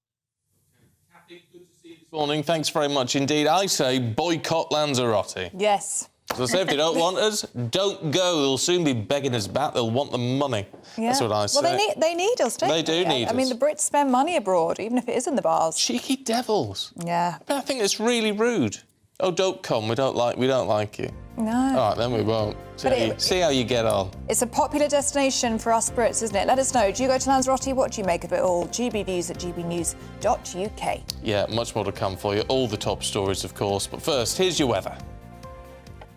This morning, thanks very much indeed. I say boycott Lanzarote. Yes. As I say, if they don't want us, don't go. They'll soon be begging us back. They'll want the money. Yeah. That's what I say. Well, they need us, don't they? They do need us. I mean, the Brits spend money abroad, even if it is in the bars. Cheeky devils. Yeah. But I think it's really rude. Oh, don't come. We don't like you. No. All right, then we won't. See how you get on. It's a popular destination for us Brits, isn't it? Let us know. Do you go to Lanzarote? What do you make of it all? gbnews@gbnews.uk. Yeah, much more to come for you. All the top stories, of course. But first, here's your weather.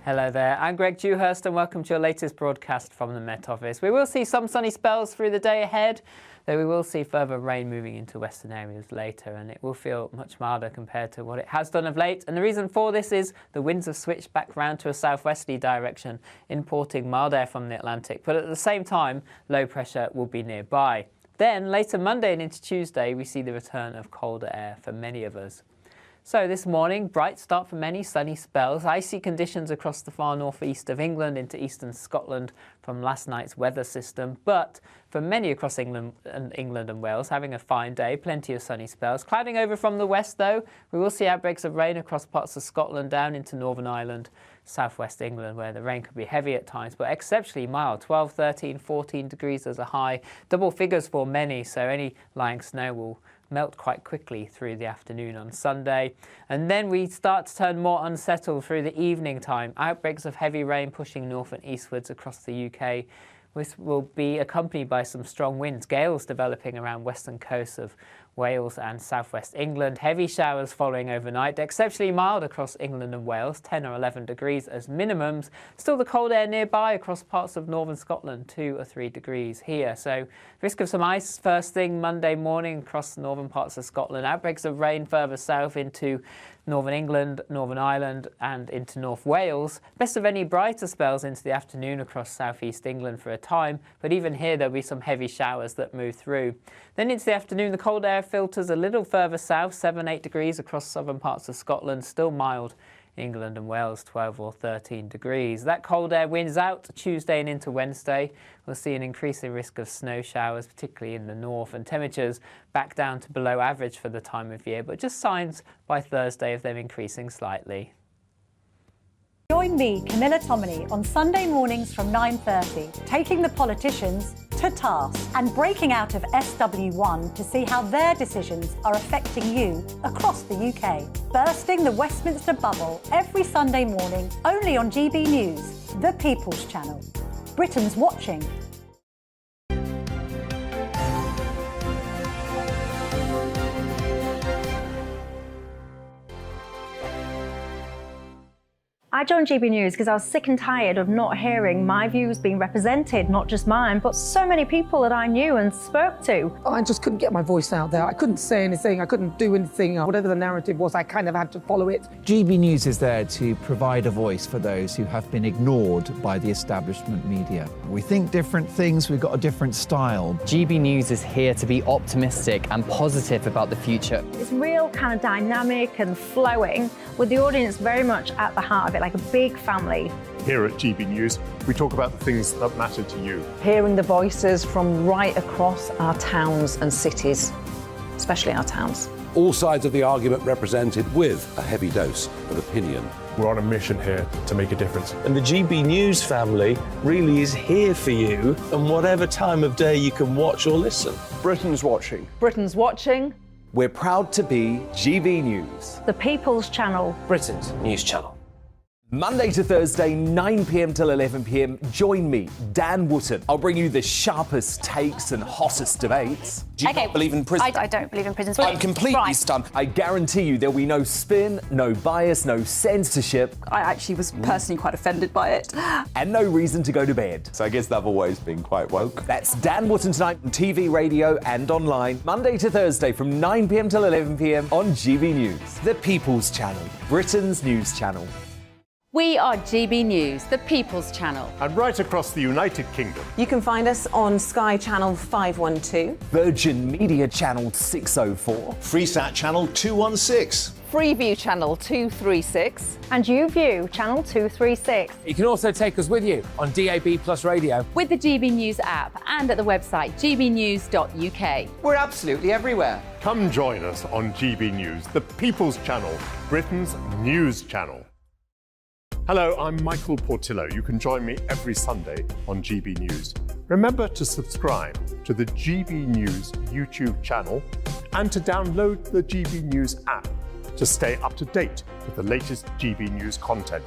Hello there, I'm Greg Dewhurst and welcome to your latest broadcast from the Met Office. We will see some sunny spells through the day ahead, though we will see further rain moving into western areas later, and it will feel much milder compared to what it has done of late. And the reason for this is the winds have switched back round to a southwesterly direction, importing mild air from the Atlantic, but at the same time, low pressure will be nearby. Then, later Monday and into Tuesday, we see the return of colder air for many of us. So this morning, bright start for many, sunny spells, icy conditions across the far northeast of England into eastern Scotland from last night's weather system. But for many across England and Wales, having a fine day, plenty of sunny spells. Clouding over from the west, though, we will see outbreaks of rain across parts of Scotland down into Northern Ireland, southwest England, where the rain could be heavy at times, but exceptionally mild. 12, 13, 14 degrees as a high. Double figures for many, so any lying snow will melt quite quickly through the afternoon on Sunday. And then we start to turn more unsettled through the evening time. Outbreaks of heavy rain pushing north and eastwards across the UK. This will be accompanied by some strong winds, gales developing around western coasts of Wales and southwest England. Heavy showers following overnight, exceptionally mild across England and Wales, 10 or 11 degrees as minimums. Still the cold air nearby across parts of northern Scotland, 2 or 3 degrees here. So risk of some ice first thing Monday morning across the northern parts of Scotland. Outbreaks of rain further south into northern England, Northern Ireland and into North Wales. Best of any brighter spells into the afternoon across southeast England for a time, but even here there'll be some heavy showers that move through. Then into the afternoon, the cold air filters a little further south, 7, 8 degrees across southern parts of Scotland, still mild England and Wales, 12 or 13 degrees. That cold air wins out Tuesday and into Wednesday. We'll see an increasing risk of snow showers, particularly in the north, and temperatures back down to below average for the time of year, but just signs by Thursday of them increasing slightly. Join me, Camilla Tominey, on Sunday mornings from 9:30, taking the politicians to task and breaking out of SW1 to see how their decisions are affecting you across the UK. Bursting the Westminster bubble every Sunday morning, only on GB News, the People's Channel. Britain's watching. I joined GB News because I was sick and tired of not hearing my views being represented, not just mine, but so many people that I knew and spoke to. I just couldn't get my voice out there. I couldn't say anything. I couldn't do anything. Whatever the narrative was, I kind of had to follow it. GB News is there to provide a voice for those who have been ignored by the establishment media. We think different things, we've got a different style. GB News is here to be optimistic and positive about the future. It's real kind of dynamic and flowing, with the audience very much at the heart of it, like a big family. Here at GB News, we talk about the things that matter to you. Hearing the voices from right across our towns and cities, especially our towns. All sides of the argument represented with a heavy dose of opinion. We're on a mission here to make a difference. And the GB News family really is here for you, and whatever time of day you can watch or listen. Britain's watching. Britain's watching. We're proud to be GB News, the People's Channel. Britain's news channel. Monday to Thursday, 9 p.m. till 11 p.m. Join me, Dan Wootton. I'll bring you the sharpest takes and hottest debates. Do you not believe in prisons? I don't believe in prisons. I'm completely stunned. I guarantee you there'll be no spin, no bias, no censorship. I actually was personally quite offended by it. And no reason to go to bed. So I guess they've always been quite woke. That's Dan Wootton tonight on TV, radio and online. Monday to Thursday from 9 p.m. till 11 p.m. on GB News. The People's Channel, Britain's news channel. We are GB News, the People's Channel. And right across the United Kingdom. You can find us on Sky Channel 512. Virgin Media Channel 604. Freesat Channel 216. Freeview Channel 236. And YouView Channel 236. You can also take us with you on DAB Plus Radio. With the GB News app and at the website gbnews.uk. We're absolutely everywhere. Come join us on GB News, the People's Channel, Britain's news channel. Hello, I'm Michael Portillo. You can join me every Sunday on GB News. Remember to subscribe to the GB News YouTube channel and to download the GB News app to stay up to date with the latest GB News content.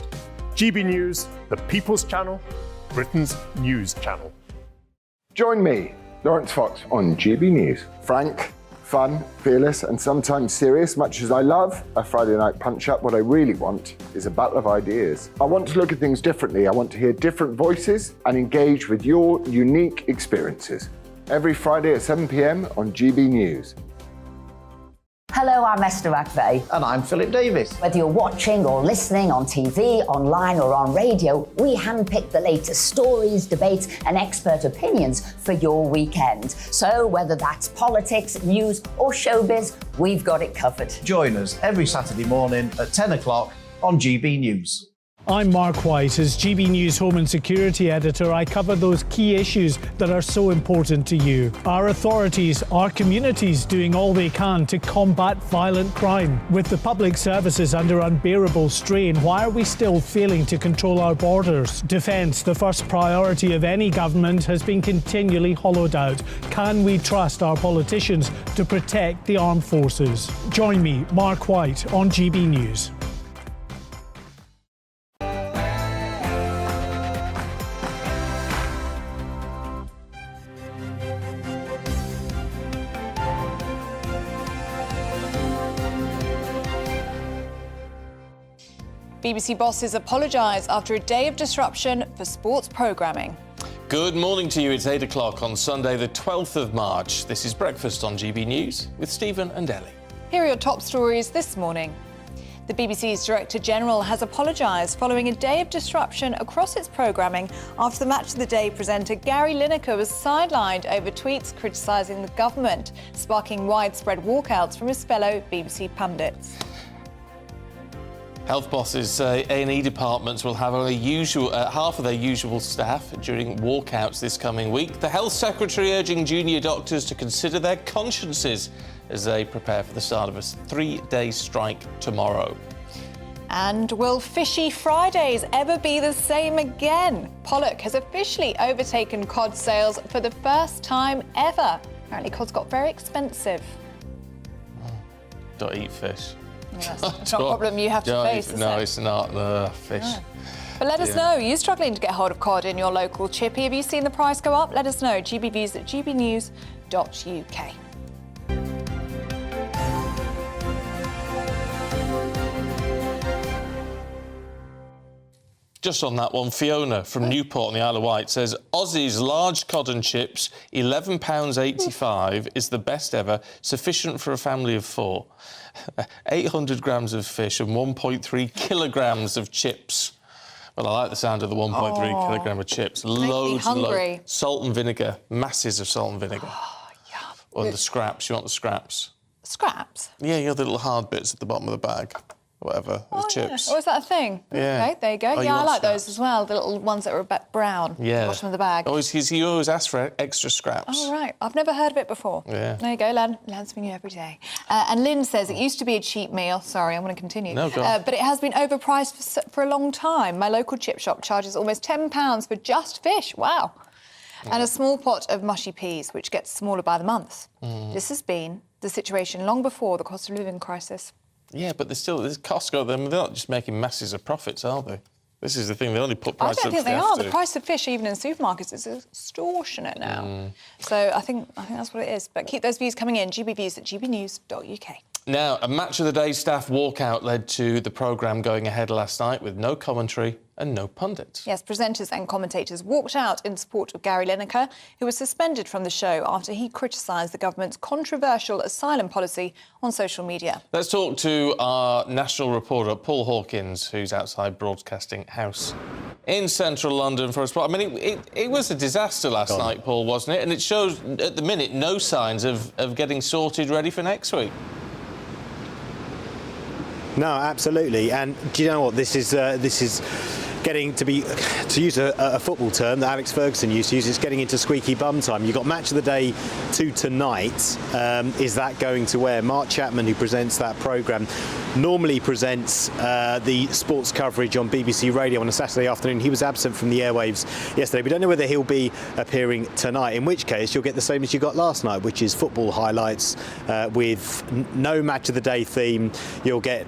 GB News, the People's Channel, Britain's news channel. Join me, Lawrence Fox, on GB News. Frank, fun, fearless, and sometimes serious. Much as I love a Friday night punch-up, what I really want is a battle of ideas. I want to look at things differently. I want to hear different voices and engage with your unique experiences. Every Friday at 7 p.m. on GB News. Hello, I'm Esther McVeigh. And I'm Philip Davis. Whether you're watching or listening on TV, online or on radio, we handpick the latest stories, debates and expert opinions for your weekend. So whether that's politics, news or showbiz, we've got it covered. Join us every Saturday morning at 10 o'clock on GB News. I'm Mark White. As GB News Home and Security Editor, I cover those key issues that are so important to you. Our authorities, our communities doing all they can to combat violent crime. With the public services under unbearable strain, why are we still failing to control our borders? Defence, the first priority of any government, has been continually hollowed out. Can we trust our politicians to protect the armed forces? Join me, Mark White, on GB News. BBC bosses apologise after a day of disruption for sports programming. Good morning to you. It's 8 o'clock on Sunday, the 12th of March. This is Breakfast on GB News with Stephen and Ellie. Here are your top stories this morning. The BBC's Director General has apologised following a day of disruption across its programming after the Match of the Day presenter Gary Lineker was sidelined over tweets criticising the government, sparking widespread walkouts from his fellow BBC pundits. Health bosses say A&E departments will have only half of their usual staff during walkouts this coming week. The Health Secretary urging junior doctors to consider their consciences as they prepare for the start of a 3-day strike tomorrow. And will Fishy Fridays ever be the same again? Pollock has officially overtaken cod sales for the first time ever. Apparently cod's got very expensive. Don't eat fish. That's not a problem you have to face, is No, it? it's not. Fish. No. But let us know, are you struggling to get hold of cod in your local chippy? Have you seen the price go up? Let us know. GBViews at gbnews.uk. Just on that one, Fiona from Newport on the Isle of Wight says Aussie's large cod and chips, £11.85 is the best ever, sufficient for a family of 4. 800 grams of fish and 1.3 kilograms of chips. Well, I like the sound of the 1.3 kilogram of chips. Loads and loads. Salt and vinegar, masses of salt and vinegar. Oh, yum. On the scraps, you want the scraps? Scraps? Yeah, you know the little hard bits at the bottom of the bag. Whatever, the chips. Yeah. Oh, is that a thing? Yeah. Okay, there you go. Oh, yeah, I like those as well, the little ones that are a bit brown at the bottom of the bag. You always ask for extra scraps. Oh, right. I've never heard of it before. Yeah. There you go, learn something new every day. And Lynn says it used to be a cheap meal. Sorry, I'm going to continue. No, go on. But it has been overpriced for a long time. My local chip shop charges almost £10 for just fish. Wow. And a small pot of mushy peas, which gets smaller by the month. This has been the situation long before the cost of living crisis. Yeah, but there's Costco. They're not just making masses of profits, are they? This is the thing. They only put price up. I don't think they are. The price of fish, even in supermarkets, is extortionate now. So I think that's what it is. But keep those views coming in. gbviews@gbnews.uk. Now, a Match of the Day staff walkout led to the programme going ahead last night with no commentary and no pundits. Yes, presenters and commentators walked out in support of Gary Lineker, who was suspended from the show after he criticised the government's controversial asylum policy on social media. Let's talk to our national reporter, Paul Hawkins, who's outside Broadcasting House in central London for a spot. I mean, it was a disaster last night, Paul, wasn't it? And it shows, at the minute, no signs of getting sorted ready for next week. No, absolutely. And do you know what? This is getting to be, to use a football term that Alex Ferguson used to use, it's getting into squeaky bum time. You've got Match of the Day 2 tonight. Is that going to air? Mark Chapman, who presents that programme, normally presents the sports coverage on BBC Radio on a Saturday afternoon. He was absent from the airwaves yesterday. We don't know whether he'll be appearing tonight, in which case you'll get the same as you got last night, which is football highlights with no Match of the Day theme. You'll get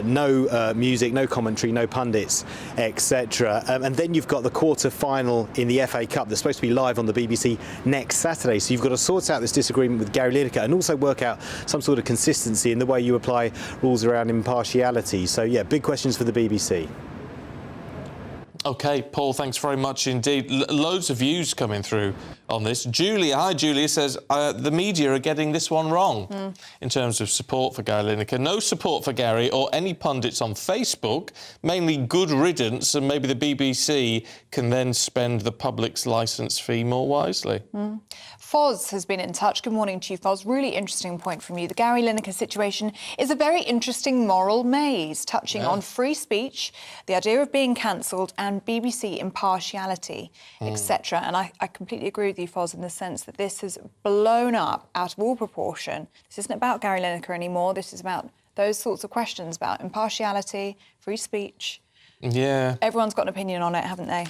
no music, no commentary, no pundits, etc. And then you've got the quarter-final in the FA Cup that's supposed to be live on the BBC next Saturday. So you've got to sort out this disagreement with Gary Lineker and also work out some sort of consistency in the way you apply rules around impartiality. So, yeah, big questions for the BBC. OK, Paul, thanks very much indeed. Loads of views coming through on this. Julia, hi, Julia, says the media are getting this one wrong in terms of support for Gary Lineker. No support for Gary or any pundits on Facebook, mainly good riddance, and maybe the BBC can then spend the public's licence fee more wisely. Foz has been in touch. Good morning to you, Foz. Really interesting point from you. The Gary Lineker situation is a very interesting moral maze, touching on free speech, the idea of being cancelled, and BBC impartiality, etc. And I completely agree with you, Foz, in the sense that this has blown up out of all proportion. This isn't about Gary Lineker anymore. This is about those sorts of questions about impartiality, free speech. Yeah. Everyone's got an opinion on it, haven't they?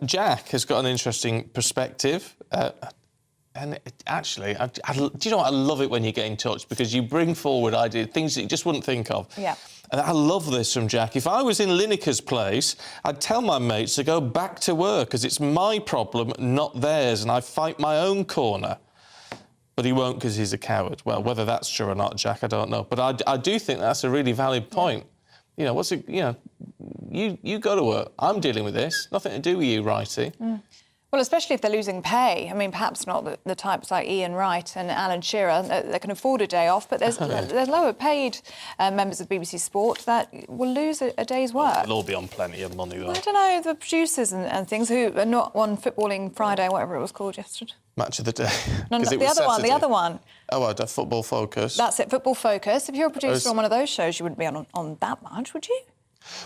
Jack has got an interesting perspective. And actually, do you know what? I love it when you get in touch because you bring forward ideas, things that you just wouldn't think of. Yeah. And I love this from Jack. If I was in Lineker's place, I'd tell my mates to go back to work because it's my problem, not theirs, and I fight my own corner. But he won't because he's a coward. Well, whether that's true or not, Jack, I don't know. But I do think that's a really valid point. You know, you go to work. I'm dealing with this. Nothing to do with you, Righty. Well, especially if they're losing pay. I mean, perhaps not the types like Ian Wright and Alan Shearer that can afford a day off, but there's lower paid members of BBC Sport that will lose a day's work. Well, they'll all be on plenty of money, though. I don't know, the producers and things who are not on Footballing Friday, whatever it was called yesterday. Match of the Day. No, the other one. Oh, Football Focus. That's it, Football Focus. If you're a producer on one of those shows, you wouldn't be on that much, would you?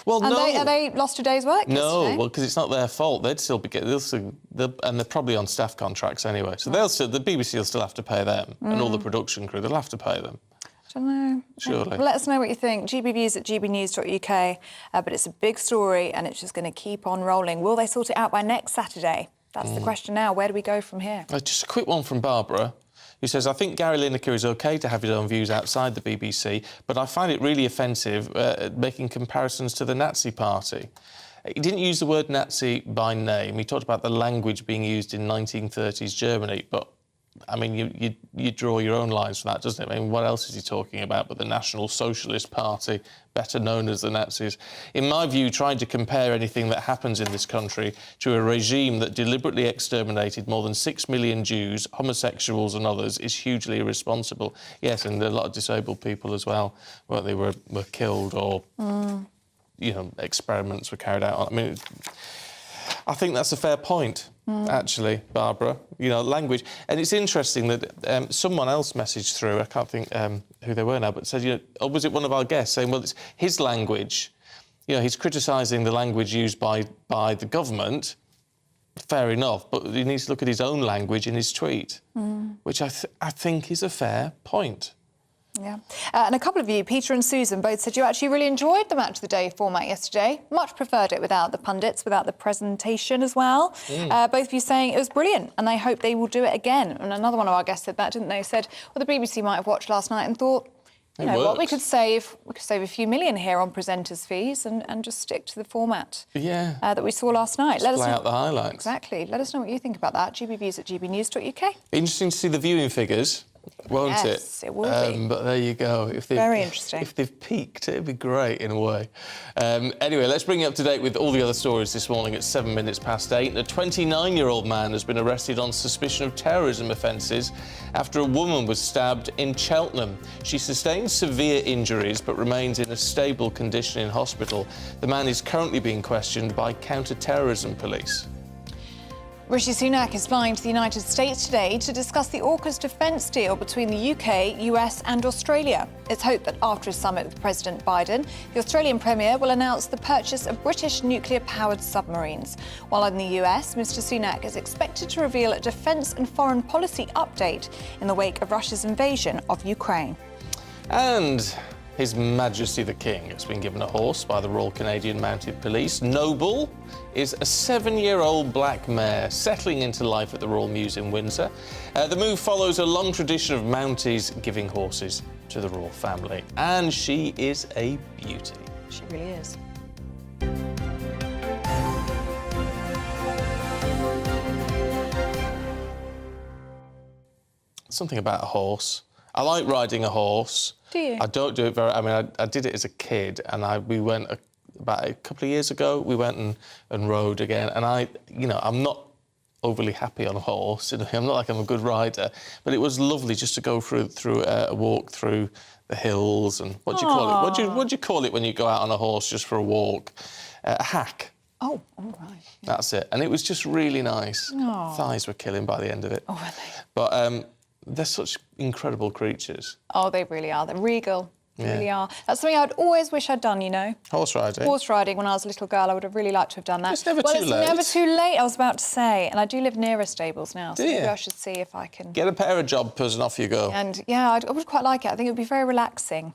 Well, and no. They lost a day's work No, yesterday? well, because it's not their fault. They'd still be getting... And they're probably on staff contracts anyway. So the BBC will still have to pay them. And all the production crew, they'll have to pay them. I don't know. Surely. Well, let us know what you think. gbviews@gbnews.uk. But it's a big story and it's just going to keep on rolling. Will they sort it out by next Saturday? That's the question now. Where do we go from here? Just a quick one from Barbara, who says, I think Gary Lineker is OK to have his own views outside the BBC, but I find it really offensive making comparisons to the Nazi Party. He didn't use the word Nazi by name. He talked about the language being used in 1930s Germany, but, I mean, you draw your own lines for that, doesn't it? I mean, what else is he talking about but the National Socialist Party, better known as the Nazis? In my view, trying to compare anything that happens in this country to a regime that deliberately exterminated more than 6 million Jews, homosexuals and others is hugely irresponsible. Yes, and a lot of disabled people as well, whether they were killed or, you know, experiments were carried out on. I mean, I think that's a fair point. Actually, Barbara, you know, language. And it's interesting that someone else messaged through, I can't think who they were now, but said, you know, or was it one of our guests saying, well, it's his language. You know, he's criticising the language used by the government. Fair enough, but he needs to look at his own language in his tweet, which I think is a fair point. Yeah. And a couple of you, Peter and Susan, both said you actually really enjoyed the Match of the Day format yesterday. Much preferred it without the pundits, without the presentation as well. Both of you saying it was brilliant and they hope they will do it again. And another one of our guests said that, didn't they? Said, well, the BBC might have watched last night and thought, You know what, we could save a few million here on presenters' fees and just stick to the format that we saw last night. Let us play out the highlights. Exactly. Let us know what you think about that. gbviews@gbnews.uk. Interesting to see the viewing figures, won't it? Yes, it will be. But there you go. Very interesting. If they've peaked, it'd be great in a way. Anyway, let's bring you up to date with all the other stories this morning at 8:07. A 29-year-old man has been arrested on suspicion of terrorism offences after a woman was stabbed in Cheltenham. She sustained severe injuries but remains in a stable condition in hospital. The man is currently being questioned by counter-terrorism police. Rishi Sunak is flying to the United States today to discuss the AUKUS defence deal between the UK, US and Australia. It's hoped that after a summit with President Biden, the Australian Premier will announce the purchase of British nuclear-powered submarines. While in the US, Mr Sunak is expected to reveal a defence and foreign policy update in the wake of Russia's invasion of Ukraine. And His Majesty the King has been given a horse by the Royal Canadian Mounted Police. Noble is a 7-year-old black mare settling into life at the Royal Mews in Windsor. The move follows a long tradition of Mounties giving horses to the royal family. And she is a beauty. She really is. Something about a horse. I like riding a horse. Do you? I don't do it very... I mean, I did it as a kid, and we went about a couple of years ago. We went and rode again, and I'm not overly happy on a horse. I'm not like I'm a good rider, but it was lovely just to go through a walk through the hills and what do you call it? What do you call it when you go out on a horse just for a walk? A hack. Oh, all right. Yeah. That's it, and it was just really nice. Aww. Thighs were killing by the end of it. Oh, were they? But they're such incredible creatures. Oh, they really are. They're regal. They Yeah. really are. That's something I'd always wish I'd done, you know. Horse riding. Horse riding when I was a little girl. I would have really liked to have done that. It's never too late. Well, it's never too late, I was about to say. And I do live near a stables now, so Do maybe you? I should see if I can... Get a pair of jobbers and off you go. And, yeah, I would quite like it. I think it would be very relaxing.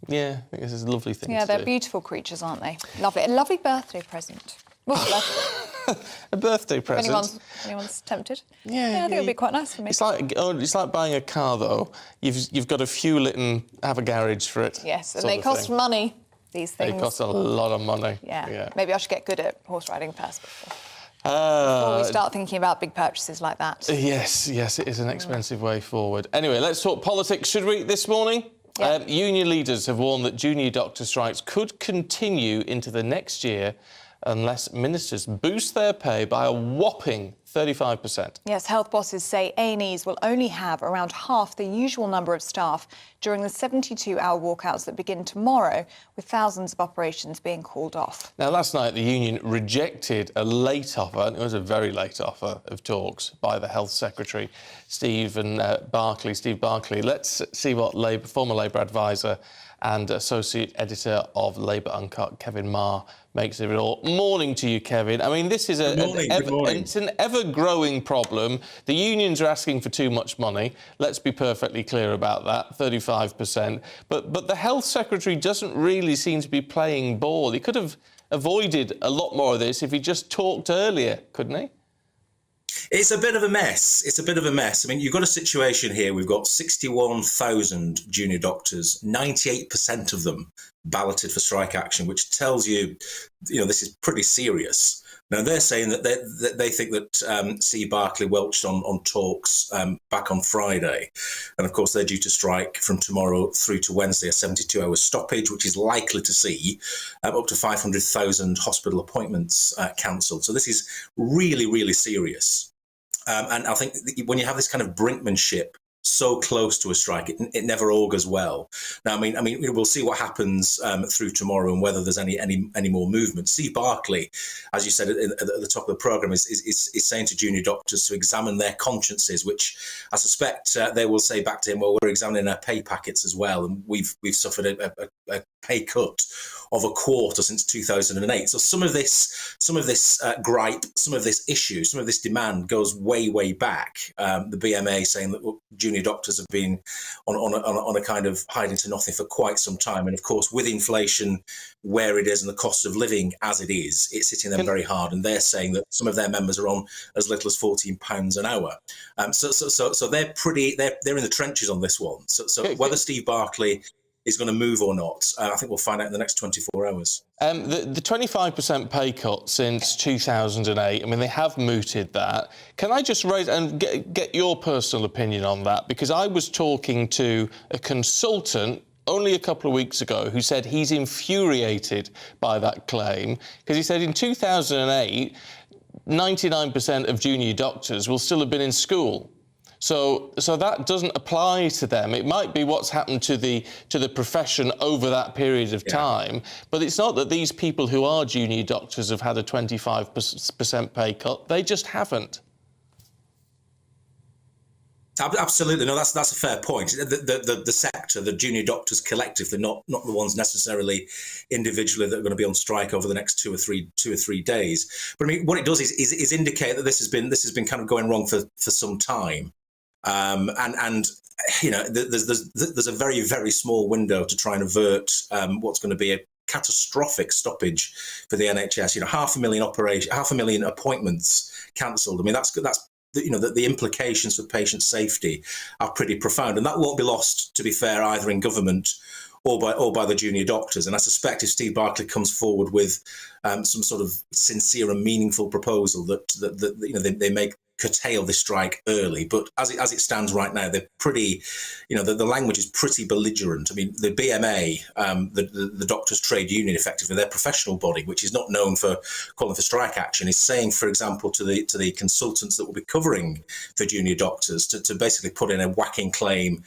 Yeah, I think this is a lovely thing Yeah, to they're do. beautiful creatures, aren't they? Lovely. A lovely birthday present. Well, A birthday if present. anyone's tempted. Yeah, I think it would be quite nice for me. It's like buying a car, though. You've got to fuel it and have a garage for it. Yes, and sort they of cost thing. money, these things. They cost a lot of money. Yeah. Maybe I should get good at horse riding first before we Uh, start thinking about big purchases like that. Yes, it is an expensive way forward. Anyway, let's talk politics, should we, this morning? Yeah. Union leaders have warned that junior doctor strikes could continue into the next year unless ministers boost their pay by a whopping 35%. Yes, health bosses say A&Es will only have around half the usual number of staff during the 72-hour walkouts that begin tomorrow, with thousands of operations being called off. Now, last night, the union rejected a late offer, and it was a very late offer of talks by the Health Secretary, Steve Barclay. Let's see what former Labour advisor and Associate Editor of Labour Uncut, Kevin Marr, makes of it all. Morning to you, Kevin. I mean, this is Good morning. it's an ever-growing problem. The unions are asking for too much money. Let's be perfectly clear about that, 35%. But the Health Secretary doesn't really seem to be playing ball. He could have avoided a lot more of this if he just talked earlier, couldn't he? It's a bit of a mess. I mean, you've got a situation here. We've got 61,000 junior doctors, 98% of them balloted for strike action, which tells you, this is pretty serious. Now, they're saying that they think that Steve Barclay welched on talks back on Friday. And, of course, they're due to strike from tomorrow through to Wednesday, a 72-hour stoppage, which is likely to see up to 500,000 hospital appointments cancelled. So this is really, really serious. And I think when you have this kind of brinkmanship so close to a strike, it never augurs well. Now, I mean, we'll see what happens through tomorrow and whether there's any more movement. Steve Barclay, as you said at the top of the programme, is saying to junior doctors to examine their consciences, which I suspect they will say back to him, well, we're examining our pay packets as well, and we've suffered a pay cut of a quarter since 2008. So some of this gripe, some of this issue, some of this demand goes way back. The BMA saying that junior doctors have been on a kind of hiding to nothing for quite some time, and of course with inflation where it is and the cost of living as it is, it's hitting them very hard. And they're saying that some of their members are on as little as £14 an hour. So they're in the trenches on this one. So whether Steve Barclay is going to move or not. I think we'll find out in the next 24 hours. The 25% pay cut since 2008, I mean, they have mooted that. Can I just raise and get your personal opinion on that? Because I was talking to a consultant only a couple of weeks ago who said he's infuriated by that claim, because he said in 2008, 99% of junior doctors will still have been in school. So that doesn't apply to them. It might be what's happened to the profession over that period of time, but it's not that these people who are junior doctors have had a 25% pay cut. They just haven't. Absolutely, no. That's a fair point. The sector, the junior doctors collectively, not the ones necessarily individually that are going to be on strike over the next two or three days. But I mean, what it does is indicate that this has been kind of going wrong for some time. And you know, there's a very, very small window to try and avert what's going to be a catastrophic stoppage for the NHS. You know, 500,000 appointments cancelled. I mean, that's you know, the implications for patient safety are pretty profound, and that won't be lost, to be fair, either in government or by the junior doctors. And I suspect if Steve Barclay comes forward with some sort of sincere and meaningful proposal that you know, they may curtail this strike early, but as it stands right now, they're pretty, you know, the language is pretty belligerent. I mean, the BMA, the doctors' trade union, effectively their professional body, which is not known for calling for strike action, is saying, for example, to the consultants that will be covering for junior doctors to basically put in a whacking claim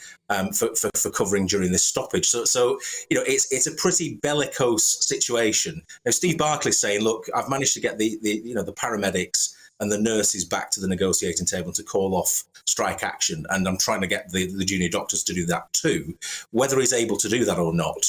for covering during this stoppage. So you know, it's a pretty bellicose situation. Now, Steve Barclay's saying, look, I've managed to get the paramedics and the nurses back to the negotiating table to call off strike action, and I'm trying to get the junior doctors to do that too. Whether he's able to do that or not,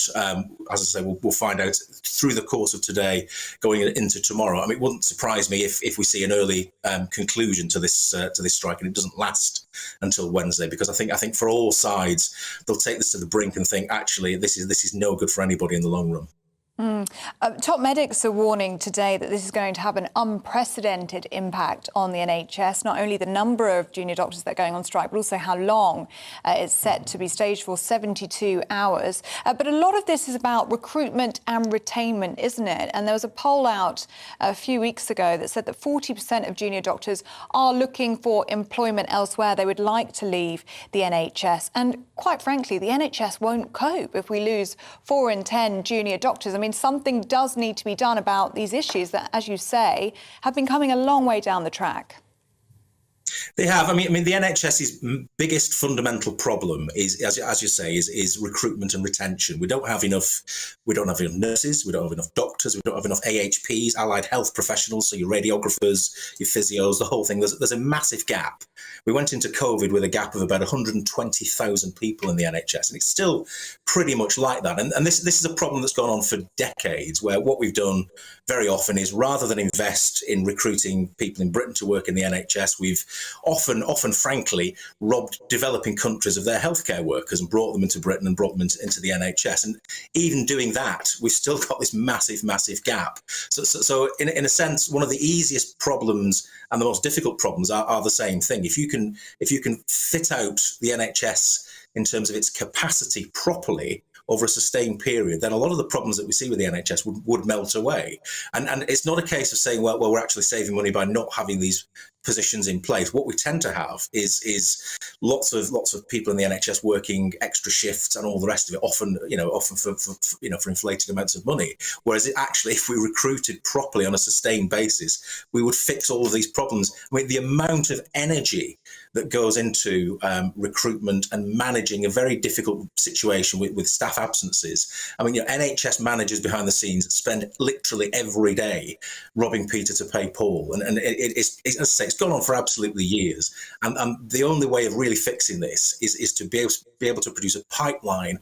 as I say, we'll find out through the course of today, going into tomorrow. I mean, it wouldn't surprise me if we see an early conclusion to this strike, and it doesn't last until Wednesday, because I think for all sides, they'll take this to the brink and think, actually, this is no good for anybody in the long run. Top medics are warning today that this is going to have an unprecedented impact on the NHS, not only the number of junior doctors that are going on strike, but also how long it's set to be staged for, 72 hours. But a lot of this is about recruitment and retainment, isn't it? And there was a poll out a few weeks ago that said that 40% of junior doctors are looking for employment elsewhere. They would like to leave the NHS. And quite frankly, the NHS won't cope if we lose 4 in 10 junior doctors. I mean, something does need to be done about these issues that, as you say, have been coming a long way down the track. They have. I mean, the NHS's biggest fundamental problem is, as you say, is recruitment and retention. We don't have enough nurses. We don't have enough doctors. We don't have enough AHPs, allied health professionals. So your radiographers, your physios, the whole thing. There's a massive gap. We went into COVID with a gap of about 120,000 people in the NHS, and it's still pretty much like that. And this is a problem that's gone on for decades, where what we've done very often is, rather than invest in recruiting people in Britain to work in the NHS, we've often, frankly, robbed developing countries of their healthcare workers and brought them into Britain and brought them into the NHS. And even doing that, we've still got this massive gap. So in a sense, one of the easiest problems and the most difficult problems are the same thing. If you can fit out the NHS in terms of its capacity properly over a sustained period, then a lot of the problems that we see with the NHS would melt away. And it's not a case of saying, well, we're actually saving money by not having these positions in place. What we tend to have is lots of people in the NHS working extra shifts and all the rest of it, often for inflated amounts of money. Whereas if we recruited properly on a sustained basis, we would fix all of these problems. I mean, the amount of energy that goes into recruitment and managing a very difficult situation with staff absences. I mean, NHS managers behind the scenes spend literally every day robbing Peter to pay Paul, and it's as I say, it's gone on for absolutely years. And the only way of really fixing this is to be able to produce a pipeline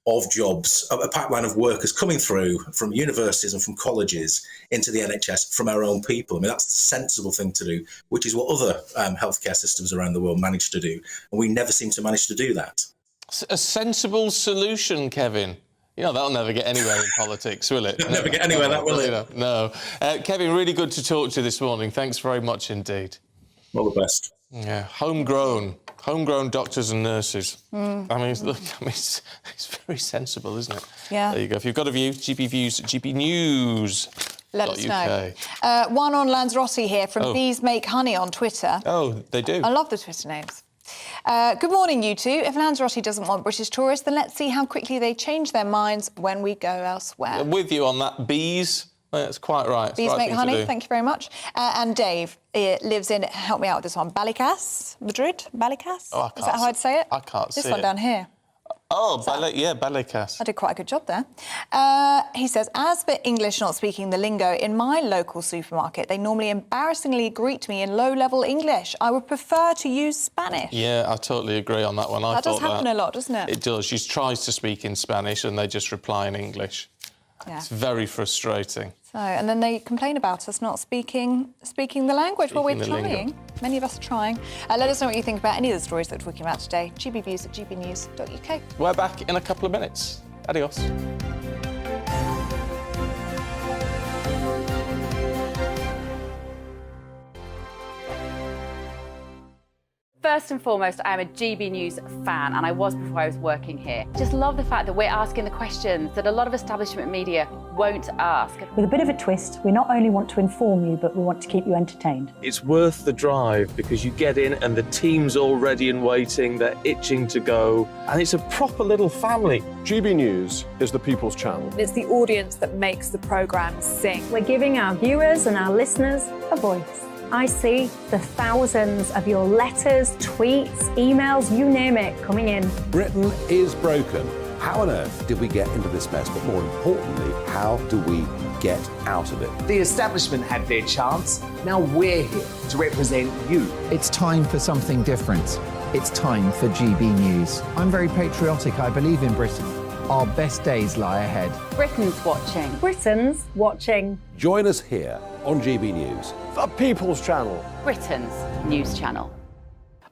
of jobs, a pipeline of workers coming through from universities and from colleges into the NHS from our own people. I mean, that's the sensible thing to do, which is what other healthcare systems around the world manage to do. And we never seem to manage to do that. A sensible solution, Kevin. You know, that'll never get anywhere in politics, will it? Never get anywhere, that will it? No. Kevin, really good to talk to you this morning. Thanks very much indeed. All the best. Yeah, homegrown doctors and nurses. I mean, look, it's very sensible, isn't it? Yeah. There you go. If you've got a view, GB Views, GBNews. Let us know. One on Lanzarote here from Bees Make Honey on Twitter. Oh, they do. I love the Twitter names. Good morning, you two. If Lanzarote doesn't want British tourists, then let's see how quickly they change their minds when we go elsewhere. With you on that, Bees. That's quite right. Bees Make Honey, thank you very much. And Dave lives in, help me out with this one, Ballycas, Madrid? Ballycas? Oh, I can't Is that how I'd say it? I can't see it. This one down here. Oh, Ballycas. I did quite a good job there. He says, as for English not speaking the lingo, in my local supermarket, they normally embarrassingly greet me in low-level English. I would prefer to use Spanish. Yeah, I totally agree on that one. That does happen a lot, doesn't it? It does. She tries to speak in Spanish and they just reply in English. Yeah. It's very frustrating. So, and then they complain about us not speaking the language. Well, we're trying. lingo. Many of us are trying. Let us know what you think about any of the stories that we're talking about today. gbviews@gbnews.uk. We're back in a couple of minutes. Adios. First and foremost, I am a GB News fan, and I was before I was working here. Just love the fact that we're asking the questions that a lot of establishment media won't ask. With a bit of a twist, we not only want to inform you, but we want to keep you entertained. It's worth the drive because you get in and the team's all ready and waiting, they're itching to go, and it's a proper little family. GB News is the People's Channel. It's the audience that makes the programme sing. We're giving our viewers and our listeners a voice. I see the thousands of your letters, tweets, emails, you name it, coming in. Britain is broken. How on earth did we get into this mess? But more importantly, how do we get out of it? The establishment had their chance. Now we're here to represent you. It's time for something different. It's time for GB News. I'm very patriotic. I believe in Britain. Our best days lie ahead. Britain's watching. Britain's watching. Join us here on GB News. The People's Channel. Britain's news channel.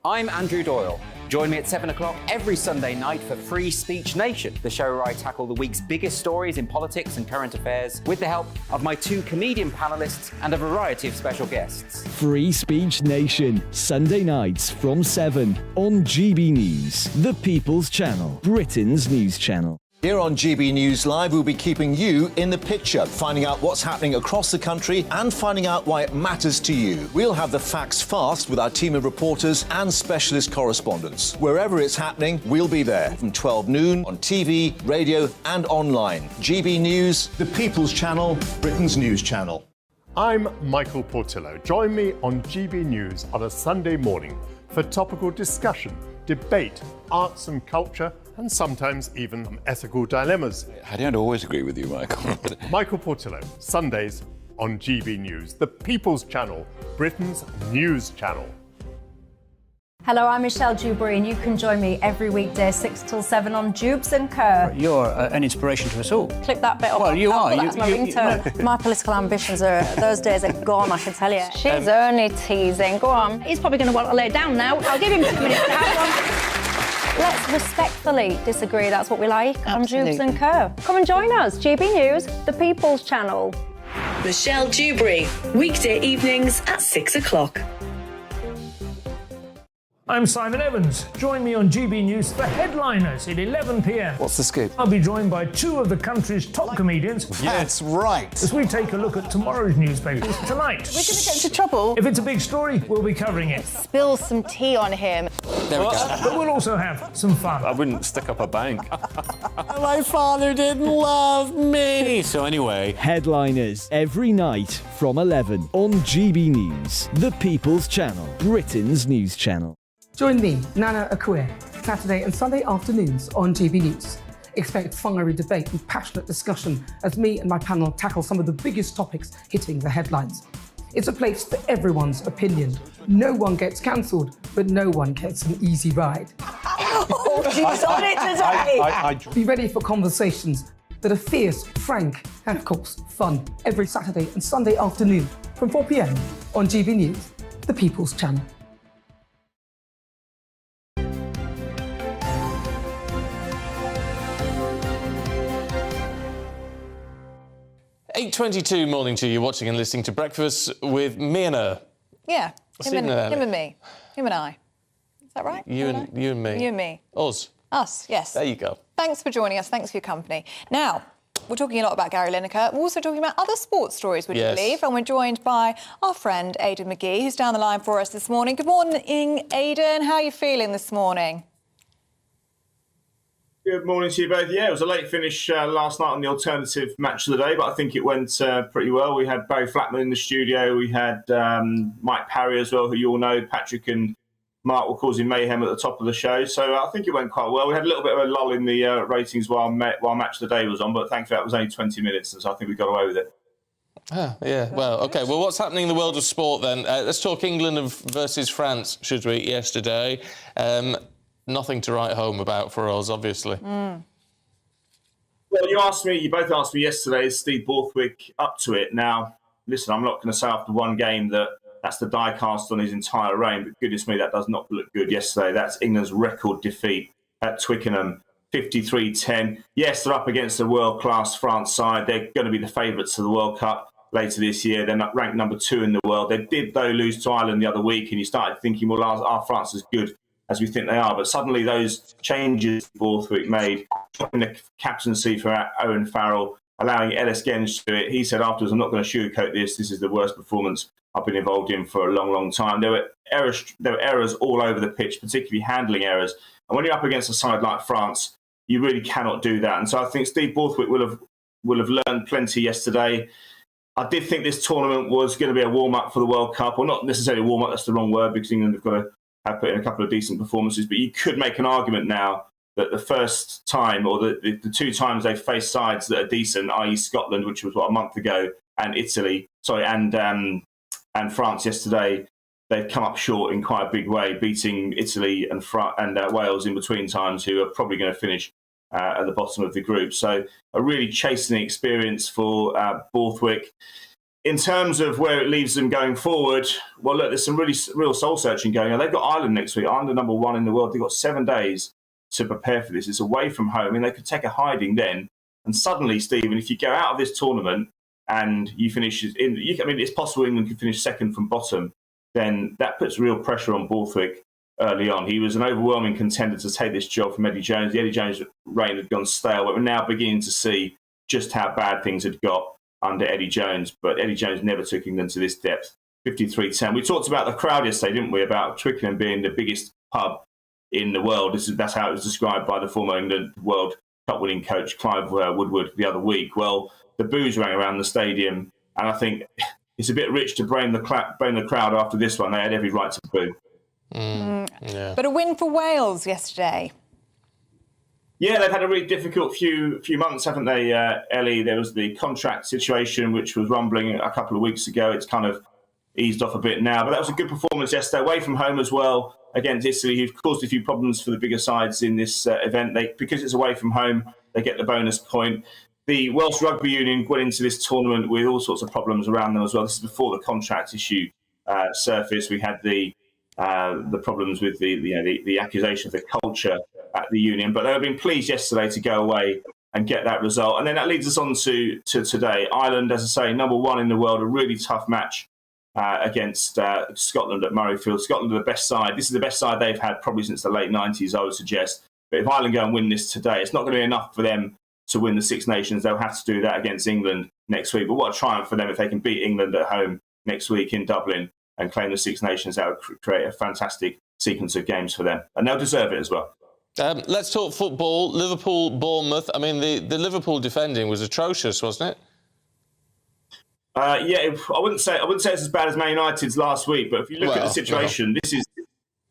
I'm Andrew Doyle. Join me at 7 o'clock every Sunday night for Free Speech Nation, the show where I tackle the week's biggest stories in politics and current affairs with the help of my two comedian panellists and a variety of special guests. Free Speech Nation, Sunday nights from 7 on GB News, the People's Channel, Britain's news channel. Here on GB News Live, we'll be keeping you in the picture, finding out what's happening across the country and finding out why it matters to you. We'll have the facts fast with our team of reporters and specialist correspondents. Wherever it's happening, we'll be there from 12 noon on TV, radio and online. GB News, the People's Channel, Britain's news channel. I'm Michael Portillo. Join me on GB News on a Sunday morning for topical discussion, debate, arts and culture, and sometimes even ethical dilemmas. I don't always agree with you, Michael. Michael Portillo, Sundays on GB News, the People's Channel, Britain's news channel. Hello, I'm Michelle Dewberry, and you can join me every weekday 6 till 7 on Jubes and Kerr. You're an inspiration to us all. Clip that bit up. Well, you are. That's my ringtone. My political ambitions those days are gone, I can tell you. She's only teasing. Go on. He's probably going to want to lay down now. I'll give him 2 minutes to have one. Let's respectfully disagree. That's what we like on Jubes and Kerr. Come and join us. GB News, the People's Channel. Michelle Dewberry, weekday evenings at 6 o'clock. I'm Simon Evans. Join me on GB News for Headliners at 11 p.m. What's the scoop? I'll be joined by two of the country's top comedians. That's right. As we take a look at tomorrow's newspapers tonight. We're going to get into trouble. If it's a big story, we'll be covering it. Spill some tea on him. There we go. But we'll also have some fun. I wouldn't stick up a bank. My father didn't love me. So anyway. Headliners every night from 11 on GB News, the People's Channel, Britain's news channel. Join me, Nana Akue, Saturday and Sunday afternoons on GB News. Expect fiery debate and passionate discussion as me and my panel tackle some of the biggest topics hitting the headlines. It's a place for everyone's opinion. No one gets cancelled, but no one gets an easy ride. Oh, she's on it today! Be ready for conversations that are fierce, frank, and of course, fun. Every Saturday and Sunday afternoon from 4 p.m. on GB News, the People's Channel. 8:22 morning to you, watching and listening to Breakfast with me and her. Yeah, him and me. Him and I. Is that right? You and me. You and me. Us. Us, yes. There you go. Thanks for joining us. Thanks for your company. Now, we're talking a lot about Gary Lineker. We're also talking about other sports stories, would you believe? And we're joined by our friend Aidan McGee, who's down the line for us this morning. Good morning, Aidan. How are you feeling this morning? Good morning to you both. Yeah, it was a late finish last night on the alternative match of the day, but I think it went pretty well. We had Barry Flatman in the studio. We had Mike Parry as well, who you all know. Patrick and Mark were causing mayhem at the top of the show. So I think it went quite well. We had a little bit of a lull in the ratings while match of the day was on, but thankfully that was only 20 minutes, and so I think we got away with it. Ah, yeah, well, OK. Well, what's happening in the world of sport then? Let's talk England versus France, should we, yesterday. Nothing to write home about for us, obviously. Well, you both asked me yesterday, is Steve Borthwick up to it? Now, listen, I'm not going to say after one game that's the die cast on his entire reign, but goodness me, that does not look good yesterday. That's England's record defeat at Twickenham, 53-10. Yes, they're up against a world-class France side. They're going to be the favourites of the World Cup later this year. They're ranked number 2 in the world. They did, though, lose to Ireland the other week, and you started thinking, well, are France as good as we think they are? But suddenly those changes Borthwick made, dropping the captaincy for Owen Farrell, allowing Ellis Genge to do it. He said afterwards, I'm not going to sugarcoat this. This is the worst performance I've been involved in for a long, long time. There were errors all over the pitch, particularly handling errors. And when you're up against a side like France, you really cannot do that. And so I think Steve Borthwick will have learned plenty yesterday. I did think this tournament was going to be a warm-up for the World Cup, or not necessarily a warm-up, that's the wrong word, because England have got to have put in a couple of decent performances. But you could make an argument now that the first time, or the 2 times they've faced sides that are decent, i.e. Scotland, which was, a month ago, and and France yesterday, they've come up short in quite a big way, beating Italy and Wales in between times, who are probably going to finish at the bottom of the group. So a really chastening experience for Borthwick. In terms of where it leaves them going forward, well, look, there's some real soul-searching going on. They've got Ireland next week. Ireland are number 1 in the world. They've got 7 days to prepare for this. It's away from home. I mean, they could take a hiding then. And suddenly, Stephen, if you go out of this tournament and you finish it's possible England could finish second from bottom, then that puts real pressure on Borthwick early on. He was an overwhelming contender to take this job from Eddie Jones. The Eddie Jones reign had gone stale, but we're now beginning to see just how bad things had got under Eddie Jones. But Eddie Jones never took England to this depth. 53-10. We talked about the crowd yesterday, didn't we, about Twickenham being the biggest pub in the world. That's how it was described by the former England World Cup winning coach Clive Woodward the other week. Well, the boos rang around the stadium, and I think it's a bit rich to blame the crowd after this one. They had every right to boo. Yeah. But a win for Wales yesterday. Yeah, they've had a really difficult few months, haven't they, Ellie? There was the contract situation, which was rumbling a couple of weeks ago. It's kind of eased off a bit now. But that was a good performance yesterday, away from home as well, against Italy, who've caused a few problems for the bigger sides in this event. Because it's away from home, they get the bonus point. The Welsh Rugby Union went into this tournament with all sorts of problems around them as well. This is before the contract issue surfaced. We had the problems with the accusation of the culture at the union, but they've been pleased yesterday to go away and get that result. And then that leads us on to today. Ireland, as I say, number 1 in the world, a really tough match against Scotland at Murrayfield. Scotland are the best side. This is the best side they've had probably since the late 90s, I would suggest. But if Ireland go and win this today, it's not going to be enough for them to win the Six Nations. They'll have to do that against England next week. But what a triumph for them if they can beat England at home next week in Dublin and claim the Six Nations. That would create a fantastic sequence of games for them. And they'll deserve it as well. Let's talk football. Liverpool, Bournemouth. I mean, the Liverpool defending was atrocious, wasn't it? I wouldn't say it's as bad as Man United's last week. But if you look at the situation,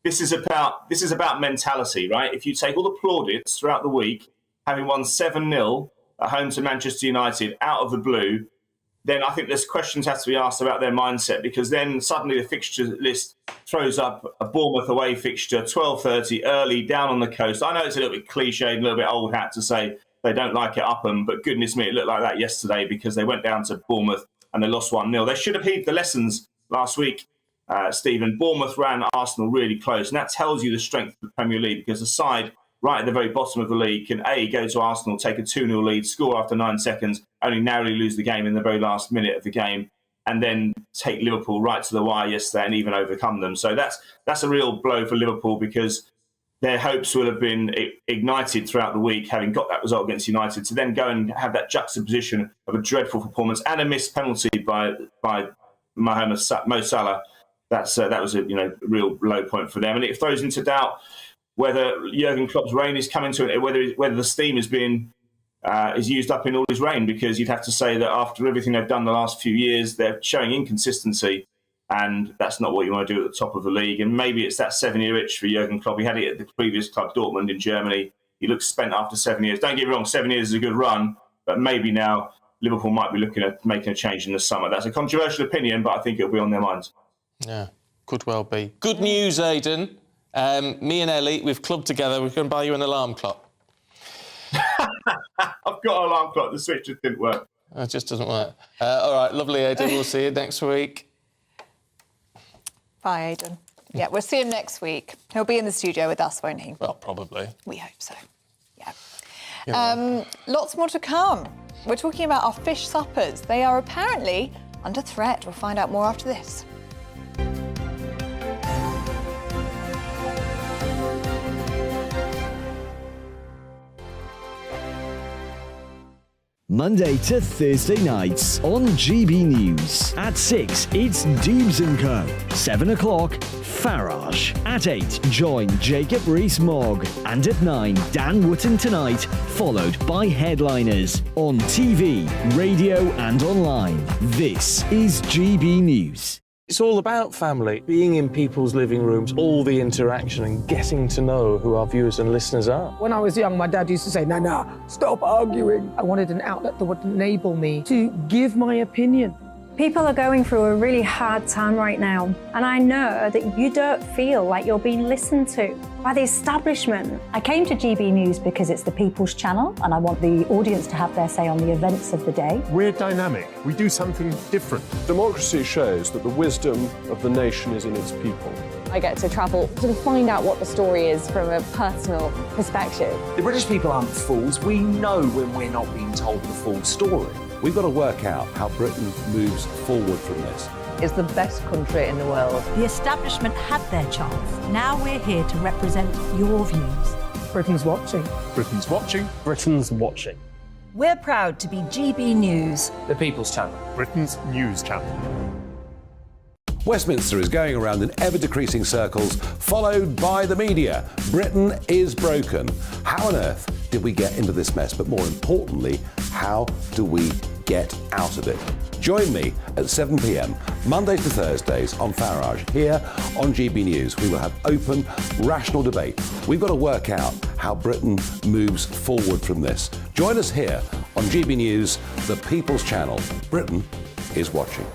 this is about mentality, right? If you take all the plaudits throughout the week, having won 7-0 at home to Manchester United out of the blue, then I think there's questions have to be asked about their mindset, because then suddenly the fixture list throws up a Bournemouth away fixture, 12:30, early, down on the coast. I know it's a little bit cliched, a little bit old hat to say they don't like it up them, but goodness me, it looked like that yesterday because they went down to Bournemouth and they lost 1-0. They should have heeded the lessons last week, Stephen. Bournemouth ran Arsenal really close, and that tells you the strength of the Premier League, because the side right at the very bottom of the league can go to Arsenal, take a 2-0 lead, score after 9 seconds, only narrowly lose the game in the very last minute of the game. and then take Liverpool right to the wire yesterday and even overcome them. So that's a real blow for Liverpool, because their hopes will have been ignited throughout the week, having got that result against United, to then go and have that juxtaposition of a dreadful performance and a missed penalty by Mo Salah. That was a real low point for them, and it throws into doubt whether Jurgen Klopp's reign is coming to it, whether the steam is being is used up in all his reign, because you'd have to say that after everything they've done the last few years, they're showing inconsistency. And that's not what you want to do at the top of the league. And maybe it's that 7-year itch for Jurgen Klopp. He had it at the previous club, Dortmund, in Germany. He looks spent after 7 years. Don't get me wrong, 7 years is a good run, but maybe now Liverpool might be looking at making a change in the summer. That's a controversial opinion, but I think it'll be on their minds. Yeah, could well be. Good news, Aidan. Me and Ellie, we've clubbed together. We're going to buy you an alarm clock. I've got an alarm clock. The switch just didn't work. It just doesn't work. All right, lovely, Aidan. We'll see you next week. Bye, Aidan. Yeah, we'll see him next week. He'll be in the studio with us, won't he? Well, probably. We hope so. Yeah. Lots more to come. We're talking about our fish suppers. They are apparently under threat. We'll find out more after this. Monday to Thursday nights on GB News. At 6, it's Dubes & Co. 7 o'clock, Farage. At 8, join Jacob Rees-Mogg. And at 9, Dan Wootton Tonight, followed by Headliners. On TV, radio and online. This is GB News. It's all about family, being in people's living rooms, all the interaction and getting to know who our viewers and listeners are. When I was young, my dad used to say, Nana, stop arguing. I wanted an outlet that would enable me to give my opinion. People are going through a really hard time right now, and I know that you don't feel like you're being listened to by the establishment. I came to GB News because it's the People's Channel, and I want the audience to have their say on the events of the day. We're dynamic. We do something different. Democracy shows that the wisdom of the nation is in its people. I get to travel to find out what the story is from a personal perspective. The British people aren't fools. We know when we're not being told the full story. We've got to work out how Britain moves forward from this. It's the best country in the world. The establishment had their chance. Now we're here to represent your views. Britain's watching. Britain's watching. Britain's watching. We're proud to be GB News. The People's Channel. Britain's news channel. Westminster is going around in ever-decreasing circles, followed by the media. Britain is broken. How on earth did we get into this mess? But more importantly, how do we get out of it? Join me at 7 p.m, Mondays to Thursdays on Farage, here on GB News. We will have open, rational debate. We've got to work out how Britain moves forward from this. Join us here on GB News, the People's Channel. Britain is watching.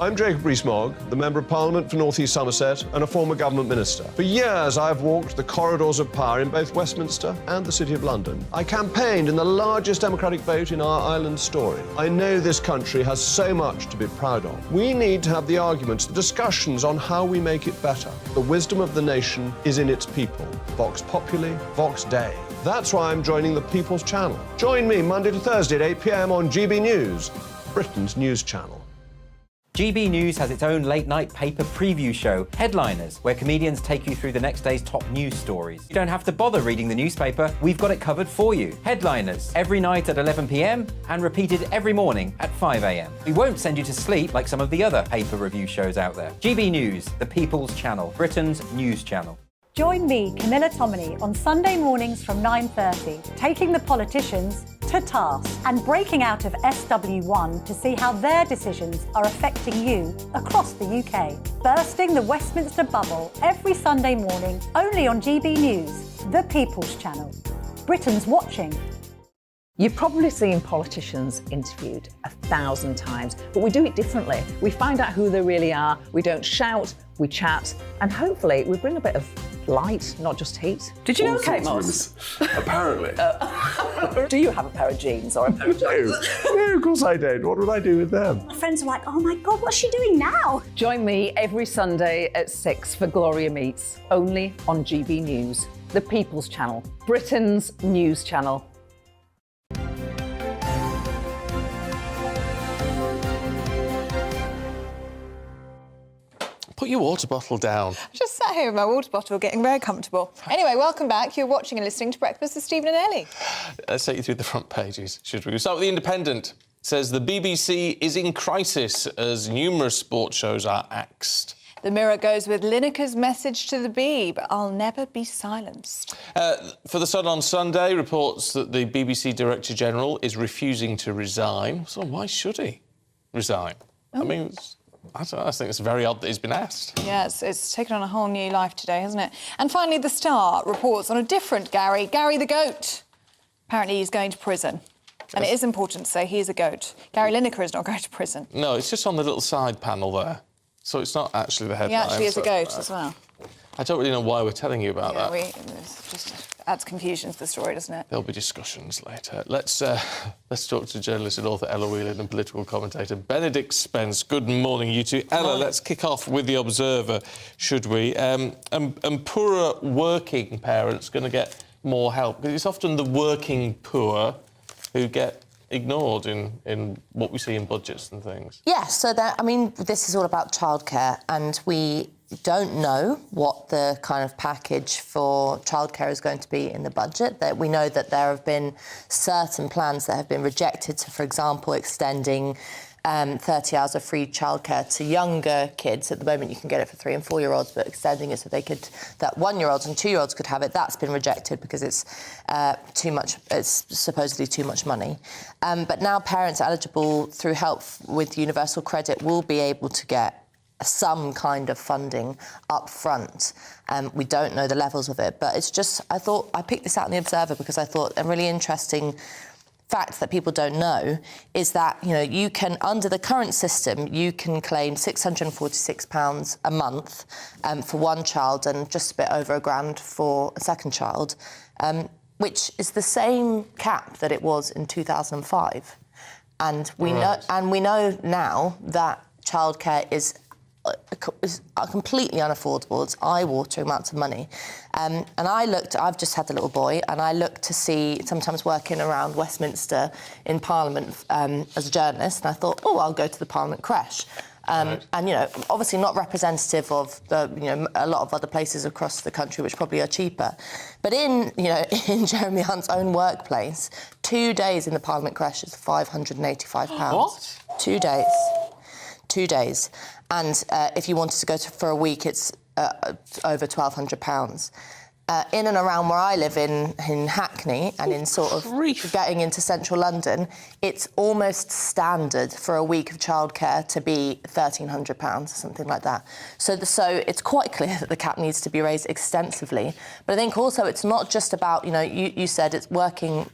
I'm Jacob Rees-Mogg, the Member of Parliament for North East Somerset and a former government minister. For years, I've walked the corridors of power in both Westminster and the City of London. I campaigned in the largest democratic vote in our island story. I know this country has so much to be proud of. We need to have the arguments, the discussions on how we make it better. The wisdom of the nation is in its people. Vox Populi, Vox Dei. That's why I'm joining the People's Channel. Join me Monday to Thursday at 8 p.m. on GB News, Britain's news channel. GB News has its own late-night paper preview show, Headliners, where comedians take you through the next day's top news stories. You don't have to bother reading the newspaper, we've got it covered for you. Headliners, every night at 11 p.m. and repeated every morning at 5 a.m. We won't send you to sleep like some of the other paper review shows out there. GB News, the People's Channel, Britain's news channel. Join me, Camilla Tominey, on Sunday mornings from 9:30, taking the politicians to task and breaking out of SW1 to see how their decisions are affecting you across the UK. Bursting the Westminster bubble every Sunday morning, only on GB News, the People's Channel. Britain's watching. You've probably seen politicians interviewed 1,000 times, but we do it differently. We find out who they really are, we don't shout, we chat, and hopefully we bring a bit of light, not just heat. Did you know Kate Moss? Apparently. Do you have a pair of jeans or a pair of jeans? No, of course I don't. What would I do with them? My friends are like, oh my God, what's she doing now? Join me every Sunday at 6 for Gloria Meets, only on GB News, the People's Channel, Britain's news channel. Put your water bottle down. I just sat here with my water bottle, getting very comfortable. Anyway, welcome back. You're watching and listening to Breakfast with Stephen and Ellie. Let's take you through the front pages, should we? We'll start with The Independent. It says the BBC is in crisis as numerous sports shows are axed. The Mirror goes with Lineker's message to the Beeb, I'll never be silenced. For The Sun on Sunday, reports that the BBC Director-General is refusing to resign. So why should he resign? I mean, I don't know, I think it's very odd that he's been asked. Yeah, it's taken on a whole new life today, hasn't it? And finally, The Star reports on a different Gary, Gary the Goat. Apparently he's going to prison. And it is important to say he is a goat. Gary Lineker is not going to prison. No, it's just on the little side panel there. So it's not actually the headline. He actually is a goat as well. I don't really know why we're telling you about that. It just adds confusion to the story, doesn't it? There'll be discussions later. Let's talk to journalist and author Ella Whelan and political commentator Benedict Spence. Good morning, you two. Ella, let's kick off with The Observer, should we? And poorer working parents going to get more help? Because it's often the working poor who get ignored in what we see in budgets and things. Yeah, so this is all about childcare, and we don't know what the kind of package for childcare is going to be in the budget. That we know that there have been certain plans that have been rejected, so for example extending 30 hours of free childcare to younger kids. At the moment you can get it for 3- and 4-year-olds, but extending it so that 1-year-olds and 2-year-olds could have it, that's been rejected because it's too much, it's supposedly too much money. But now parents eligible through help with universal credit will be able to get some kind of funding up front. We don't know the levels of it, but it's just, I picked this out in The Observer because I thought a really interesting fact that people don't know is that, you can, under the current system, you can claim £646 a month for one child and just a bit over £1,000 for a second child, which is the same cap that it was in 2005. And we know now that childcare is completely unaffordable. It's eye-watering amounts of money. And I've just had a little boy, and I looked to see, sometimes working around Westminster in Parliament as a journalist, and I thought, I'll go to the Parliament creche. And, obviously not representative of a lot of other places across the country which probably are cheaper. But in Jeremy Hunt's own workplace, 2 days in the Parliament creche is £585. What? 2 days. 2 days. And if you wanted to go for a week, it's over £1,200. In and around where I live in Hackney and in sort of getting into central London, it's almost standard for a week of childcare to be £1,300 or something like that. So it's quite clear that the cap needs to be raised extensively. But I think also it's not just about, you said it's working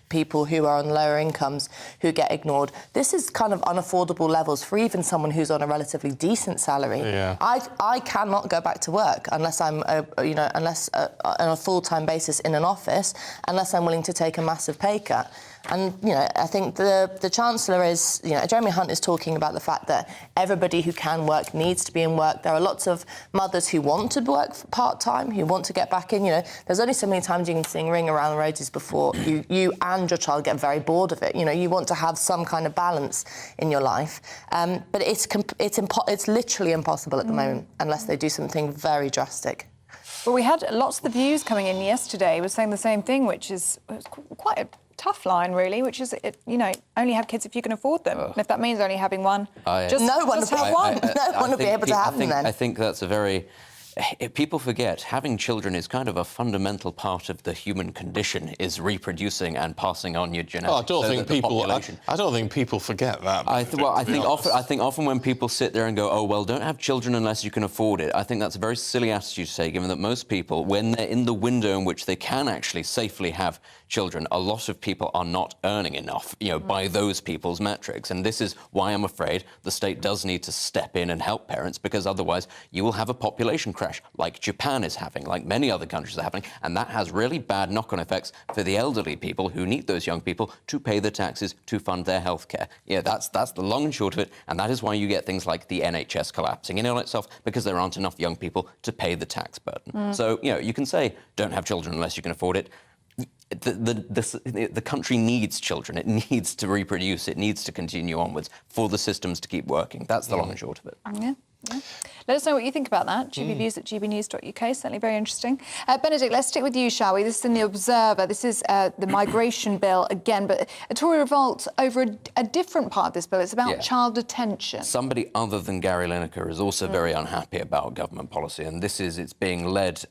people who are on lower incomes who get ignored. This is kind of unaffordable levels for even someone who's on a relatively decent salary. Yeah. I cannot go back to work unless I'm, on a full-time basis in an office, unless I'm willing to take a massive pay cut. And, I think the Chancellor is, Jeremy Hunt is talking about the fact that everybody who can work needs to be in work. There are lots of mothers who want to work part-time, who want to get back in. There's only so many times you can sing Ring Around the Roses before you and your child get very bored of it. You want to have some kind of balance in your life. But it's literally impossible at the moment unless they do something very drastic. Well, we had lots of the views coming in yesterday was saying the same thing, which is quite a tough line, really, which is, only have kids if you can afford them. And if that means only having one, just have one. No one will be able to have them then. I think that's a very... People forget having children is kind of a fundamental part of the human condition, is reproducing and passing on your genetics. I don't think people forget that. I think often when people sit there and go, don't have children unless you can afford it, I think that's a very silly attitude to say, given that most people, when they're in the window in which they can actually safely have children, a lot of people are not earning enough, by those people's metrics. And this is why I'm afraid the state does need to step in and help parents, because otherwise you will have a population crash like Japan is having, like many other countries are having, and that has really bad knock-on effects for the elderly people who need those young people to pay the taxes to fund their healthcare. That's the long and short of it, and that is why you get things like the NHS collapsing in and of itself, because there aren't enough young people to pay the tax burden. So, you can say, don't have children unless you can afford it. The country needs children. It needs to reproduce. It needs to continue onwards for the systems to keep working. That's the long and short of it. Yeah. Let us know what you think about that. GBnews at gbnews.uk. Certainly very interesting. Benedict, let's stick with you, shall we? This is in The Observer. This is the migration bill again, but a Tory revolt over a different part of this bill. It's about child detention. Somebody other than Gary Lineker is also very unhappy about government policy, and it's being led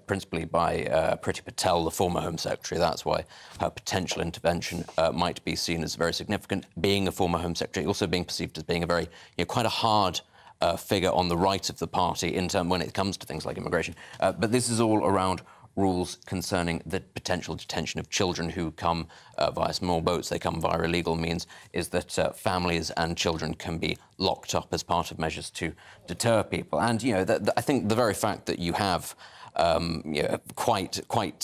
principally by Priti Patel, the former Home Secretary. That's why her potential intervention might be seen as very significant. Being a former Home Secretary, also being perceived as being a very, quite a hard figure on the right of the party in terms when it comes to things like immigration. But this is all around rules concerning the potential detention of children who come via small boats. They come via illegal means, is that families and children can be locked up as part of measures to deter people. And, I think the very fact that you have quite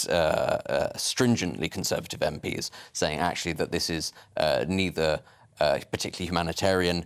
stringently Conservative MPs saying actually that this is neither particularly humanitarian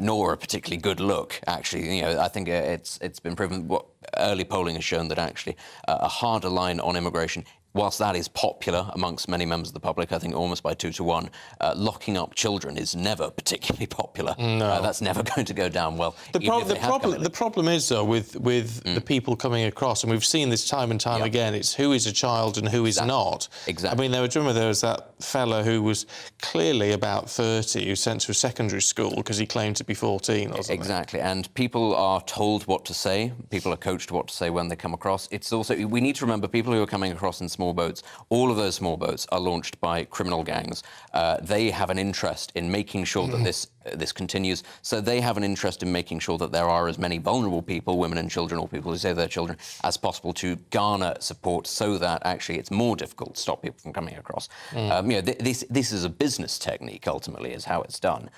nor a particularly good look. Actually, I think it's been proven. What early polling has shown that actually a harder line on immigration, whilst that is popular amongst many members of the public, I think almost by 2 to 1, locking up children is never particularly popular. No. That's never going to go down well. The problem is, though, with the people coming across, and we've seen this time and time again, it's who is a child and who is not. Exactly. I mean, there was that fella who was clearly about 30 who sent to a secondary school because he claimed to be 14 or something. Exactly, and people are told what to say. People are coached what to say when they come across. It's also, we need to remember, people who are coming across in small boats, all of those small boats are launched by criminal gangs. They have an interest in making sure that this continues. So they have an interest in making sure that there are as many vulnerable people, women and children, or people who say they're children, as possible to garner support so that actually it's more difficult to stop people from coming across. This is a business technique, ultimately, is how it's done.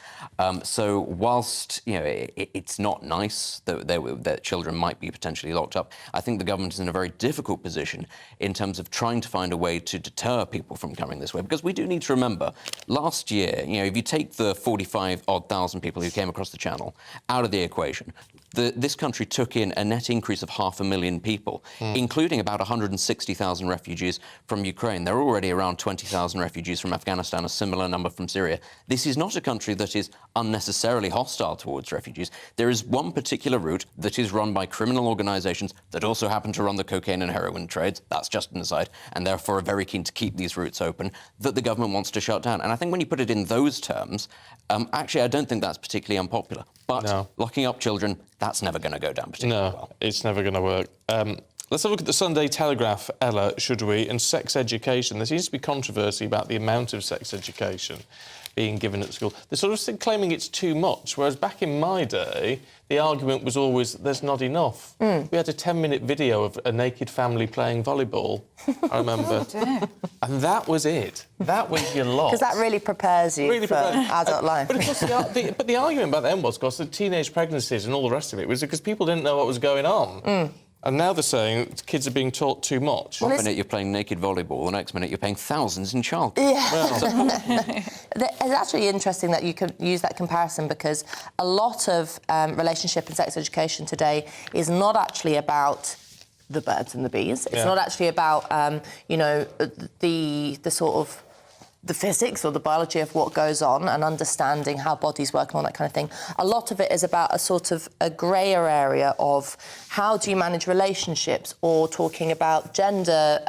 So whilst, it's not nice that children might be potentially locked up, I think the government is in a very difficult position in terms of trying to find a way to deter people from coming this way. Because we do need to remember, last year, if you take the 45,000 people who came across the Channel out of the equation, this country took in a net increase of 500,000 people, including about 160,000 refugees from Ukraine. There are already around 20,000 refugees from Afghanistan, a similar number from Syria. This is not a country that is unnecessarily hostile towards refugees. There is one particular route that is run by criminal organisations that also happen to run the cocaine and heroin trades. That's just an aside, and therefore are very keen to keep these routes open, that the government wants to shut down. And I think when you put it in those terms, actually, I don't think that's particularly unpopular. But locking up children, that's never going to go down particularly well. It's never going to work. Let's have a look at the Sunday Telegraph, Ella, should we? And sex education. There seems to be controversy about the amount of sex education being given at school. They're sort of claiming it's too much, whereas back in my day, the argument was always there's not enough. We had a 10-minute video of a naked family playing volleyball, I remember. And that was it. That was your lot. Because that really prepares you for adult life. But, of course, the argument back then was, of course, the teenage pregnancies and all the rest of it was because people didn't know what was going on. And now they're saying kids are being taught too much. One minute you're playing naked volleyball, the next minute you're paying thousands in childcare. Yeah. It's actually interesting that you could use that comparison because a lot of relationship and sex education today is not actually about the birds and the bees. It's not actually about, the sort of the physics or the biology of what goes on and understanding how bodies work and all that kind of thing. A lot of it is about a sort of a grayer area of how do you manage relationships or talking about gender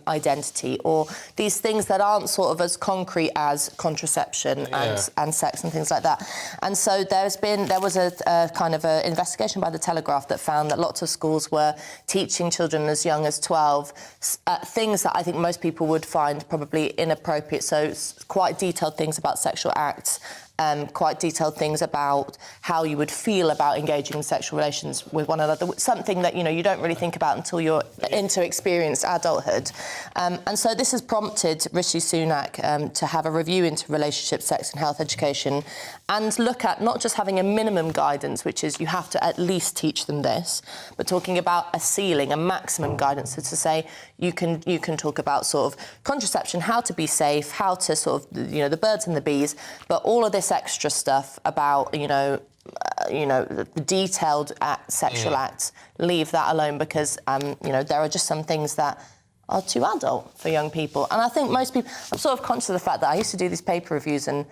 identity or these things that aren't sort of as concrete as contraception and sex and things like that. And so there was a kind of an investigation by the Telegraph that found that lots of schools were teaching children as young as 12 things that I think most people would find probably inappropriate. So quite detailed things about sexual acts, quite detailed things about how you would feel about engaging in sexual relations with one another, something that, you don't really think about until you're into experienced adulthood. And so this has prompted Rishi Sunak to have a review into relationship, sex and health education and look at not just having a minimum guidance, which is you have to at least teach them this, but talking about a ceiling, a maximum guidance, so to say you can talk about sort of contraception, how to be safe, how to sort of, the birds and the bees, but all of this extra stuff about, the detailed sexual acts, leave that alone because, there are just some things that are too adult for young people. And I think most people, I'm sort of conscious of the fact that I used to do these paper reviews and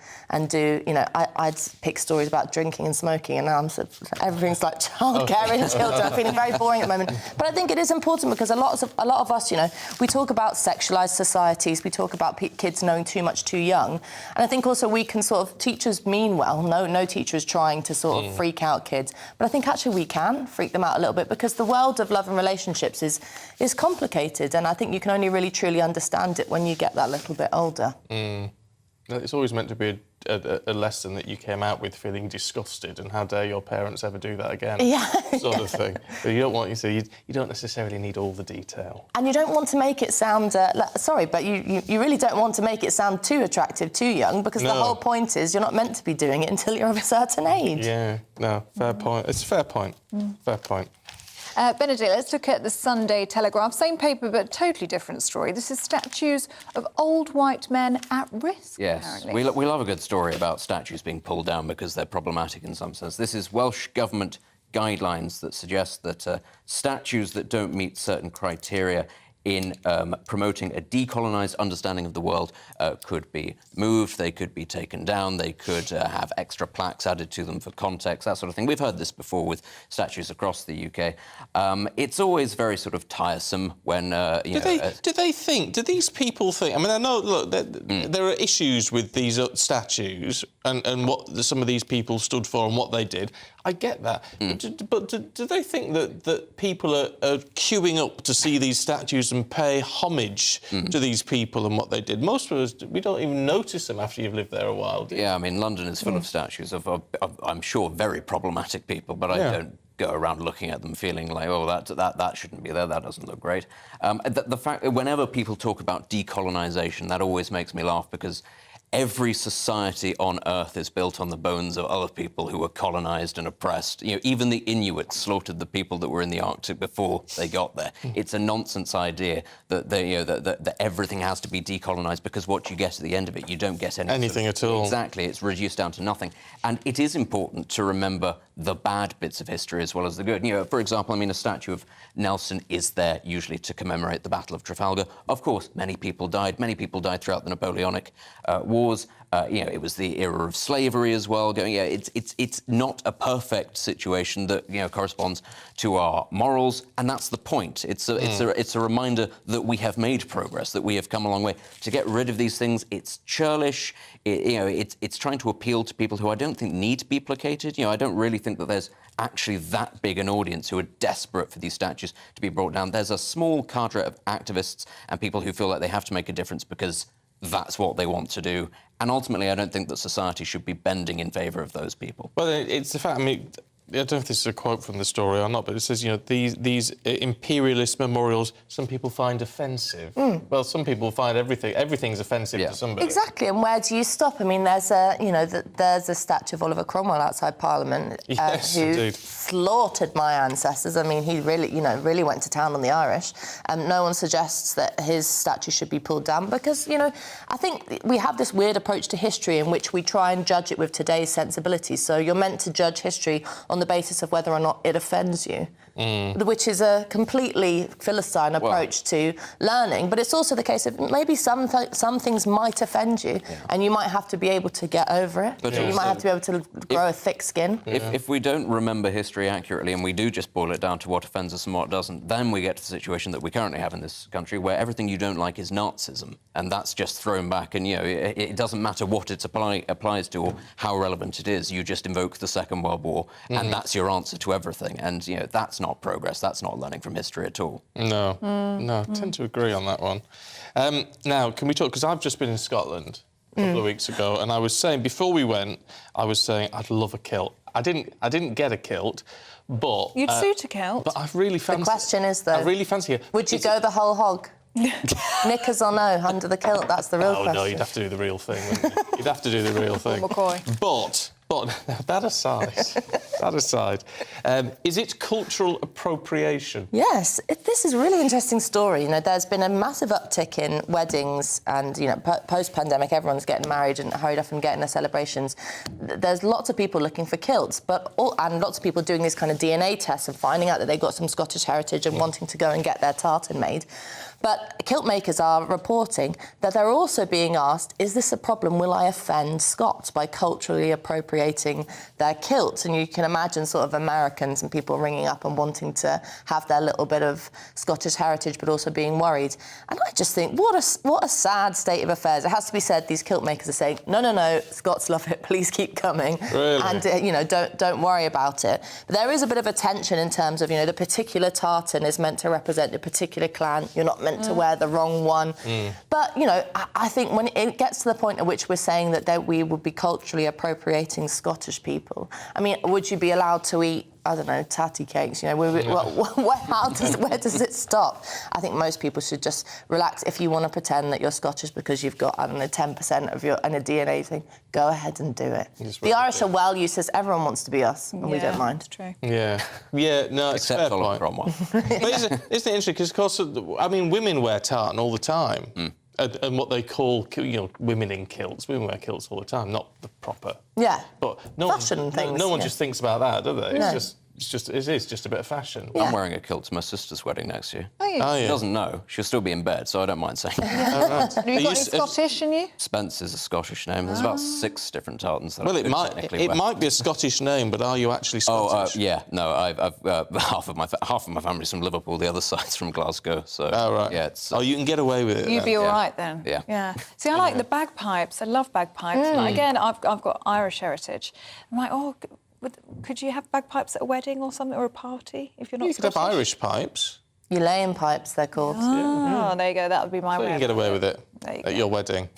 do, you know, I'd pick stories about drinking and smoking, and now I'm sort of, everything's like childcare and children. I'm feeling very boring at the moment. But I think it is important because a lot of us, you know, we talk about sexualised societies, we talk about kids knowing too much too young. And I think also we can sort of, teachers mean well, no teacher is trying to sort of freak out kids, but I think actually we can freak them out a little bit because the world of love and relationships is complicated, and I think you can only really truly understand it when you get that little bit older. It's always meant to be a lesson that you came out with feeling disgusted, and how dare your parents ever do that again, sort of thing. But you don't want, you don't necessarily need all the detail. And you don't want to make it sound, sorry, but you really don't want to make it sound too attractive, too young, because the whole point is you're not meant to be doing it until you're of a certain age. Yeah, no, fair point. It's a fair point. Fair point. Benedict, let's look at the Sunday Telegraph. Same paper, but totally different story. This is statues of old white men at risk, Yes, apparently. we love a good story about statues being pulled down because they're problematic in some sense. This is Welsh Government guidelines that suggest that statues that don't meet certain criteria in promoting a decolonised understanding of the world could be moved, they could be taken down, they could have extra plaques added to them for context, that sort of thing. We've heard this before with statues across the UK. It's always very sort of tiresome when, do these people think... I mean, I know, look, there are issues with these statues and what some of these people stood for and what they did. I get that. But do they think that people are queuing up to see these statues and pay homage to these people and what they did? Most of us, we don't even notice them after you've lived there a while, do you? Yeah, I mean, London is full of statues of, I'm sure, very problematic people, but I don't go around looking at them feeling like, oh, that shouldn't be there, that doesn't look great. The fact that whenever people talk about decolonisation, that always makes me laugh because every society on Earth is built on the bones of other people who were colonised and oppressed. You know, even the Inuits slaughtered the people that were in the Arctic before they got there. It's a nonsense idea that that everything has to be decolonised because what you get at the end of it, you don't get anything at all. Exactly, it's reduced down to nothing. And it is important to remember the bad bits of history as well as the good. You know, for example, I mean, a statue of Nelson is there usually to commemorate the Battle of Trafalgar. Of course, many people died. Many people died throughout the Napoleonic Wars. You know, it was the era of slavery as well. It's not a perfect situation that, you know, corresponds to our morals, and that's the point. It's a reminder that we have made progress, that we have come a long way. To get rid of these things, it's churlish. It's trying to appeal to people who I don't think need to be placated. You know, I don't really think that there's actually that big an audience who are desperate for these statues to be brought down. There's a small cadre of activists and people who feel like they have to make a difference because that's what they want to do. And ultimately, I don't think that society should be bending in favour of those people. Well, it's the fact, I mean, I don't know if this is a quote from the story or not, but it says, you know, these imperialist memorials, some people find offensive. Well, some people find everything's offensive to somebody. Exactly, and where do you stop? I mean, there's a statue of Oliver Cromwell outside Parliament who slaughtered my ancestors. I mean, he really went to town on the Irish. No one suggests that his statue should be pulled down because, you know, I think we have this weird approach to history in which we try and judge it with today's sensibilities. So you're meant to judge history on the basis of whether or not it offends you, which is a completely Philistine approach to learning. But it's also the case of maybe some things might offend you, and you might have to be able to get over it. But you might have to be able to grow a thick skin. If we don't remember history accurately and we do just boil it down to what offends us and what doesn't, then we get to the situation that we currently have in this country where everything you don't like is Nazism, and that's just thrown back, and, you know, it doesn't matter what it applies to or how relevant it is, you just invoke the Second World War, and that's your answer to everything. And, you know, that's not progress, that's not learning from history at all. No, I tend to agree on that one. Now, can we talk, because I've just been in Scotland a couple of weeks ago, and I was saying, before we went, I was saying I'd love a kilt. I didn't get a kilt, but... You'd suit a kilt. But I really fancy... The question is, though... I really fancy it. Would you go the whole hog? Knickers or no, under the kilt, that's the real question. No, you'd have to do the real thing, wouldn't you? You'd have to do the real thing. McCoy. But that aside, is it cultural appropriation? Yes, this is a really interesting story. You know, there's been a massive uptick in weddings and, you know, post-pandemic, everyone's getting married and hurried off and getting their celebrations. There's lots of people looking for kilts, and lots of people doing these kind of DNA tests and finding out that they've got some Scottish heritage and wanting to go and get their tartan made. But kilt makers are reporting that they're also being asked, is this a problem? Will I offend Scots by culturally appropriating their kilts? And you can imagine sort of Americans and people ringing up and wanting to have their little bit of Scottish heritage, but also being worried. And I just think, what a sad state of affairs. It has to be said, these kilt makers are saying, no, Scots love it, please keep coming. Really? And, don't worry about it. But there is a bit of a tension in terms of, the particular tartan is meant to represent a particular clan. You're not meant to wear the wrong one. But, I think when it gets to the point at which we're saying that we would be culturally appropriating Scottish people, I mean, would you be allowed to eat, I don't know, tatty cakes? Where does it stop? I think most people should just relax. If you want to pretend that you're Scottish because you've got, 10% of your and a DNA thing, go ahead and do it. The Irish are well used to this. Everyone wants to be us, and we don't mind. It's true. Yeah, no, it's a fair point. But isn't it interesting? Because, of course, women wear tartan all the time. And what they call, women in kilts. Women wear kilts all the time, not the proper. Yeah. But fashion things. No one just thinks about that, do they? No. It is just a bit of fashion. I'm wearing a kilt to my sister's wedding next year. Are you? She doesn't know. She'll still be in bed, so I don't mind saying it. Have you got any Scottish in you? Spence is a Scottish name. There's about 6 different tartans that it might be a Scottish name, but are you actually Scottish? No, I've half of my family's from Liverpool, the other side's from Glasgow. So right. Yeah, it's, you can get away with it. You'd be all right then. Yeah. See, I like the bagpipes. I love bagpipes. But again, I've got Irish heritage. I'm like, could you have bagpipes at a wedding or something, or a party, if you're not Scottish? You could have Irish pipes. Elaine pipes, they're called. Oh, there you go. That would be my way. You can get away with it at your wedding.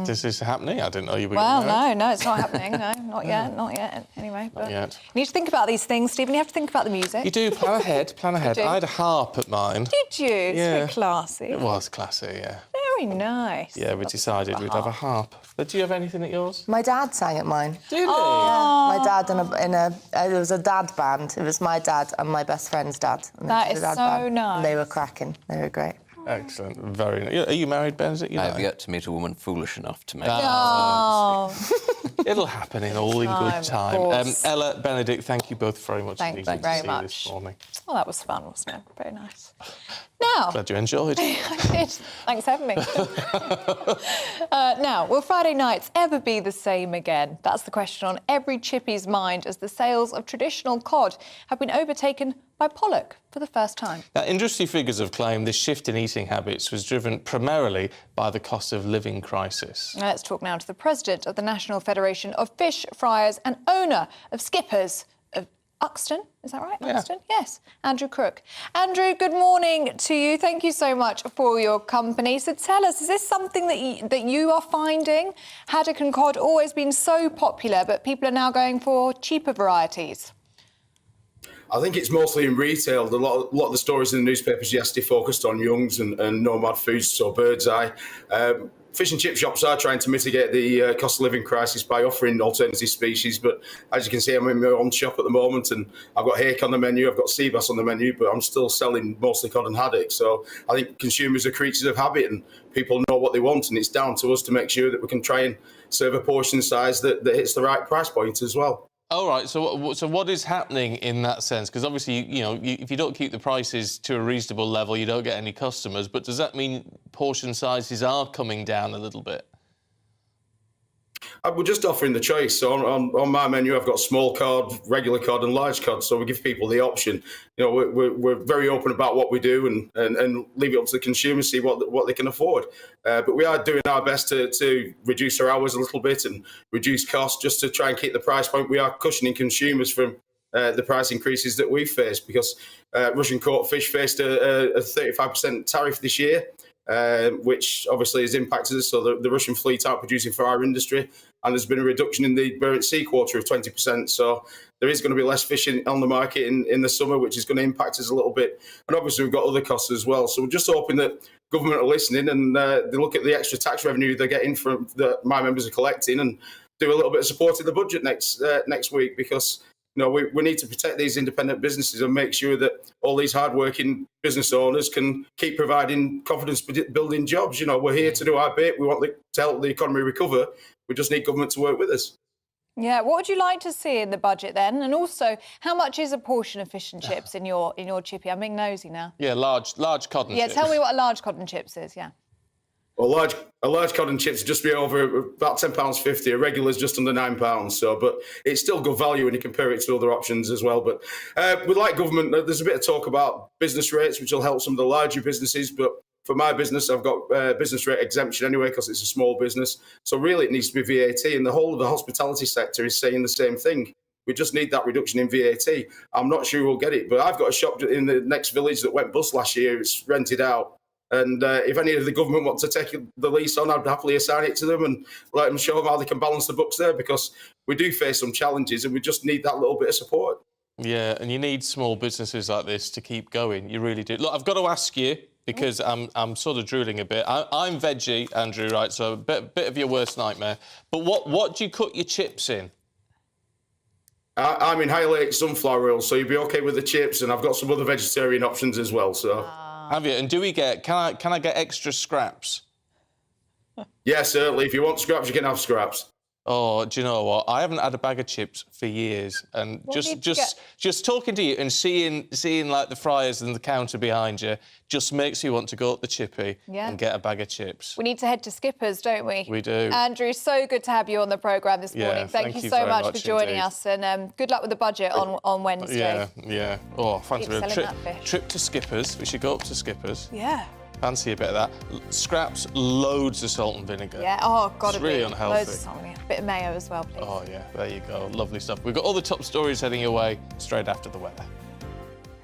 This is happening? I didn't know you were Well, married. no, it's not happening. No, not yet. Anyway, but Not yet. you need to think about these things, Stephen. You have to think about the music. You do, plan ahead. You do. I had a harp at mine. Did you? It's very classy. It was classy, yeah. Very nice. Yeah, we decided we'd have a harp. But do you have anything at yours? My dad sang at mine. Did he? My dad it was a dad band. It was my dad and my best friend's dad. And That it was is a dad so band. nice. And they were cracking. They were great. Excellent, very nice. Are you married, Benedict? I have yet to meet a woman foolish enough to make It'll happen in good time. Ella, Benedict, thank you both very much. Thank you Good to very see much. This morning. Well, that was fun, wasn't it? Very nice. Now... Glad you enjoyed. I did. Thanks for having me. Now, will Friday nights ever be the same again? That's the question on every chippy's mind as the sales of traditional cod have been overtaken by pollock for the first time. Now, industry figures have claimed this shift in eating habits was driven primarily by the cost of living crisis. Let's talk now to the president of the National Federation of Fish Fryers and owner of Skippers of Uxton. Is that right? Yeah. Uxton? Yes. Andrew Crook. Andrew, good morning to you. Thank you so much for your company. So tell us, is this something that you are finding? Haddock and cod always been so popular, but people are now going for cheaper varieties. I think it's mostly in retail. A lot of the stories in the newspapers yesterday focused on Young's and Nomad Foods, so Bird's Eye. Fish and chip shops are trying to mitigate the cost of living crisis by offering alternative species, but as you can see, I'm in my own shop at the moment and I've got hake on the menu, I've got sea bass on the menu, but I'm still selling mostly cod and haddock. So I think consumers are creatures of habit and people know what they want, and it's down to us to make sure that we can try and serve a portion size that hits the right price point as well. All right, so what is happening in that sense? Because obviously, if you don't keep the prices to a reasonable level, you don't get any customers. But does that mean portion sizes are coming down a little bit? We're just offering the choice. So on my menu, I've got small cod, regular cod, and large cod. So we give people the option. We're very open about what we do and leave it up to the consumer, see what they can afford. But we are doing our best to reduce our hours a little bit and reduce costs just to try and keep the price point. We are cushioning consumers from the price increases that we face because Russian caught fish faced a 35% tariff this year. Which obviously has impacted us. So the Russian fleet aren't producing for our industry, and there's been a reduction in the Barents Sea quarter of 20%. So there is going to be less fishing on the market in the summer, which is going to impact us a little bit. And obviously we've got other costs as well. So we're just hoping that government are listening and they look at the extra tax revenue they're getting from that my members are collecting and do a little bit of support in the budget next week, because we need to protect these independent businesses and make sure that all these hard-working business owners can keep providing confidence-building jobs. We're here to do our bit. We want to help the economy recover. We just need government to work with us. Yeah, what would you like to see in the budget then? And also, how much is a portion of fish and chips in your chippy? I'm being nosy now. Yeah, large cod and chips. Yeah, tell me what a large cod and chips is, yeah. Well, a large cod and chips just be over about £10.50. A regular is just under £9. So, but it's still good value when you compare it to other options as well. But we like government. There's a bit of talk about business rates, which will help some of the larger businesses. But for my business, I've got business rate exemption anyway because it's a small business. So really, it needs to be VAT, and the whole of the hospitality sector is saying the same thing. We just need that reduction in VAT. I'm not sure we'll get it, but I've got a shop in the next village that went bust last year. It's rented out. And if any of the government want to take the lease on, I'd happily assign it to them and let them show them how they can balance the books there, because we do face some challenges and we just need that little bit of support. Yeah, and you need small businesses like this to keep going. You really do. Look, I've got to ask you, because I'm sort of drooling a bit. I'm veggie, Andrew, right? So a bit of your worst nightmare. But what do you cook your chips in? I'm in highlight sunflower oil, so you'd be OK with the chips, and I've got some other vegetarian options as well. So. Have you? And do we get? Can I get extra scraps? Yeah, certainly. If you want scraps, you can have scraps. Oh, do you know what? I haven't had a bag of chips for years, and just talking to you and seeing like the fryers and the counter behind you just makes you want to go up the chippy and get a bag of chips. We need to head to Skippers, don't we? We do. Andrew, so good to have you on the programme this morning. Thank you so much for joining us, and good luck with the budget on Wednesday. Yeah. Oh, fancy Keep a selling that fish. trip to Skippers. We should go up to Skippers. Yeah. Fancy a bit of that. Scraps, loads of salt and vinegar. Yeah, oh, God, it's really unhealthy. Loads of salt and vinegar. A bit of mayo as well, please. Oh, yeah, there you go. Lovely stuff. We've got all the top stories heading your way straight after the weather.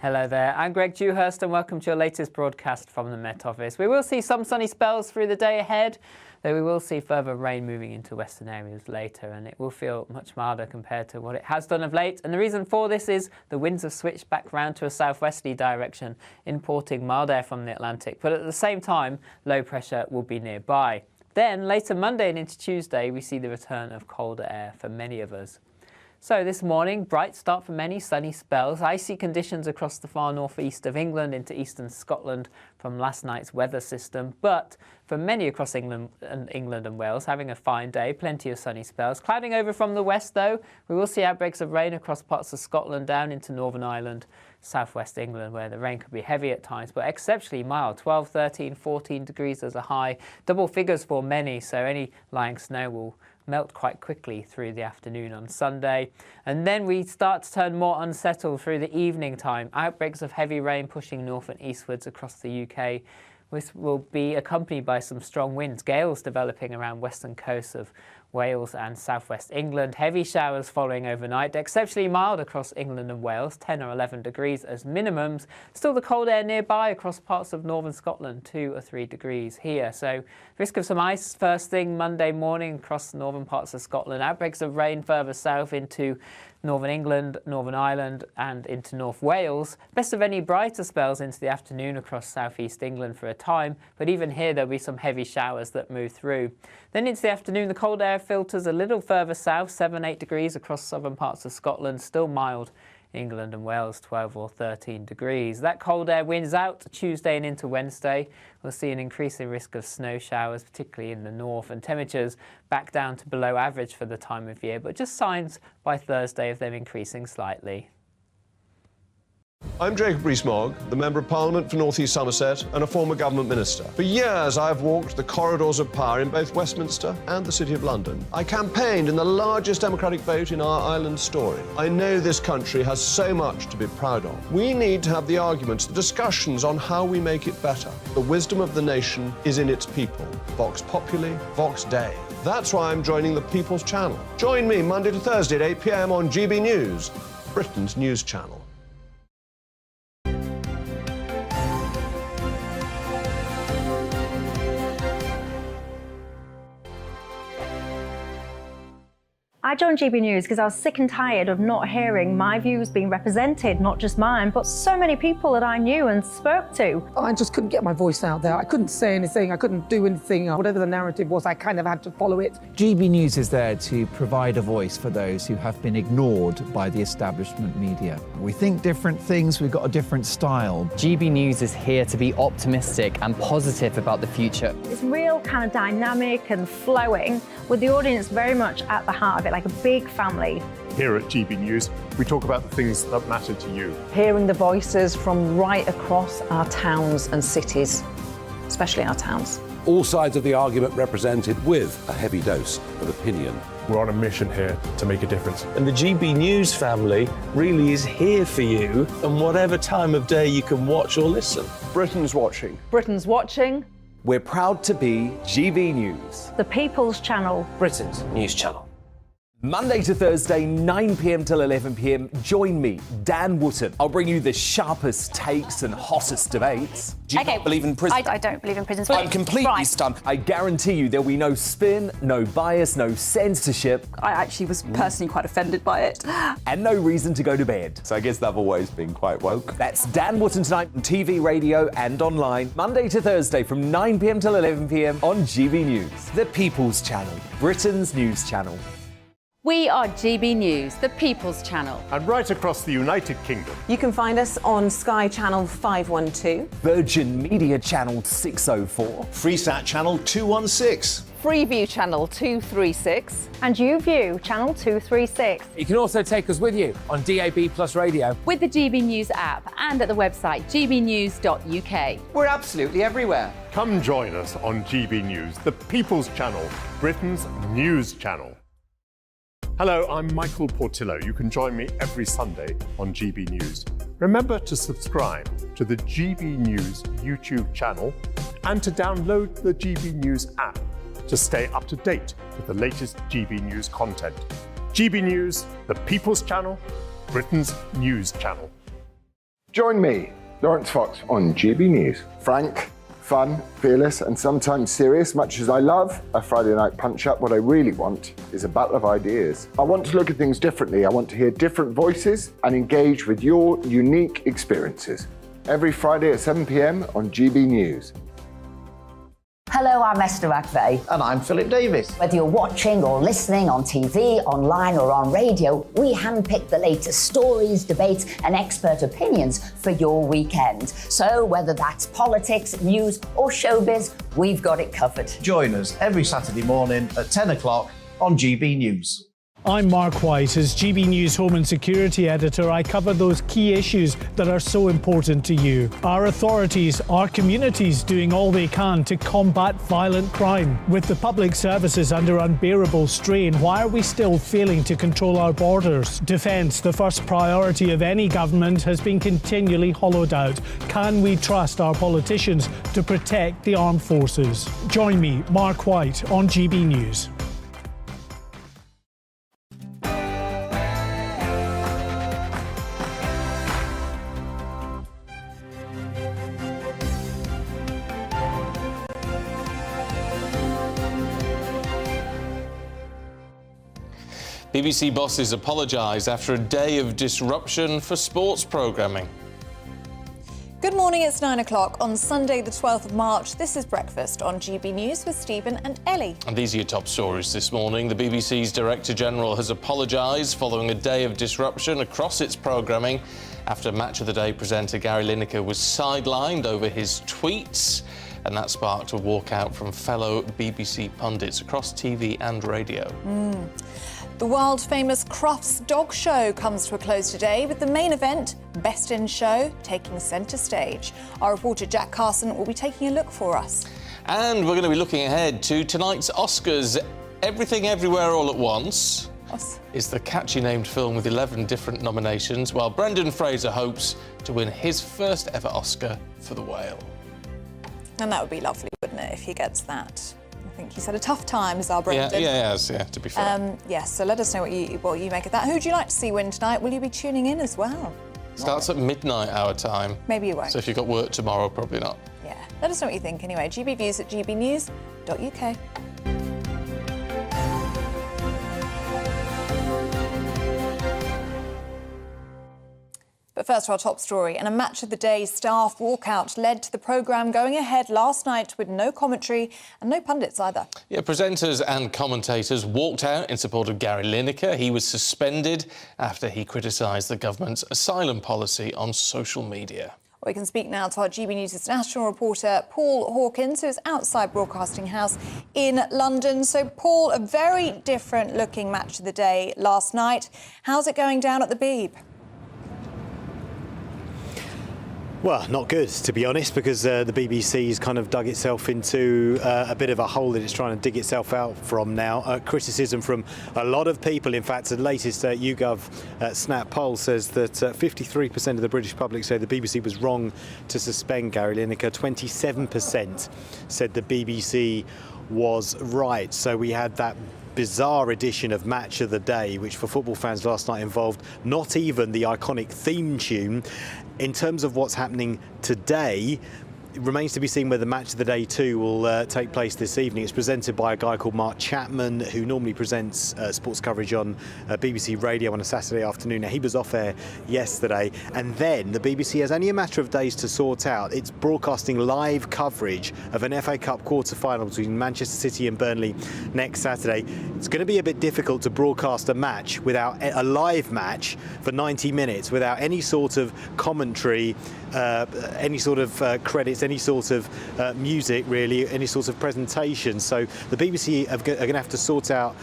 Hello there, I'm Greg Dewhurst and welcome to your latest broadcast from the Met Office. We will see some sunny spells through the day ahead, though we will see further rain moving into western areas later, and it will feel much milder compared to what it has done of late. And the reason for this is the winds have switched back round to a southwesterly direction, importing mild air from the Atlantic, but at the same time, low pressure will be nearby. Then, later Monday and into Tuesday, we see the return of colder air for many of us. So this morning, bright start for many, sunny spells, icy conditions across the far northeast of England into eastern Scotland from last night's weather system. But for many across England and Wales, having a fine day, plenty of sunny spells. Clouding over from the west, though, we will see outbreaks of rain across parts of Scotland down into Northern Ireland, southwest England, where the rain could be heavy at times, but exceptionally mild. 12, 13, 14 degrees as a high. Double figures for many, so any lying snow will melt quite quickly through the afternoon on Sunday. And then we start to turn more unsettled through the evening time. Outbreaks of heavy rain pushing north and eastwards across the UK. This will be accompanied by some strong winds, gales developing around western coasts of Wales and southwest England. Heavy showers following overnight, exceptionally mild across England and Wales, 10 or 11 degrees as minimums. Still the cold air nearby across parts of northern Scotland, 2 or 3 degrees here. So risk of some ice first thing Monday morning across the northern parts of Scotland. Outbreaks of rain further south into northern England, Northern Ireland and into North Wales. Best of any brighter spells into the afternoon across southeast England for a time, but even here there'll be some heavy showers that move through. Then into the afternoon, the cold air filters a little further south, 7, 8 degrees across southern parts of Scotland, still mild. England and Wales, 12 or 13 degrees. That cold air wins out Tuesday and into Wednesday. We'll see an increasing risk of snow showers, particularly in the north, and temperatures back down to below average for the time of year, but just signs by Thursday of them increasing slightly. I'm Jacob Rees-Mogg, the Member of Parliament for North East Somerset and a former government minister. For years, I've walked the corridors of power in both Westminster and the City of London. I campaigned in the largest democratic vote in our island story. I know this country has so much to be proud of. We need to have the arguments, the discussions on how we make it better. The wisdom of the nation is in its people. Vox Populi, Vox Dei. That's why I'm joining the People's Channel. Join me Monday to Thursday at 8 p.m. on GB News, Britain's news channel. I joined GB News because I was sick and tired of not hearing my views being represented, not just mine, but so many people that I knew and spoke to. I just couldn't get my voice out there. I couldn't say anything. I couldn't do anything. Whatever the narrative was, I kind of had to follow it. GB News is there to provide a voice for those who have been ignored by the establishment media. We think different things, we've got a different style. GB News is here to be optimistic and positive about the future. It's real kind of dynamic and flowing, with the audience very much at the heart of it. Like like a big family. Here at GB News, we talk about the things that matter to you. Hearing the voices from right across our towns and cities, especially our towns. All sides of the argument represented with a heavy dose of opinion. We're on a mission here to make a difference. And the GB News family really is here for you, and whatever time of day you can watch or listen. Britain's watching. Britain's watching. We're proud to be GB News. The People's Channel. Britain's news channel. Monday to Thursday, 9 p.m. till 11 p.m. Join me, Dan Wootton. I'll bring you the sharpest takes and hottest debates. Do you not believe in prisons? I don't believe in prisons. I'm completely stunned. I guarantee you there'll be no spin, no bias, no censorship. I actually was personally quite offended by it. And no reason to go to bed. So I guess they've always been quite woke. That's Dan Wootton tonight on TV, radio and online. Monday to Thursday from 9 p.m. till 11 p.m. on GB News. The People's Channel, Britain's news channel. We are GB News, the People's Channel. And right across the United Kingdom. You can find us on Sky Channel 512. Virgin Media Channel 604. Freesat Channel 216. Freeview Channel 236. And YouView Channel 236. You can also take us with you on DAB Plus Radio. With the GB News app and at the website gbnews.uk. We're absolutely everywhere. Come join us on GB News, the People's Channel, Britain's news channel. Hello, I'm Michael Portillo. You can join me every Sunday on GB News. Remember to subscribe to the GB News YouTube channel and to download the GB News app to stay up to date with the latest GB News content. GB News, the People's Channel, Britain's news channel. Join me, Lawrence Fox, on GB News. Frank, fun, fearless, and sometimes serious. Much as I love a Friday night punch-up, what I really want is a battle of ideas. I want to look at things differently. I want to hear different voices and engage with your unique experiences. Every Friday at 7 p.m. on GB News. Hello, I'm Esther McVeigh. And I'm Philip Davis. Whether you're watching or listening on TV, online or on radio, we handpick the latest stories, debates and expert opinions for your weekend. So whether that's politics, news or showbiz, we've got it covered. Join us every Saturday morning at 10 o'clock on GB News. I'm Mark White. As GB News Home and Security Editor, I cover those key issues that are so important to you. Our authorities, our communities doing all they can to combat violent crime. With the public services under unbearable strain, why are we still failing to control our borders? Defence, the first priority of any government, has been continually hollowed out. Can we trust our politicians to protect the armed forces? Join me, Mark White, on GB News. BBC bosses apologise after a day of disruption for sports programming. Good morning, it's 9 o'clock on Sunday the 12th of March. This is Breakfast on GB News with Stephen and Ellie. And these are your top stories this morning. The BBC's Director General has apologised following a day of disruption across its programming after Match of the Day presenter Gary Lineker was sidelined over his tweets. And that sparked a walkout from fellow BBC pundits across TV and radio. The world-famous Crufts Dog Show comes to a close today with the main event, Best in Show, taking centre stage. Our reporter Jack Carson will be taking a look for us. And we're going to be looking ahead to tonight's Oscars. Everything Everywhere All at Once is the catchy named film with 11 different nominations, while Brendan Fraser hopes to win his first ever Oscar for The Whale. And that would be lovely, wouldn't it, if he gets that? I think he's had a tough time, as our Brendan. Yeah, to be fair. Yes, so let us know what you make of that. Who would you like to see win tonight? Will you be tuning in as well? Starts at midnight our time. Maybe you won't. So if you've got work tomorrow, probably not. Yeah, let us know what you think anyway. gbviews@gbnews.uk. But first to our top story, and a Match of the Day staff walkout led to the programme going ahead last night with no commentary and no pundits either. Yeah, presenters and commentators walked out in support of Gary Lineker. He was suspended after he criticised the government's asylum policy on social media. We can speak now to our GB News international reporter, Paul Hawkins, who is outside Broadcasting House in London. So, Paul, a very different looking match of the day last night. How's it going down at the Beeb? Well, not good, to be honest, because the BBC's kind of dug itself into a bit of a hole that it's trying to dig itself out from now. Criticism from a lot of people. In fact, the latest YouGov Snap poll says that 53% of the British public say the BBC was wrong to suspend Gary Lineker. 27% said the BBC was right. So we had that bizarre edition of Match of the Day, which for football fans last night involved not even the iconic theme tune. In terms of what's happening today, it remains to be seen whether Match of the Day 2 will take place this evening. It's presented by a guy called Mark Chapman, who normally presents sports coverage on BBC Radio on a Saturday afternoon. Now, he was off air yesterday, and then the BBC has only a matter of days to sort out. It's broadcasting live coverage of an FA Cup quarter-final between Manchester City and Burnley next Saturday. It's going to be a bit difficult to broadcast a match without a live match for 90 minutes, without any sort of commentary, any sort of credits, any sort of music, really, any sort of presentation. So the BBC are going to have to sort out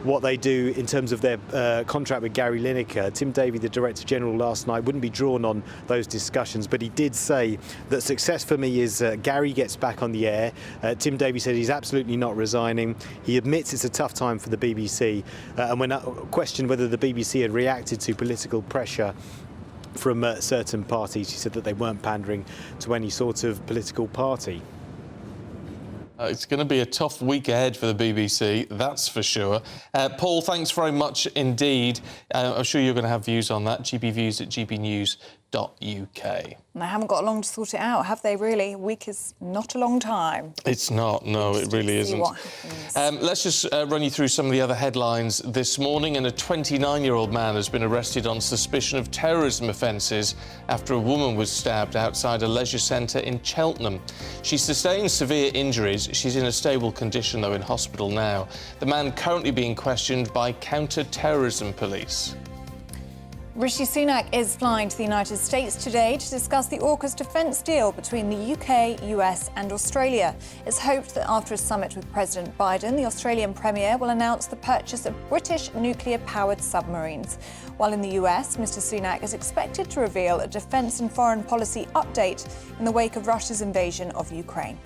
what they do in terms of their contract with Gary Lineker. Tim Davie, the Director General, last night wouldn't be drawn on those discussions, but he did say that success for me is Gary gets back on the air. Tim Davie said he's absolutely not resigning. He admits it's a tough time for the BBC, and when questioned whether the BBC had reacted to political pressure from certain parties, he said that they weren't pandering to any sort of political party. It's going to be a tough week ahead for the BBC, that's for sure. Paul, thanks very much indeed. I'm sure you're going to have views on that. GBviews at gbnews.uk. And they haven't got long to sort it out, have they, really? A week is not a long time. It's not, no, it really isn't. Let's just run you through some of the other headlines this morning. And a 29-year-old man has been arrested on suspicion of terrorism offences after a woman was stabbed outside a leisure centre in Cheltenham. She sustained severe injuries. She's in a stable condition, though, in hospital now. The man currently being questioned by counter-terrorism police. Rishi Sunak is flying to the United States today to discuss the AUKUS defence deal between the UK, US and Australia. It's hoped that after a summit with President Biden, the Australian Premier will announce the purchase of British nuclear-powered submarines. While in the US, Mr Sunak is expected to reveal a defence and foreign policy update in the wake of Russia's invasion of Ukraine.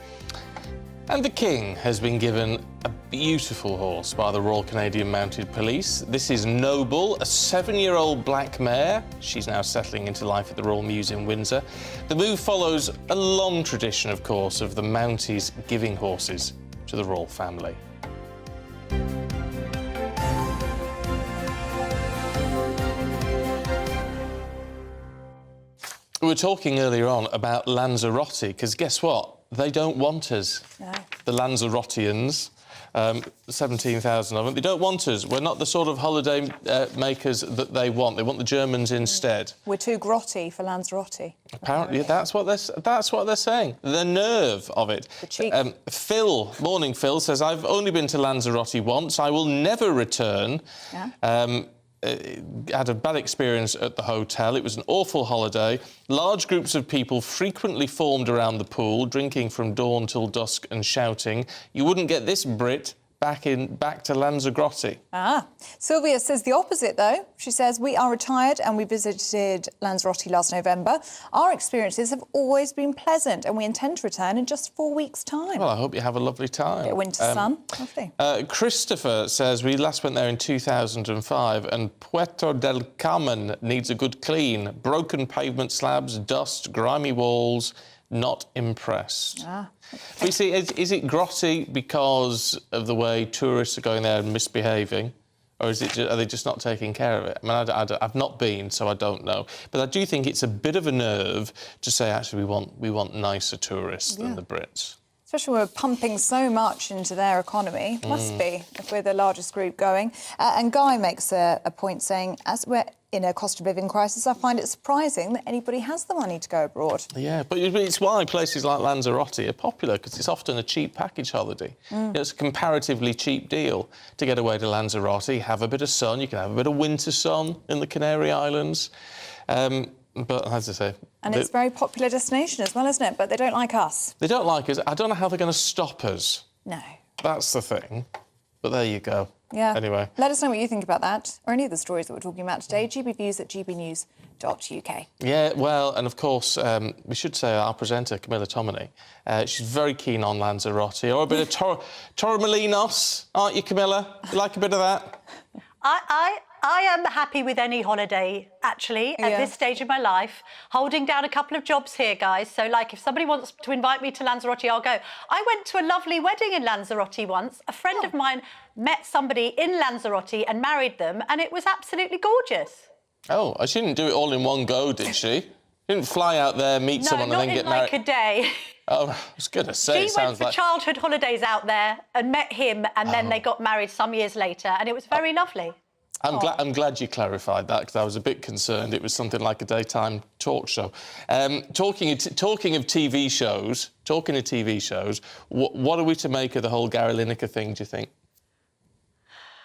And the King has been given a beautiful horse by the Royal Canadian Mounted Police. This is Noble, a 7-year-old black mare. She's now settling into life at the Royal Mews in Windsor. The move follows a long tradition, of course, of the Mounties giving horses to the royal family. We were talking earlier on about Lanzarote, because guess what? They don't want us. No. The Lanzaroteans, 17,000 of them, they don't want us. We're not the sort of holiday makers that they want. They want the Germans instead. We're too grotty for Lanzarote. Apparently, that's what they're saying. The nerve of it. The cheek. Phil, morning Phil, says, I've only been to Lanzarote once. I will never return. Yeah. Had a bad experience at the hotel. It was an awful holiday. Large groups of people frequently formed around the pool, drinking from dawn till dusk and shouting. You wouldn't get this Brit back to Lanzarote. Sylvia says the opposite, though. She says, we are retired and we visited Lanzarote last November. Our experiences have always been pleasant and we intend to return in just 4 weeks' time. Well, I hope you have a lovely time. Bit of winter sun. Lovely. Christopher says, we last went there in 2005 and Puerto del Carmen needs a good clean. Broken pavement slabs, dust, grimy walls. Not impressed. But you see, is it grotty because of the way tourists are going there and misbehaving? Or are they just not taking care of it? I mean, I've not been, so I don't know. But I do think it's a bit of a nerve to say, actually, we want nicer tourists than the Brits. Especially when we're pumping so much into their economy. Must be, if we're the largest group going. And Guy makes a point saying, as we're in a cost of living crisis, I find it surprising that anybody has the money to go abroad. Yeah, but it's why places like Lanzarote are popular, because it's often a cheap package holiday. It's a comparatively cheap deal to get away to Lanzarote, have a bit of sun, you can have a bit of winter sun in the Canary Islands. But as I say... And it's a very popular destination as well, isn't it? But they don't like us. They don't like us. I don't know how they're going to stop us. No. That's the thing. But there you go. Yeah. Anyway. Let us know what you think about that or any of the stories that we're talking about today. gbviews@gbnews.uk. Yeah, well, and of course, we should say our presenter, Camilla Tominey, she's very keen on Lanzarote or a bit of Torremolinos, aren't you, Camilla? You like a bit of that? I am happy with any holiday, actually, at this stage of my life. Holding down a couple of jobs here, guys. So, like, if somebody wants to invite me to Lanzarote, I'll go. I went to a lovely wedding in Lanzarote once. A friend of mine met somebody in Lanzarote and married them, and it was absolutely gorgeous. Oh, she didn't do it all in one go, did she? She didn't fly out there, meet someone and then get married? No, not in like a day. Oh, I was going to say, She went for childhood holidays out there and met him, and then they got married some years later, and it was very lovely. I'm glad you clarified that, because I was a bit concerned it was something like a daytime talk show. Talking of TV shows, what are we to make of the whole Gary Lineker thing, do you think?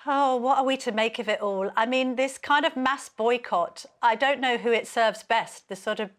Oh, what are we to make of it all? I mean, this kind of mass boycott, I don't know who it serves best, the sort of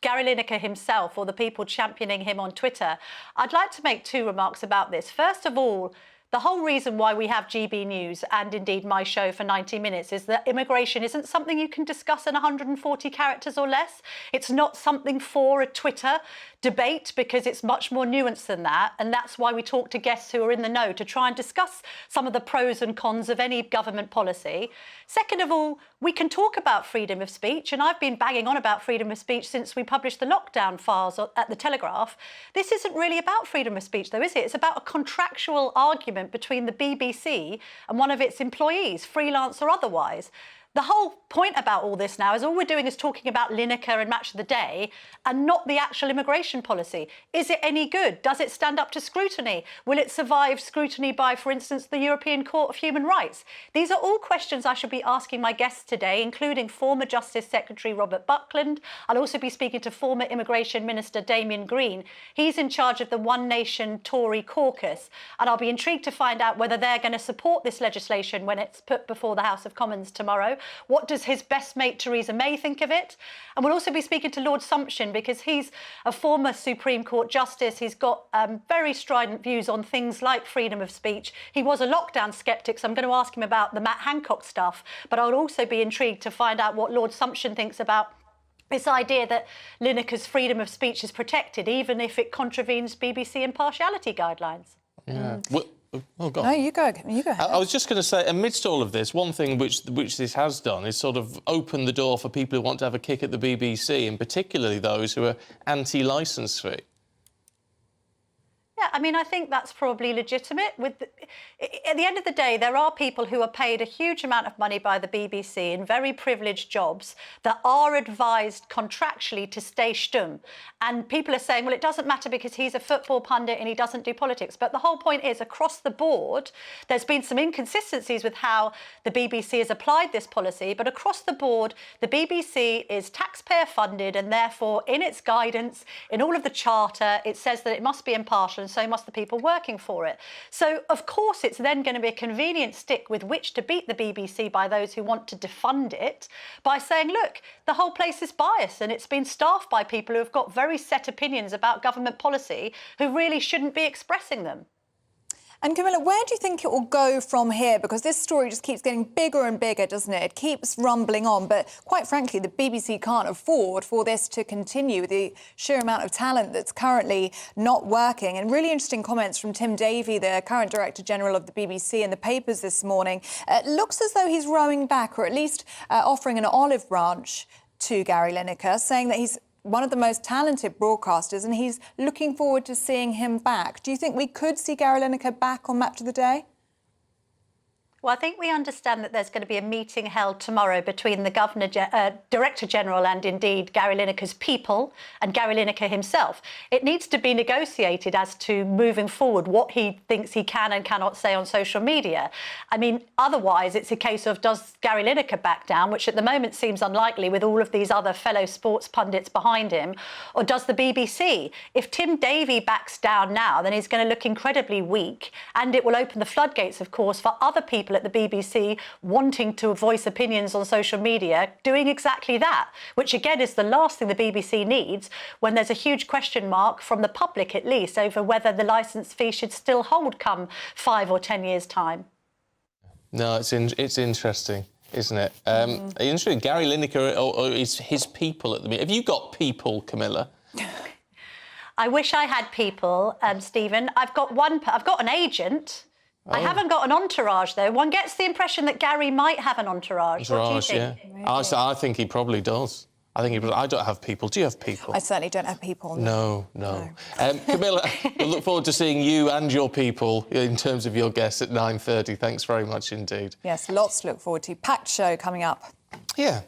Gary Lineker himself or the people championing him on Twitter. I'd like to make two remarks about this. First of all, the whole reason why we have GB News and indeed my show for 90 minutes is that immigration isn't something you can discuss in 140 characters or less. It's not something for a Twitter debate because it's much more nuanced than that. And that's why we talk to guests who are in the know to try and discuss some of the pros and cons of any government policy. Second of all, we can talk about freedom of speech. And I've been banging on about freedom of speech since we published the lockdown files at the Telegraph. This isn't really about freedom of speech, though, is it? It's about a contractual argument between the BBC and one of its employees, freelance or otherwise. The whole point about all this now is all we're doing is talking about Lineker and Match of the Day and not the actual immigration policy. Is it any good? Does it stand up to scrutiny? Will it survive scrutiny by, for instance, the European Court of Human Rights? These are all questions I should be asking my guests today, including former Justice Secretary Robert Buckland. I'll also be speaking to former Immigration Minister Damien Green. He's in charge of the One Nation Tory caucus, and I'll be intrigued to find out whether they're going to support this legislation when it's put before the House of Commons tomorrow. What does his best mate Theresa May think of it? And we'll also be speaking to Lord Sumption because he's a former Supreme Court Justice. He's got very strident views on things like freedom of speech. He was a lockdown sceptic, so I'm going to ask him about the Matt Hancock stuff. But I'll also be intrigued to find out what Lord Sumption thinks about this idea that Lineker's freedom of speech is protected, even if it contravenes BBC impartiality guidelines. Yeah. Oh, God. No, you go. You go ahead. I was just going to say, amidst all of this, one thing which this has done is sort of open the door for people who want to have a kick at the BBC, and particularly those who are anti-licence fee. Yeah, I mean, I think that's probably legitimate. At the end of the day, there are people who are paid a huge amount of money by the BBC in very privileged jobs that are advised contractually to stay stum. And people are saying, well, it doesn't matter because he's a football pundit and he doesn't do politics. But the whole point is, across the board, there's been some inconsistencies with how the BBC has applied this policy. But across the board, the BBC is taxpayer funded, and therefore, in its guidance, in all of the charter, it says that it must be impartial, and so must the people working for it. So, of course, it's then going to be a convenient stick with which to beat the BBC by those who want to defund it by saying, look, the whole place is biased and it's been staffed by people who have got very set opinions about government policy who really shouldn't be expressing them. And Camilla, where do you think it will go from here? Because this story just keeps getting bigger and bigger, doesn't it? It keeps rumbling on. But quite frankly, the BBC can't afford for this to continue with the sheer amount of talent that's currently not working. And really interesting comments from Tim Davie, the current Director General of the BBC, in the papers this morning. It looks as though he's rowing back, or at least offering an olive branch to Gary Lineker, saying that he's one of the most talented broadcasters and he's looking forward to seeing him back. Do you think we could see Gary Lineker back on Match of the Day? Well, I think we understand that there's going to be a meeting held tomorrow between the Director General and indeed Gary Lineker's people and Gary Lineker himself. It needs to be negotiated as to moving forward what he thinks he can and cannot say on social media. I mean, otherwise it's a case of does Gary Lineker back down, which at the moment seems unlikely with all of these other fellow sports pundits behind him, or does the BBC? If Tim Davie backs down now, then he's going to look incredibly weak, and it will open the floodgates, of course, for other people people at the BBC wanting to voice opinions on social media doing exactly that, which again is the last thing the BBC needs when there's a huge question mark from the public, at least, over whether the licence fee should still hold come 5 or 10 years' time. No, it's interesting, isn't it? Interesting. Gary Lineker or his people at the minute. Have you got people, Camilla? I wish I had people, Stephen. I've got an agent. I haven't got an entourage, though. One gets the impression that Gary might have an entourage. What do you think? Yeah. I think he probably does. I don't have people. Do you have people? I certainly don't have people. No. Camilla, we look forward to seeing you and your people in terms of your guests at 9:30. Thanks very much indeed. Yes, lots to look forward to. Packed show coming up. Yeah.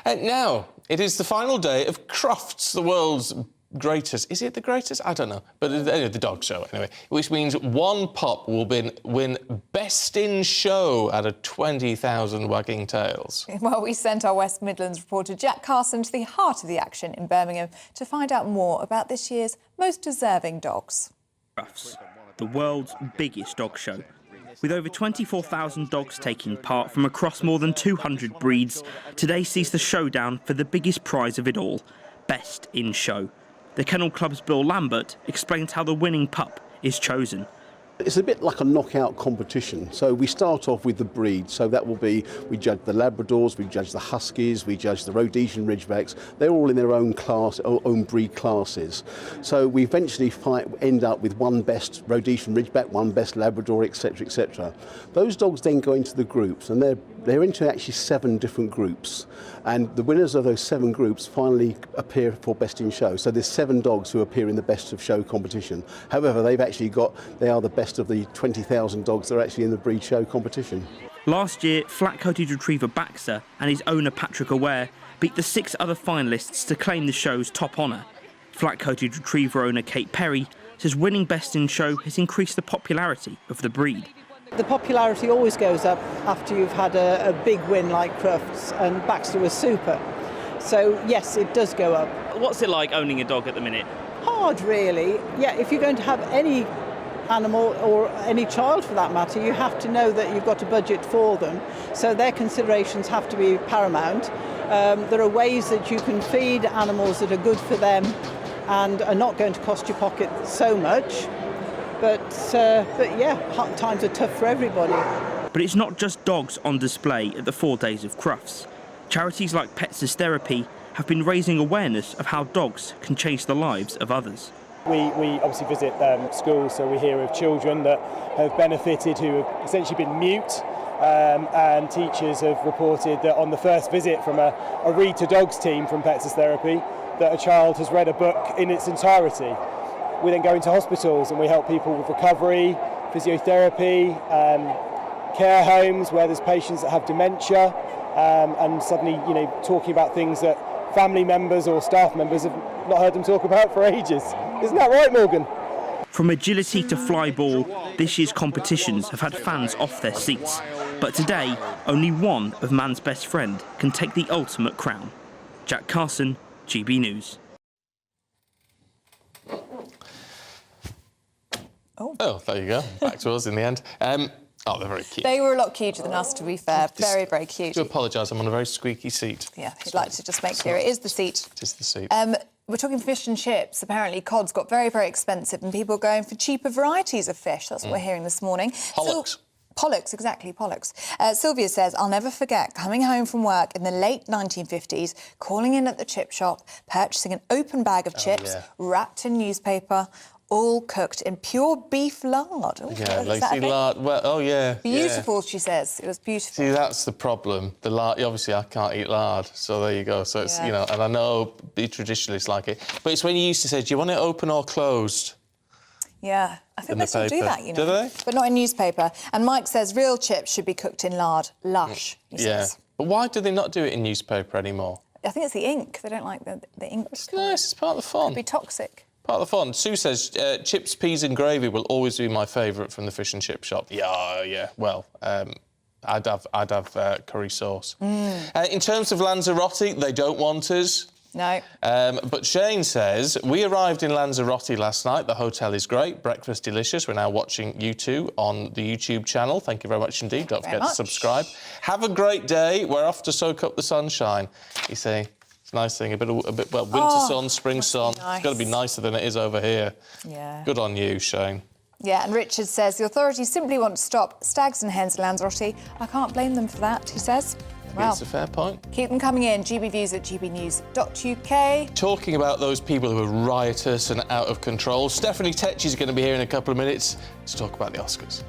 Now, it is the final day of Crufts, the world's greatest. Is it the greatest? I don't know. But anyway, the dog show, anyway. Which means one pup will win Best in Show out of 20,000 wagging tails. Well, we sent our West Midlands reporter Jack Carson to the heart of the action in Birmingham to find out more about this year's most deserving dogs. Crufts, the world's biggest dog show. With over 24,000 dogs taking part from across more than 200 breeds, today sees the showdown for the biggest prize of it all, Best in Show. The Kennel Club's Bill Lambert explains how the winning pup is chosen. It's a bit like a knockout competition. So we start off with the breed. So that will be, we judge the Labradors, we judge the Huskies, we judge the Rhodesian Ridgebacks. They're all in their own class, own breed classes. So we eventually end up with one best Rhodesian Ridgeback, one best Labrador, etc., etc. Those dogs then go into the groups, and they're into actually 7 different groups. And the winners of those 7 groups finally appear for Best in Show. So there's 7 dogs who appear in the Best of Show competition. However, they are the best of the 20,000 dogs that are actually in the breed show competition. Last year, flat-coated retriever Baxter and his owner Patrick Aware beat the 6 other finalists to claim the show's top honour. Flat-coated retriever owner Kate Perry says winning Best in Show has increased the popularity of the breed. The popularity always goes up after you've had a big win like Crufts, and Baxter was super. So yes, it does go up. What's it like owning a dog at the minute? Hard, really. Yeah, if you're going to have any animal or any child for that matter, you have to know that you've got a budget for them. So their considerations have to be paramount. There are ways that you can feed animals that are good for them and are not going to cost your pocket so much. But yeah, times are tough for everybody. But it's not just dogs on display at the 4 days of Crufts. Charities like Pets as Therapy have been raising awareness of how dogs can change the lives of others. We obviously visit schools, so we hear of children that have benefited who have essentially been mute, and teachers have reported that on the first visit from a Read to Dogs team from Pets as Therapy, that a child has read a book in its entirety. We then go into hospitals and we help people with recovery, physiotherapy, care homes where there's patients that have dementia, and suddenly, talking about things that family members or staff members have not heard them talk about for ages. Isn't that right, Morgan? From agility to fly ball, this year's competitions have had fans off their seats. But today, only one of man's best friend can take the ultimate crown. Jack Carson, GB News. Oh, there you go. Back to us in the end. Oh, they're very cute. They were a lot cuter than us, to be fair. Very, very cute. I do apologise, I'm on a very squeaky seat. Yeah, he'd like to just make clear it is the seat. It is the seat. We're talking fish and chips. Apparently, cod's got very, very expensive and people are going for cheaper varieties of fish. That's what we're hearing this morning. Pollocks. Pollocks, exactly, pollocks. Sylvia says, I'll never forget coming home from work in the late 1950s, calling in at the chip shop, purchasing an open bag of chips, wrapped in newspaper, all cooked in pure beef lard. Oh, yeah, lacy lard. Well, oh, yeah. Beautiful, she says. It was beautiful. See, that's the problem. The lard, obviously, I can't eat lard, so there you go. So it's, and I know the traditionalists like it. But it's when you used to say, do you want it open or closed? Yeah, I think they still do that, Do they? But not in newspaper. And Mike says real chips should be cooked in lard. Lush, he says. But why do they not do it in newspaper anymore? I think it's the ink. They don't like the ink. It's nice. It's part of the fun. Could be toxic. Part of the fun. Sue says chips, peas and gravy will always be my favourite from the fish and chip shop. Yeah. Well, I'd have curry sauce. In terms of Lanzarote, they don't want us. No. But Shane says, we arrived in Lanzarote last night. The hotel is great. Breakfast delicious. We're now watching you two on the YouTube channel. Thank you very much indeed. Don't forget to subscribe. Have a great day. We're off to soak up the sunshine. You see, it's a nice thing. A bit winter sun, spring sun. Nice. It's got to be nicer than it is over here. Yeah. Good on you, Shane. Yeah, and Richard says the authorities simply want to stop stags and hens in Lanzarote. I can't blame them for that, he says. Well, That's a fair point. Keep them coming in. gbviews@gbnews.uk. Talking about those people who are riotous and out of control, Stephanie Tetchy is going to be here in a couple of minutes to talk about the Oscars.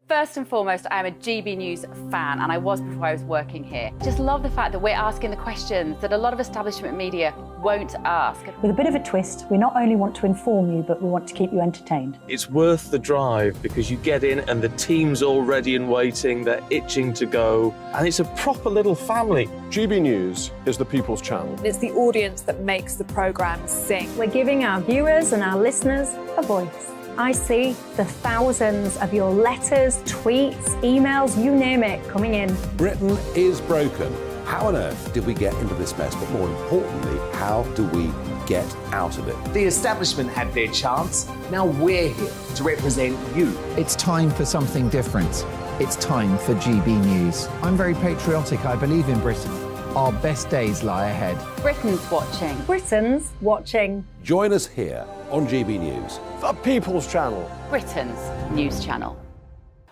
First and foremost, I'm a GB News fan, and I was before I was working here. Just love the fact that we're asking the questions that a lot of establishment media won't ask. With a bit of a twist, we not only want to inform you, but we want to keep you entertained. It's worth the drive because you get in and the team's all ready and waiting, they're itching to go, and it's a proper little family. GB News is the People's Channel. It's the audience that makes the programme sing. We're giving our viewers and our listeners a voice. I see the thousands of your letters, tweets, emails, you name it, coming in. Britain is broken. How on earth did we get into this mess? But more importantly, how do we get out of it? The establishment had their chance. Now we're here to represent you. It's time for something different. It's time for GB News. I'm very patriotic. I believe in Britain. Our best days lie ahead. Britain's watching. Britain's watching. Join us here on GB News. The People's Channel. Britain's news channel.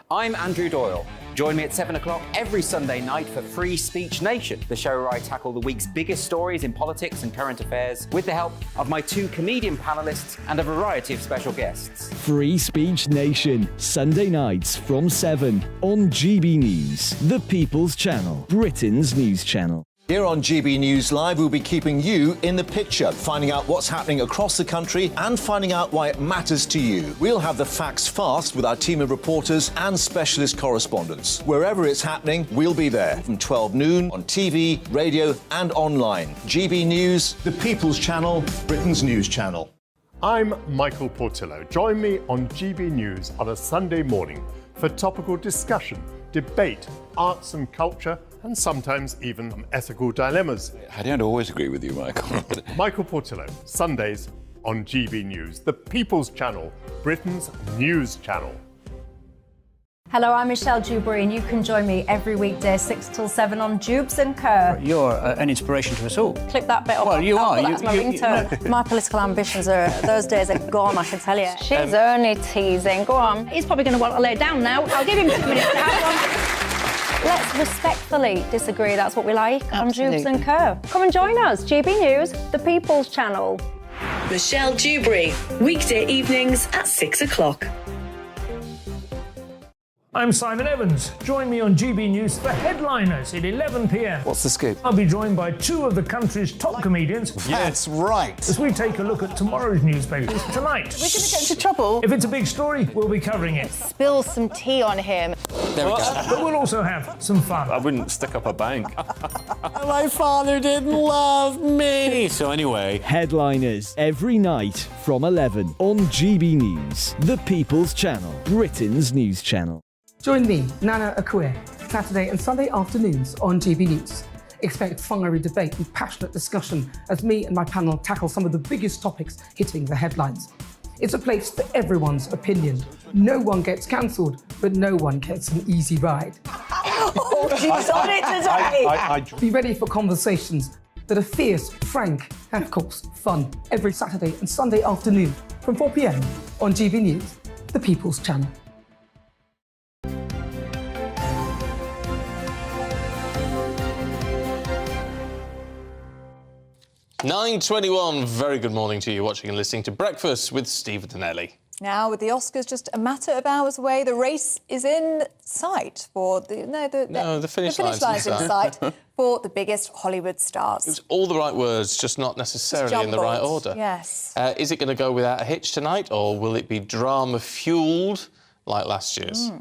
I'm Andrew Doyle. Join me at 7 o'clock every Sunday night for Free Speech Nation, the show where I tackle the week's biggest stories in politics and current affairs with the help of my two comedian panellists and a variety of special guests. Free Speech Nation, Sunday nights from 7 on GB News, the People's Channel, Britain's news channel. Here on GB News Live, we'll be keeping you in the picture, finding out what's happening across the country and finding out why it matters to you. We'll have the facts fast with our team of reporters and specialist correspondents. Wherever it's happening, we'll be there from 12 noon on TV, radio and online. GB News, the People's Channel, Britain's news channel. I'm Michael Portillo. Join me on GB News on a Sunday morning for topical discussion, debate, arts and culture, and sometimes even ethical dilemmas. I don't always agree with you, Michael. Michael Portillo, Sundays on GB News, the People's Channel, Britain's news channel. Hello, I'm Michelle Dewberry, and you can join me every weekday 6 till 7 on Jubes and Kerr. You're an inspiration to us all. Clip that bit up. Well, you are. That's my ringtone. My political ambitions those days are gone, I can tell you. She's only teasing. Go on. He's probably going to want to lay down now. I'll give him 2 minutes to have one. Let's respectfully disagree. That's what we like on Jubes and Kerr. Come and join us. GB News, the People's Channel. Michelle Dewberry, weekday evenings at 6 o'clock. I'm Simon Evans. Join me on GB News for Headliners at 11 p.m. What's the scoop? I'll be joined by two of the country's top comedians. That's right. As we take a look at tomorrow's newspapers tonight. We're going to get into trouble. If it's a big story, we'll be covering it. Spill some tea on him. There we go. But we'll also have some fun. I wouldn't stick up a bank. My father didn't love me. So anyway. Headliners every night from 11 on GB News, the People's Channel, Britain's news channel. Join me, Nana Akue, Saturday and Sunday afternoons on GB News. Expect fiery debate and passionate discussion as me and my panel tackle some of the biggest topics hitting the headlines. It's a place for everyone's opinion. No one gets cancelled, but no one gets an easy ride. Oh, she's on it today. Be ready for conversations that are fierce, frank, and of course, fun. Every Saturday and Sunday afternoon from 4 p.m. on GB News, the People's Channel. 9:21, very good morning to you watching and listening to Breakfast with Steve and Nelly. Now, with the Oscars just a matter of hours away, the race is in sight for the finish line's in sight for the biggest Hollywood stars. It was all the right words, just not necessarily in the right order. Yes. Is it going to go without a hitch tonight, or will it be drama-fuelled like last year's?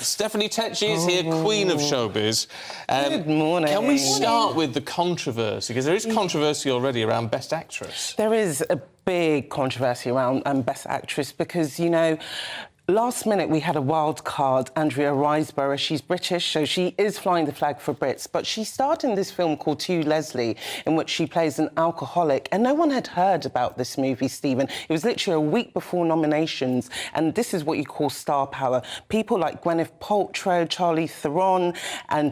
Stephanie Tetchy is here, Queen of Showbiz. Good morning. Can we start with the controversy? Because there is controversy already around Best Actress. There is. big controversy around Best Actress because, you know, last minute, we had a wild card, Andrea Riseborough. She's British, so she is flying the flag for Brits. But she starred in this film called To Leslie, in which she plays an alcoholic. And no one had heard about this movie, Stephen. It was literally a week before nominations. And this is what you call star power. People like Gwyneth Paltrow, Charlize Theron and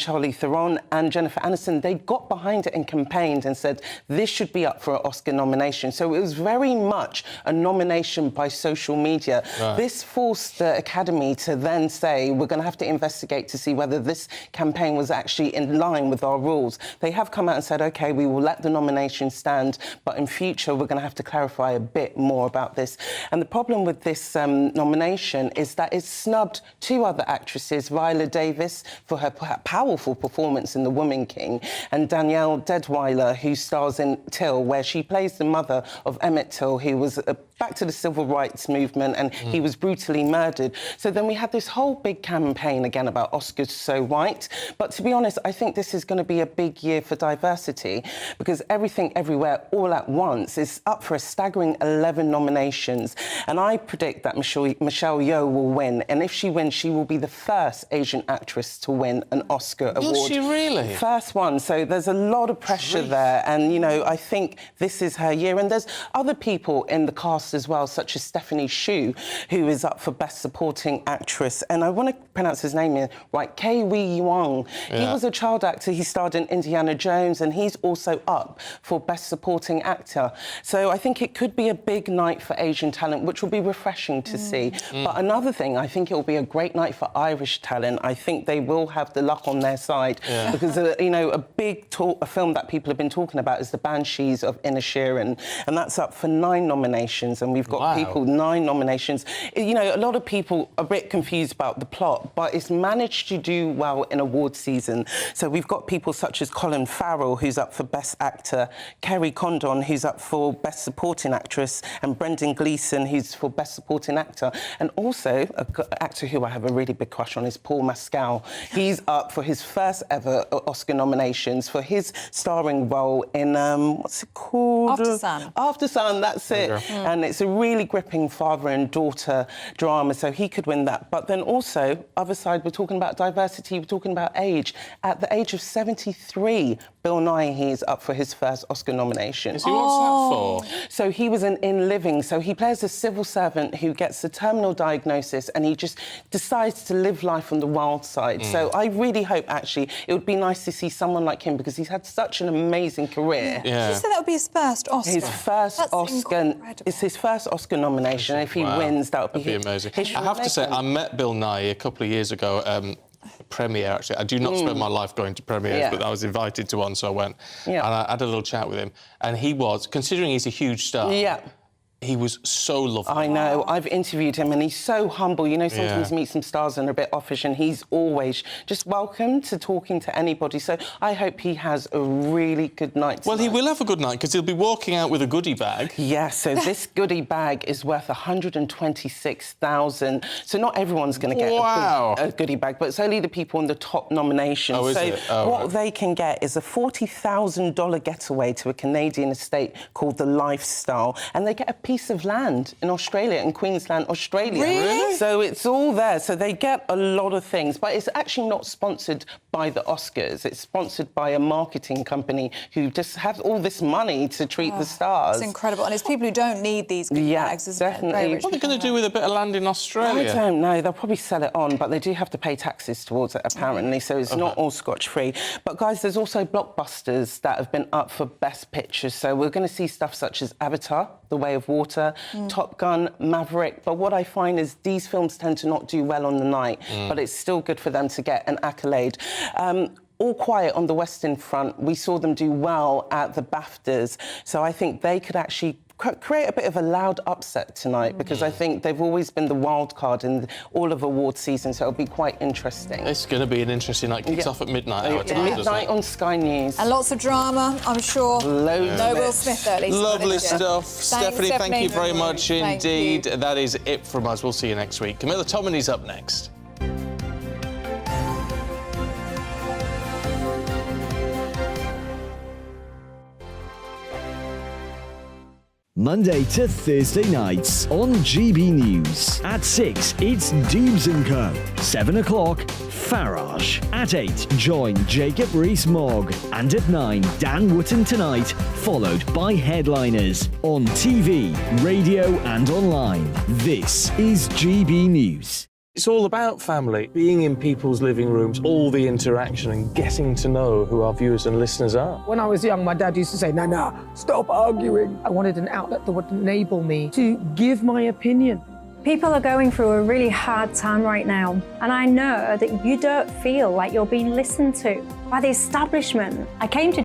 Jennifer Aniston, they got behind it and campaigned and said, this should be up for an Oscar nomination. So it was very much a nomination by social media. Right. This forced the Academy to then say, we're going to have to investigate to see whether this campaign was actually in line with our rules. They have come out and said, OK, we will let the nomination stand, but in future, we're going to have to clarify a bit more about this. And the problem with this nomination is that it's snubbed two other actresses, Viola Davis for her powerful performance in The Woman King, and Danielle Deadwyler, who stars in Till, where she plays the mother of Emmett Till, who was back to the civil rights movement, and he was brutally murdered. So then we had this whole big campaign again about Oscars so white. But to be honest, I think this is going to be a big year for diversity because Everything Everywhere All at Once is up for a staggering 11 nominations. And I predict that Michelle Yeoh will win. And if she wins, she will be the first Asian actress to win an Oscar award. Will she really? First one. So there's a lot of pressure there. And, you know, I think this is her year. And there's other people in the cast as well, such as Stephanie Hsu, who is up for Best Supporting Actress. And I want to pronounce his name right, Kei Wee Yuang. Yeah. He was a child actor. He starred in Indiana Jones, and he's also up for Best Supporting Actor. So I think it could be a big night for Asian talent, which will be refreshing to see. But another thing, I think it will be a great night for Irish talent. I think they will have the luck on their side because, you know, a film that people have been talking about is The Banshees of Inisherin, and that's up for 9 nominations. And we've got people, 9 nominations. You know, a lot of people are a bit confused about the plot, but it's managed to do well in award season. So we've got people such as Colin Farrell, who's up for Best Actor, Kerry Condon, who's up for Best Supporting Actress, and Brendan Gleeson, who's for Best Supporting Actor. And also, an actor who I have a really big crush on is Paul Mescal. He's up for his first ever Oscar nominations for his starring role in, what's it called? After Sun. After Sun, that's it. And it's a really gripping father and daughter drama, so he could win that. But then also, other side, we're talking about diversity, we're talking about age. At the age of 73, Bill Nighy is up for his first Oscar nomination. What's that for? So he was in Living. So he plays a civil servant who gets a terminal diagnosis and he just decides to live life on the wild side. So I really hope, actually, it would be nice to see someone like him because he's had such an amazing career. Did you say that would be his first Oscar? His first Oscar. It's his first Oscar nomination. If he wins, that would be amazing. I have to say, I met Bill Nighy a couple of years ago. Premiere, actually. I do not spend my life going to premieres, but I was invited to one, so I went. And I had a little chat with him. And he was, considering he's a huge star, he was so lovely. I know. I've interviewed him and he's so humble. You know, sometimes you meet some stars and they're a bit offish and he's always just welcome to talking to anybody. So I hope he has a really good night tonight. Well, he will have a good night because he'll be walking out with a goodie bag. Yeah, so this goodie bag is worth $126,000. So not everyone's going to get a goodie bag, but it's only the people in the top nominations. Oh, is it? Oh, what they can get is a $40,000 getaway to a Canadian estate called The Lifestyle, and they get a piece of land in Australia, in Queensland, Australia. Really? So it's all there. So they get a lot of things, but it's actually not sponsored by the Oscars. It's sponsored by a marketing company who just have all this money to treat the stars. It's incredible. And it's people who don't need these bags, isn't definitely. it? What are they going to do with a bit of land in Australia? I don't know. They'll probably sell it on, but they do have to pay taxes towards it, apparently, so it's not all scotch-free. But, guys, there's also blockbusters that have been up for Best Pictures. So we're going to see stuff such as Avatar, The Way of Water, Top Gun, Maverick. But what I find is these films tend to not do well on the night, but it's still good for them to get an accolade. All Quiet on the Western Front, we saw them do well at the BAFTAs, so I think they could actually create a bit of a loud upset tonight because I think they've always been the wild card in all of award season, so it'll be quite interesting. It's going to be an interesting night. Kicks off at midnight. Midnight on Sky News. And lots of drama, I'm sure. Loads No Will Smith, though, at least. Lovely stuff. Stephanie, thank you very much indeed. You. That is it from us. We'll see you next week. Camilla Tominey's up next. Monday to Thursday nights on GB News. At 6, it's Dubes & Co. 7 o'clock, Farage. At 8, join Jacob Rees-Mogg. And at 9, Dan Wootton Tonight, followed by Headliners. On TV, radio and online. This is GB News. It's all about family, being in people's living rooms, all the interaction and getting to know who our viewers and listeners are. When I was young, my dad used to say, Nana, stop arguing. I wanted an outlet that would enable me to give my opinion. People are going through a really hard time right now, and I know that you don't feel like you're being listened to by the establishment. I came to